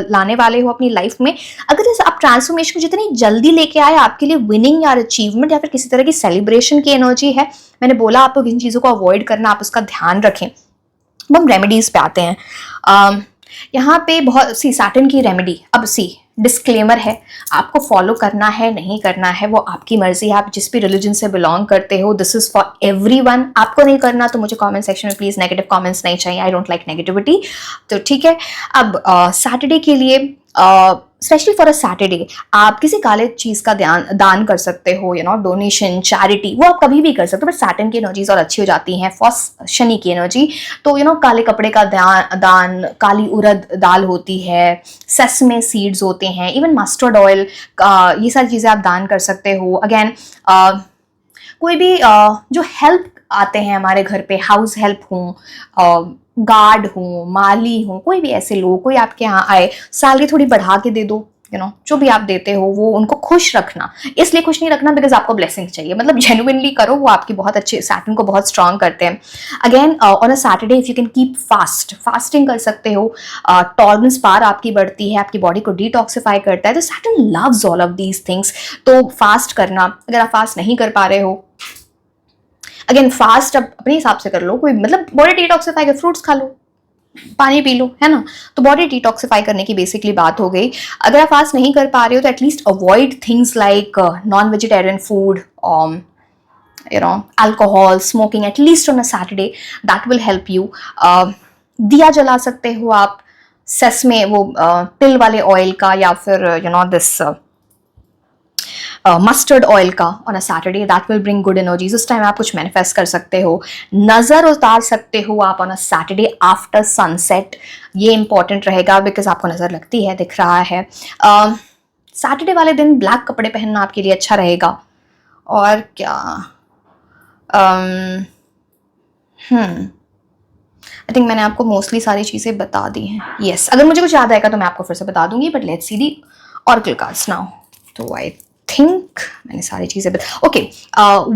लाने वाले हो अपनी लाइफ में। अगर आप ट्रांसफॉर्मेशन को जितनी जल्दी लेके आए, आपके लिए विनिंग या अचीवमेंट या फिर किसी तरह की सेलिब्रेशन की एनर्जी है। मैंने बोला आपको किन चीज़ों को अवॉइड करना, आप उसका ध्यान रखें। अब हम रेमेडीज पे आते हैं। यहाँ पे बहुत सी सैटर्न की रेमेडी, अब डिस्क्लेमर है, आपको फॉलो करना है नहीं करना है वो आपकी मर्जी है। आप जिस भी रिलीजन से बिलोंग करते हो, दिस इज फॉर एवरीवन। आपको नहीं करना तो मुझे कमेंट सेक्शन में प्लीज नेगेटिव कमेंट्स नहीं चाहिए, आई डोंट लाइक नेगेटिविटी। तो ठीक है। अब सैटरडे के लिए, स्पेशली फॉर अ सैटरडे, आप किसी काले चीज का दान कर सकते हो, डोनेशन, चैरिटी, वो आप कभी भी कर सकते हो। बट सैटर्न की एनर्जीज और अच्छी हो जाती हैं फॉर शनि की एनर्जी। तो काले कपड़े का दान, काली उड़द दाल होती है, सेसमे सीड्स होते हैं, इवन मस्टर्ड ऑयल, ये सारी चीजें आप दान कर सकते हो। अगेन कोई भी जो हेल्प आते हैं हमारे घर पे, हाउस हेल्प हो, गार्ड हो, माली हो, कोई भी ऐसे लोग, कोई आपके यहाँ आए, सैलरी थोड़ी बढ़ा के दे दो, जो भी आप देते हो वो उनको खुश रखना, इसलिए खुश नहीं रखना बिकॉज आपको ब्लेसिंग चाहिए, मतलब जेन्युइनली करो, वो आपकी बहुत अच्छे, सैटर्न को बहुत स्ट्रांग करते हैं। Again on a Saturday if you can keep fasting कर सकते हो, टॉलरेंस पार आपकी बढ़ती है, आपकी बॉडी को डिटॉक्सिफाई करता है, तो Saturn loves all of these things. तो फास्ट करना, अगर आप फास्ट नहीं कर पा रहे हो, अगेन फास्ट अब अपने हिसाब से कर लो, कोई मतलब बॉडी डिटॉक्सिफाई कर, फ्रूट्स खा लो, पानी पी लो, है ना, तो बॉडी डिटॉक्सिफाई करने की बेसिकली बात हो गई। अगर आप फास्ट नहीं कर पा रहे हो तो at least avoid things like non vegetarian food, alcohol, smoking at least on a Saturday, that will help you. दिया जला सकते हो आप सेसमे, वो तिल वाले ऑयल का, या फिर दिस मस्टर्ड ऑयल का on a Saturday, that will bring good energies. उस टाइम आप कुछ मैनिफेस्ट कर सकते हो। नजर उतार सकते हो आप on a Saturday after sunset, ये इंपॉर्टेंट रहेगा बिकॉज आपको नजर लगती है, दिख रहा है। सैटरडे वाले दिन ब्लैक कपड़े पहनना आपके लिए अच्छा रहेगा। और क्या, आई थिंक मैंने आपको मोस्टली सारी चीज़ें बता दी हैं। यस, अगर मुझे कुछ याद आएगा तो मैं आपको फिर से बता दूंगी, but let's see the oracle cards now. तो आई थिंक मैंने सारी चीज़ें बता, ओके,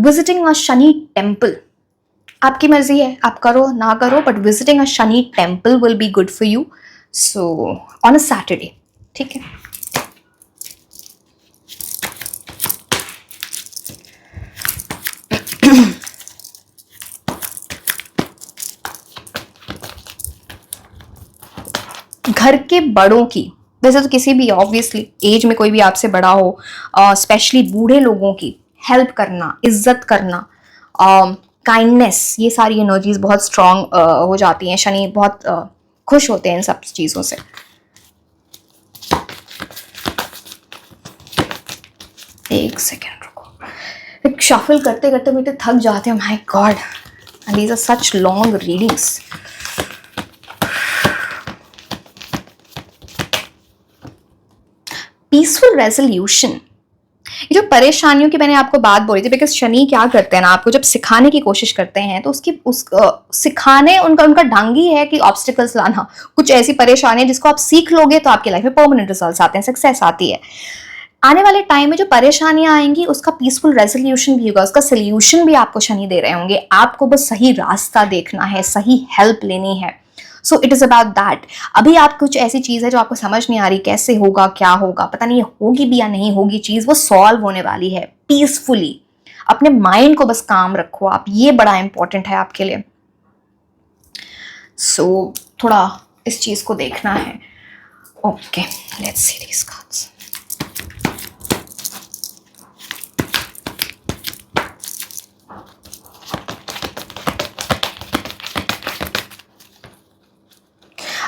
विजिटिंग अ शनि टेम्पल, आपकी मर्जी है, आप करो ना करो, but visiting a Shani temple will be good for you, so on a Saturday, ठीक है। घर के बड़ों की, वैसे तो किसी भी ऑब्वियसली एज में कोई भी आपसे बड़ा हो, स्पेशली बूढ़े लोगों की हेल्प करना, इज्जत करना, काइंडनेस, ये सारी एनर्जीज बहुत स्ट्रांग हो जाती हैं। शनि बहुत खुश होते हैं इन सब चीज़ों से। एक सेकेंड रुको, शफल करते करते मुझे थक जाते हैं, my god, and these are such long readings. Peaceful resolution, ये जो परेशानियों की मैंने आपको बात बोली थी, बिकॉज शनि क्या करते हैं ना, आपको जब सिखाने की कोशिश करते हैं तो सिखाने उनका ढंग ही है कि ऑब्स्टिकल्स लाना, कुछ ऐसी परेशानियां जिसको आप सीख लोगे तो आपकी लाइफ में परमानेंट रिजल्ट्स आते हैं, सक्सेस आती है। आने वाले टाइम में जो परेशानियां आएंगी उसका पीसफुल रेजोल्यूशन भी होगा, उसका सोल्यूशन भी आपको शनि दे रहे होंगे, आपको बस सही रास्ता देखना है, सही हेल्प लेनी है। So it is about that. अभी आप कुछ ऐसी चीज है जो आपको समझ नहीं आ रही, कैसे होगा, क्या होगा, पता नहीं होगी भी या नहीं होगी चीज, वो सॉल्व होने वाली है पीसफुली। अपने माइंड को बस काम रखो आप, ये बड़ा इंपॉर्टेंट है आपके लिए। सो थोड़ा इस चीज को देखना है। Okay, let's see these cards.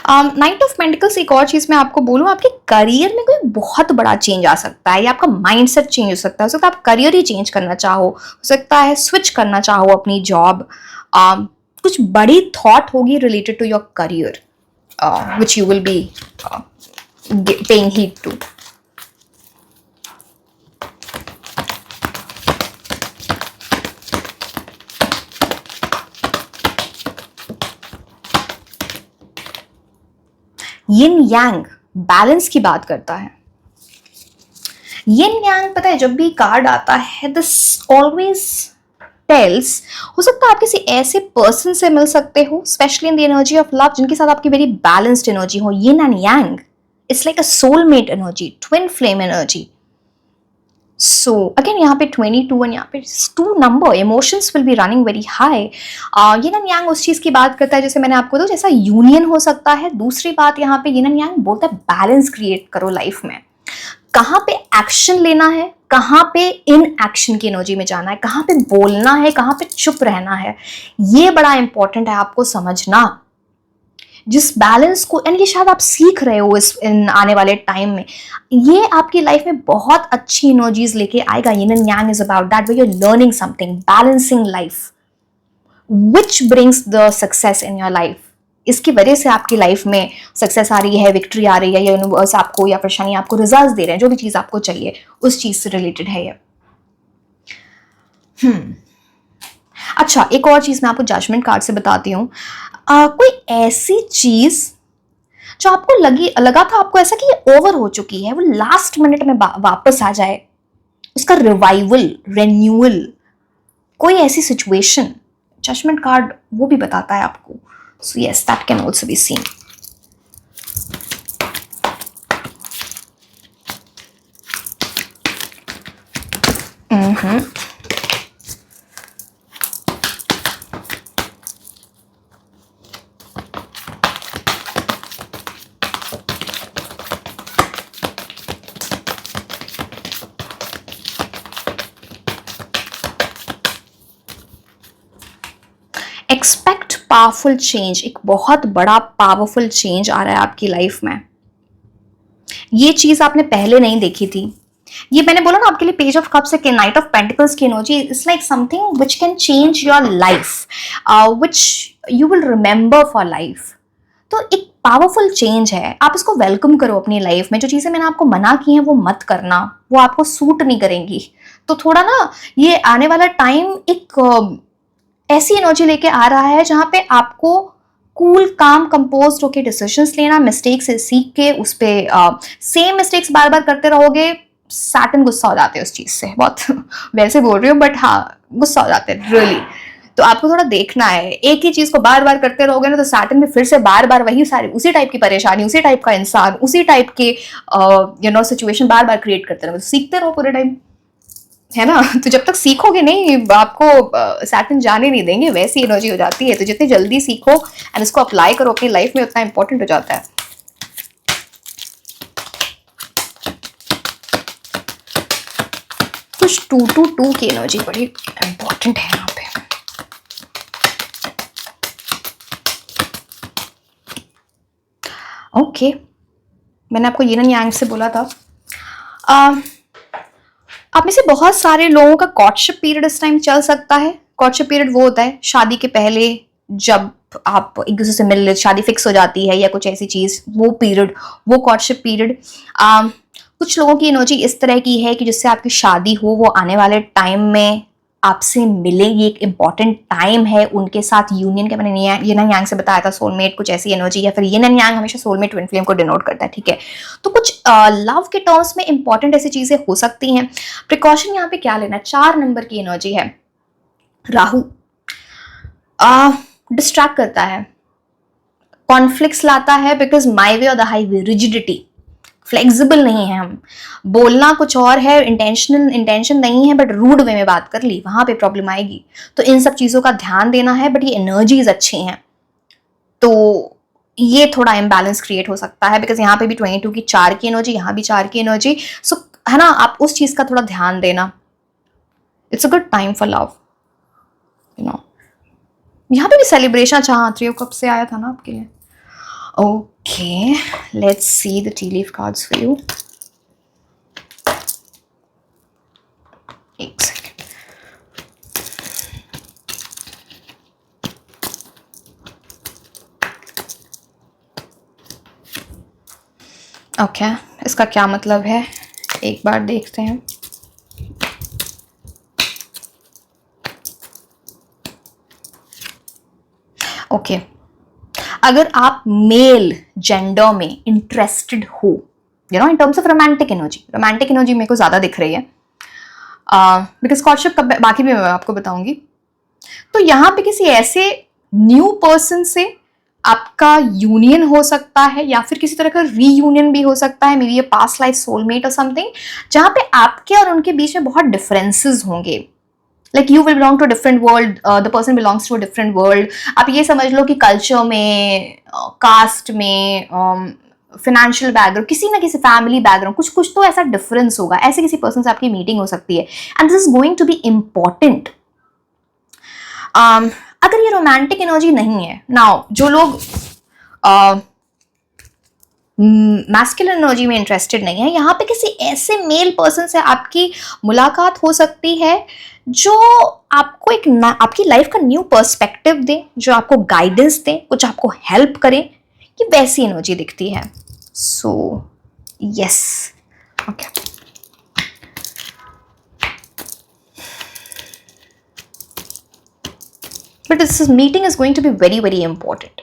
Knight of pentacles, एक और चीज मैं आपको बोलूं, आपके करियर में कोई बहुत बड़ा चेंज आ सकता है, या आपका माइंडसेट चेंज हो सकता है। हो सकता है आप करियर ही चेंज करना चाहो, हो सकता है स्विच करना चाहो अपनी जॉब, कुछ बड़ी थॉट होगी related to your career which you will be paying heed to. Yin yang balance की बात करता है। यिन यांग, पता है जब भी कार्ड आता है दिस ऑलवेज टेल्स, हो सकता है आप किसी ऐसे पर्सन से मिल सकते हो, specially in the energy of love, जिनके साथ आपकी वेरी बैलेंस्ड एनर्जी हो। यिन and Yang, it's like a soulmate energy, twin flame energy. So again यहाँ पे 22 एंड यहाँ पे 2 number, emotions will be running very high. Yin and यांग उस चीज की बात करता है जैसे मैंने आपको दो, जैसा यूनियन हो सकता है। दूसरी बात यहाँ पे यिन एंड यांग बोलता है बैलेंस क्रिएट करो लाइफ में, कहाँ पे एक्शन लेना है, कहाँ पे इन एक्शन की एनर्जी में जाना है, कहाँ पे बोलना है, कहाँ पे चुप रहना है, ये बड़ा इंपॉर्टेंट है आपको समझना। जिस बैलेंस को, एंड ये शायद आप सीख रहे हो इस आने वाले टाइम में, ये आपकी लाइफ में बहुत अच्छी एनर्जीज लेके आएगा। Yin and yang is about that, way you are learning something, balancing life which brings the success in your life. इसकी वजह से आपकी लाइफ में सक्सेस आ रही है, विक्ट्री आ रही है, या यूनिवर्स आपको या परेशानी आपको रिजल्ट्स दे रहे हैं, जो भी चीज आपको चाहिए उस चीज से रिलेटेड है ये। अच्छा, एक और चीज मैं आपको जजमेंट कार्ड से बताती हूँ। कोई ऐसी चीज जो आपको लगा था आपको ऐसा कि ये ओवर हो चुकी है, वो लास्ट मिनट में वापस आ जाए, उसका रिवाइवल, रेन्यूअल, कोई ऐसी सिचुएशन, जजमेंट कार्ड वो भी बताता है आपको. So yes, that can also be seen. Expect powerful change. एक बहुत बड़ा पावरफुल चेंज आ रहा है आपकी लाइफ में. ये चीज आपने पहले नहीं देखी थी. ये मैंने बोला ना आपके लिए पेज ऑफ कप्स है, नाइट ऑफ पेंटिकल्स की energy. It's like something which can change your life, which you will remember for life. तो एक पावरफुल चेंज है, आप इसको वेलकम करो अपनी लाइफ में. जो चीजें मैंने आपको मना की हैं वो मत करना, वो आपको सूट नहीं करेंगी. तो थोड़ा ना ये आने वाला टाइम एक ऐसी एनर्जी लेके आ रहा है जहां पे आपको कूल काम कंपोज होके डिसीजंस लेना, मिस्टेक से सीख के उस पे सेम मिस्टेक्स बार बार करते रहोगे, सैटर्न गुस्सा हो जाते हैं उस चीज से. बहुत वैसे बोल रही हूँ बट हाँ, गुस्सा हो जाते हैं रियली. तो आपको थोड़ा देखना है, एक ही चीज को बार बार करते रहोगे ना तो सैटर्न में फिर से बार बार वही सारी उसी टाइप की परेशानी, उसी टाइप का इंसान, उसी टाइप के सिचुएशन बार बार क्रिएट करते रहोगे. सीखते रहो पूरे टाइम, है ना. तो जब तक सीखोगे नहीं आपको सैटर्न जाने नहीं देंगे, वैसी एनर्जी हो जाती है. तो जितनी जल्दी सीखो एंड इसको अप्लाई करो अपनी लाइफ में, उतना इंपॉर्टेंट हो जाता है. कुछ 2-2-2 की एनर्जी बड़ी इंपॉर्टेंट है यहाँ पे. ओके, मैंने आपको यिन एंड यांग से बोला था. आप में से बहुत सारे लोगों का कॉर्टशिप पीरियड इस टाइम चल सकता है. कॉर्टशिप पीरियड वो होता है शादी के पहले, जब आप एक दूसरे से मिल, शादी फिक्स हो जाती है या कुछ ऐसी चीज, वो पीरियड, वो कॉर्टशिप पीरियड. कुछ लोगों की एनर्जी इस तरह की है कि जिससे आपकी शादी हो वो आने वाले टाइम में आपसे मिले. ये एक इंपॉर्टेंट टाइम है उनके साथ यूनियन का. मैंने यिन एंड यांग से बताया था सोलमेट कुछ ऐसी एनर्जी, या फिर यिन एंड यांग हमेशा सोलमेट ट्विन फ्लेम को डिनोट करता है, ठीक है. तो कुछ लव के टर्म्स में इंपॉर्टेंट ऐसी चीजें हो सकती हैं. प्रिकॉशन यहाँ पे क्या लेना, 4 नंबर की एनर्जी है. राहु डिस्ट्रैक्ट करता है, कॉन्फ्लिक्ट्स लाता है, बिकॉज माई वे और द हाईवे, रिजिडिटी, फ्लेक्सिबल नहीं है हम. बोलना कुछ और है, इंटेंशन नहीं है, बट रूड वे में बात कर ली, वहां पे प्रॉब्लम आएगी. तो इन सब चीजों का ध्यान देना है. बट ये एनर्जीज अच्छी हैं, तो ये थोड़ा इम्बैलेंस क्रिएट हो सकता है, बिकॉज यहाँ पे भी 22 की 4 की एनर्जी, यहाँ भी 4 की एनर्जी. सो है ना, आप उस चीज का थोड़ा ध्यान देना. It's a good time for love, you know. यहाँ पे भी सेलिब्रेशन. अच्छा हाँ, 3 ऑफ कप्स से आया था ना आपके लिए. Okay, let's see the tea leaf cards for you. एक सेकेंड. ओके, इसका क्या मतलब है एक बार देखते हैं. ओके, अगर आप मेल जेंडर में इंटरेस्टेड हो, you know, in terms of romantic energy मेरे को ज्यादा दिख रही है, बिकॉज कॉर्टशिप का बाकी भी मैं आपको बताऊंगी. तो यहाँ पे किसी ऐसे न्यू पर्सन से आपका यूनियन हो सकता है, या फिर किसी तरह का रीयूनियन भी हो सकता है. मे बी ये पास्ट लाइफ सोलमेट और समथिंग, जहां पे आपके और उनके बीच में बहुत डिफरेंसेस होंगे. Like you will belong to different world, the person belongs to different world. आप ये समझ लो कि कल्चर में, कास्ट में, फाइनेंशियल बैकग्राउंड, किसी ना किसी फैमिली बैकग्राउंड, कुछ कुछ तो ऐसा डिफरेंस होगा. ऐसे किसी पर्सन से आपकी मीटिंग हो सकती है, and this is going to be important. अगर ये रोमांटिक एनर्जी नहीं है, नाउ जो लोग मैस्कुलिन एनर्जी में इंटरेस्टेड नहीं है, यहाँ पे किसी ऐसे मेल पर्सन से आपकी मुलाकात हो सकती है जो आपको आपकी लाइफ का न्यू पर्सपेक्टिव दे, जो आपको गाइडेंस दे, कुछ आपको हेल्प करे. कि वैसी एनर्जी दिखती है. So yes, okay. But this meeting is going to be very, very important.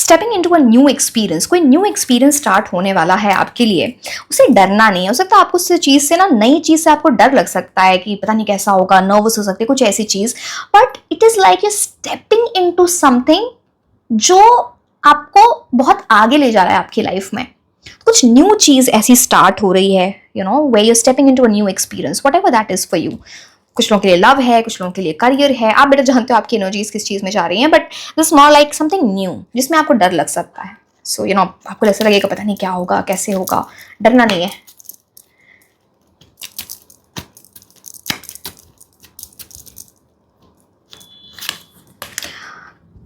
Stepping into a new experience, कोई न्यू एक्सपीरियंस स्टार्ट होने वाला है आपके लिए, उसे डरना नहीं है। हो सकता है आपको उस चीज़ से ना, नई चीज़ से आपको डर लग सकता है कि पता नहीं कैसा होगा, नर्वस हो सकते, कुछ ऐसी चीज़, but it is like you stepping into something जो आपको बहुत आगे ले जा रहा है आपकी लाइफ में। कुछ न्यू चीज़ ऐसी स्टार्ट हो रही है, you no, way you stepping into a new experience, what ever that is for you. कुछ लोगों के लिए लव है, कुछ लोगों के लिए करियर है, आप बेटा जानते हो आपकी एनर्जीज किस चीज़ में जा रही हैं, but this more like something new जिसमें आपको डर लग सकता है। सो यू नो, आपको ऐसा लगेगा पता नहीं क्या होगा, कैसे होगा, डरना नहीं है।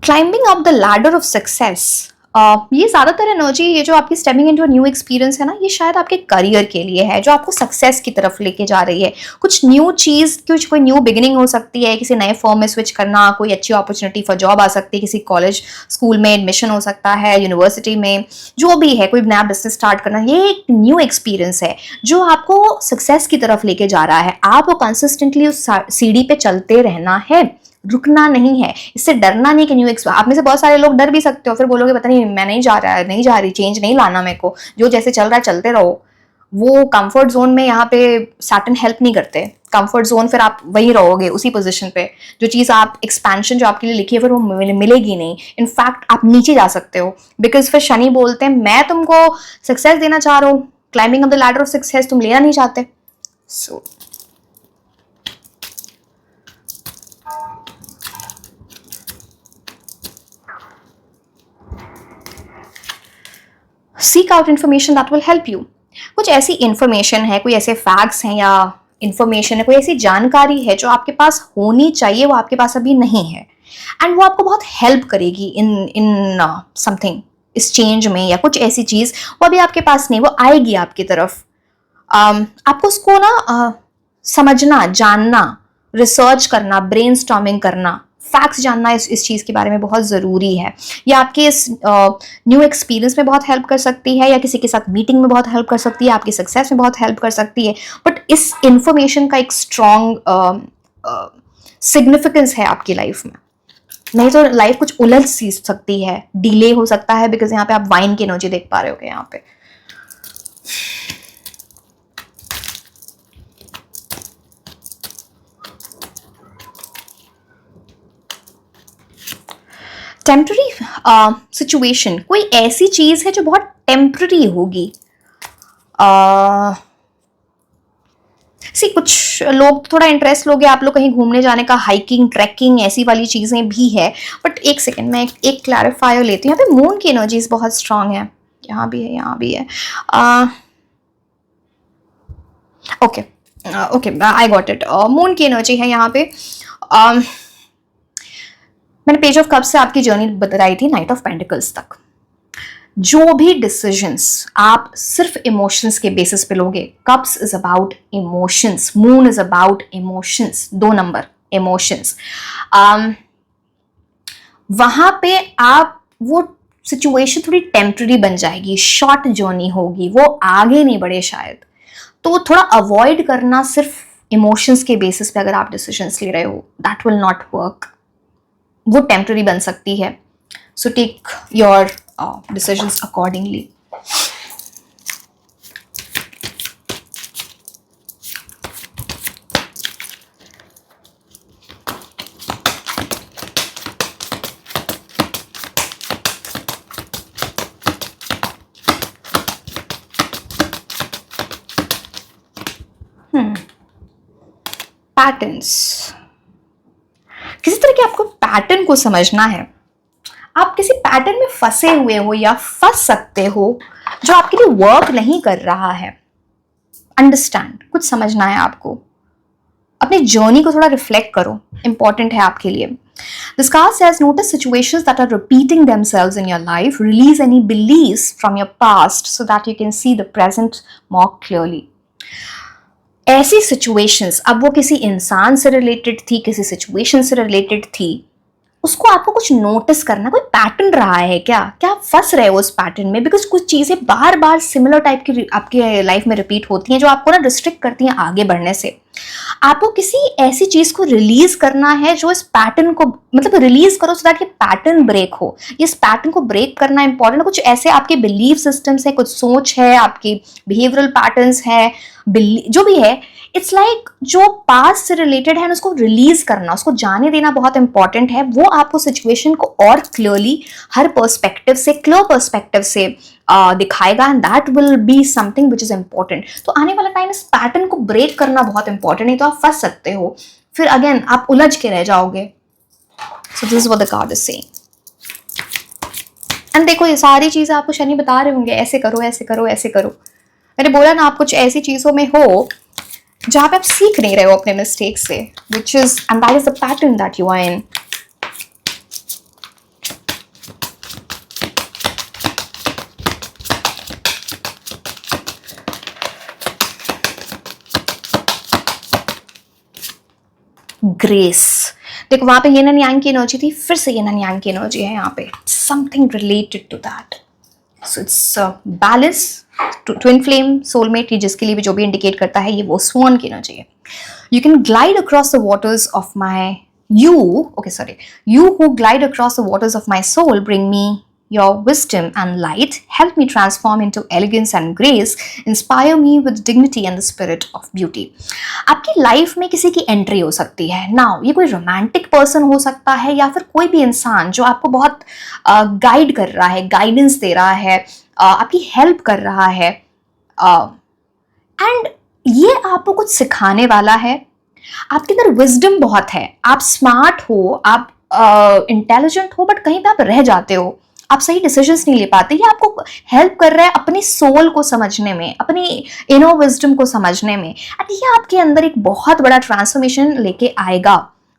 Climbing up the ladder of success, ये ज़्यादातर एनर्जी, ये जो आपकी स्टेपिंग इनटू न्यू एक्सपीरियंस है ना, ये शायद आपके करियर के लिए है, जो आपको सक्सेस की तरफ लेके जा रही है। कुछ न्यू चीज़, कुछ कोई न्यू बिगिनिंग हो सकती है, किसी नए फॉर्म में स्विच करना, कोई अच्छी अपॉर्चुनिटी फॉर जॉब आ सकती है, किसी कॉलेज स्कूल में एडमिशन हो सकता है, यूनिवर्सिटी में, जो भी है, कोई नया बिजनेस स्टार्ट करना, ये एक न्यू एक्सपीरियंस है जो आपको सक्सेस की तरफ लेके जा रहा है। आपको कंसिस्टेंटली उस सीढ़ी पे चलते रहना है, रुकना नहीं है। इससे डरना नहीं कि न्यू आप में से बहुत सारे लोग डर भी सकते हो, फिर बोलोगे पता नहीं मैं नहीं जा रहा है, नहीं जा रही, चेंज नहीं लाना मेरे को, जो जैसे चल रहा है चलते रहो। वो कंफर्ट जोन में यहाँ पे सैटर्न हेल्प नहीं करते। कंफर्ट जोन फिर आप वहीं रहोगे उसी पोजीशन पे, जो चीज़ आप एक्सपेंशन जो आपके लिए लिखी है फिर वो मिलेगी नहीं। इनफैक्ट आप नीचे जा सकते हो, बिकॉज फिर शनि बोलते हैं मैं तुमको सक्सेस देना चाह रहा हूँ, climbing of the ladder of success तुम लेना नहीं चाहते। So seek out information that will help you. कुछ ऐसी इंफॉर्मेशन है, कोई ऐसे फैक्ट्स हैं या इंफॉर्मेशन है, कोई ऐसी जानकारी है जो आपके पास होनी चाहिए, वो आपके पास अभी नहीं है, एंड वो आपको बहुत हेल्प करेगी इन समथिंग, इस चेंज में, या कुछ ऐसी चीज़ वो अभी आपके पास नहीं, वो आएगी आपकी तरफ। आपको उसको ना समझना, जानना, रिसर्च करना, ब्रेनस्टॉर्मिंग करना, फैक्ट्स जानना इस चीज़ के बारे में बहुत ज़रूरी है। या आपके इस न्यू एक्सपीरियंस में बहुत हेल्प कर सकती है, या किसी के साथ मीटिंग में बहुत हेल्प कर सकती है, आपकी सक्सेस में बहुत हेल्प कर सकती है। बट इस इंफॉर्मेशन का एक स्ट्रॉन्ग सिग्निफिकेंस है आपकी लाइफ में, नहीं तो लाइफ कुछ उलझ सी सकती है, डिले हो सकता है, बिकॉज यहाँ पे आप वाइन की एनर्जी देख पा रहे हो यहाँ पे। टेम्पररी सिचुएशन, कोई ऐसी चीज है जो बहुत टेम्पररी होगी। कुछ लोग थोड़ा इंटरेस्ट लोगे आप लोग कहीं घूमने जाने का, हाइकिंग, ट्रैकिंग, ऐसी वाली चीजें भी है। बट एक सेकेंड, मैं एक क्लैरिफायर लेती हूँ। यहाँ पे मून की एनर्जीज बहुत स्ट्रांग है, यहाँ भी है, यहाँ भी है। Okay okay, I got it. Moon की एनर्जी है यहाँ पे। मैंने पेज ऑफ कप्स से आपकी जर्नी बताई थी नाइट ऑफ पेंटिकल्स तक। जो भी डिसीजंस आप सिर्फ इमोशंस के बेसिस पे लोगे, cups is about emotions, moon is about emotions, 2 number emotions. वहां पे आप वो सिचुएशन थोड़ी टेम्पररी बन जाएगी, शॉर्ट जर्नी होगी, वो आगे नहीं बढ़े शायद। तो थोड़ा अवॉइड करना सिर्फ इमोशंस के बेसिस पे अगर आप डिसीजंस ले रहे हो, दैट विल नॉट वर्क। वो टेम्पररी बन सकती है। So take your decisions accordingly. Patterns, किसी तरह के आपको पैटर्न को समझना है। आप किसी पैटर्न में फंसे हुए हो या फंस सकते हो जो आपके लिए वर्क नहीं कर रहा है। अंडरस्टैंड, कुछ समझना है आपको, अपनी जर्नी को थोड़ा रिफ्लेक्ट करो, इंपॉर्टेंट है आपके लिए। This card says notice situations that are repeating themselves in your life, release any beliefs from your past so that you can see the present more clearly. ऐसी सिचुएशंस, अब वो किसी इंसान से रिलेटेड थी, किसी सिचुएशन से रिलेटेड थी, उसको आपको कुछ नोटिस करना, कोई पैटर्न रहा है क्या, क्या आप फंस रहे हो उस पैटर्न में, बिकॉज कुछ चीजें बार बार सिमिलर टाइप की आपके लाइफ में रिपीट होती हैं जो आपको ना रिस्ट्रिक्ट करती हैं आगे बढ़ने से। आपको किसी ऐसी चीज को रिलीज करना है जो इस पैटर्न को, मतलब रिलीज करो सो दैट ये पैटर्न ब्रेक हो। इस पैटर्न को ब्रेक करना इंपॉर्टेंट है। कुछ ऐसे आपके बिलीफ सिस्टम्स है, कुछ सोच है, आपकी बिहेवियरल पैटर्न्स है, जो भी है, इट्स लाइक जो पास्ट से रिलेटेड है ना, उसको रिलीज करना, उसको जाने देना बहुत इंपॉर्टेंट है। वो आपको सिचुएशन को और क्लियरली हर पर्सपेक्टिव से, क्लियर पर्सपेक्टिव से दिखाएगा, and that will be something which is important. तो आने वाला टाइम इस पैटर्न को ब्रेक करना बहुत इंपॉर्टेंट है, तो आप फंस सकते हो, फिर अगेन आप उलझ के रह जाओगे। सो this is what the card is saying. And देखो, ये सारी चीजें आपको शनि बता रहे होंगे, ऐसे करो, ऐसे करो, ऐसे करो। मैंने बोला ना, आप कुछ ऐसी चीजों में हो जहां पे आप सीख नहीं रहे हो अपने मिस्टेक से, which is, and that is the pattern that you are in. Grace, देखो वहां पे येन एंड यांग की एनर्जी थी, फिर से येन एंड यांग की एनर्जी है यहाँ पे, something related to that. So it's balance, twin flame, soulmate, ये जिसके लिए भी जो भी इंडिकेट करता है, ये वो स्वान की एनर्जी है। You can glide across the waters of my you who glide across the waters of my soul, bring me your wisdom and light, help me transform into elegance and grace, inspire me with dignity and the spirit of beauty। आपकी life में किसी की entry हो सकती है ना, ये कोई रोमांटिक पर्सन हो सकता है, या फिर कोई भी इंसान जो आपको बहुत गाइड कर रहा है, गाइडेंस दे रहा है, आपकी हेल्प कर रहा है, एंड ये आपको कुछ सिखाने वाला है। आपके अंदर विजडम बहुत है, आप स्मार्ट हो, आप इंटेलिजेंट हो, बट कहीं पे आप रह जाते हो, आप सही डिसीजंस नहीं ले पाते। ये आपको हेल्प कर रहा है अपनी सोल को समझने में, अपनी इनर विजडम को समझने में, एंड ये आपके अंदर एक बहुत बड़ा ट्रांसफॉर्मेशन लेके आएगा,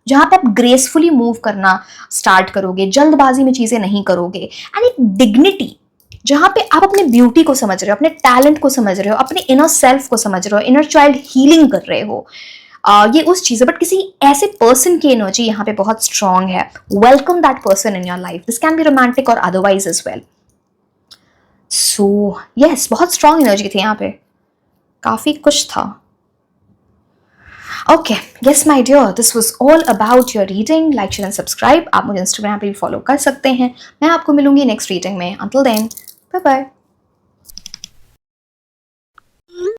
जहां पे आप ग्रेसफुली मूव करना स्टार्ट करोगे, जल्दबाजी में चीजें नहीं करोगे, एंड एक डिग्निटी, जहां पे आप अपने ब्यूटी को समझ रहे हो, अपने टैलेंट को समझ रहे हो, अपने इनर सेल्फ को समझ रहे हो, इनर चाइल्ड हीलिंग कर रहे हो। ये उस चीज है, बट किसी ऐसे पर्सन की एनर्जी यहाँ पे बहुत स्ट्रांग है। Welcome that person in your life, this can be romantic और otherwise as well. So yes, बहुत स्ट्रांग एनर्जी थी यहाँ पे, काफी कुछ था। Okay, yes my dear, this was all about your reading. Like, share and subscribe. आप मुझे इंस्टाग्राम पे भी फॉलो कर सकते हैं। मैं आपको मिलूंगी नेक्स्ट रीडिंग में। Until then, bye bye.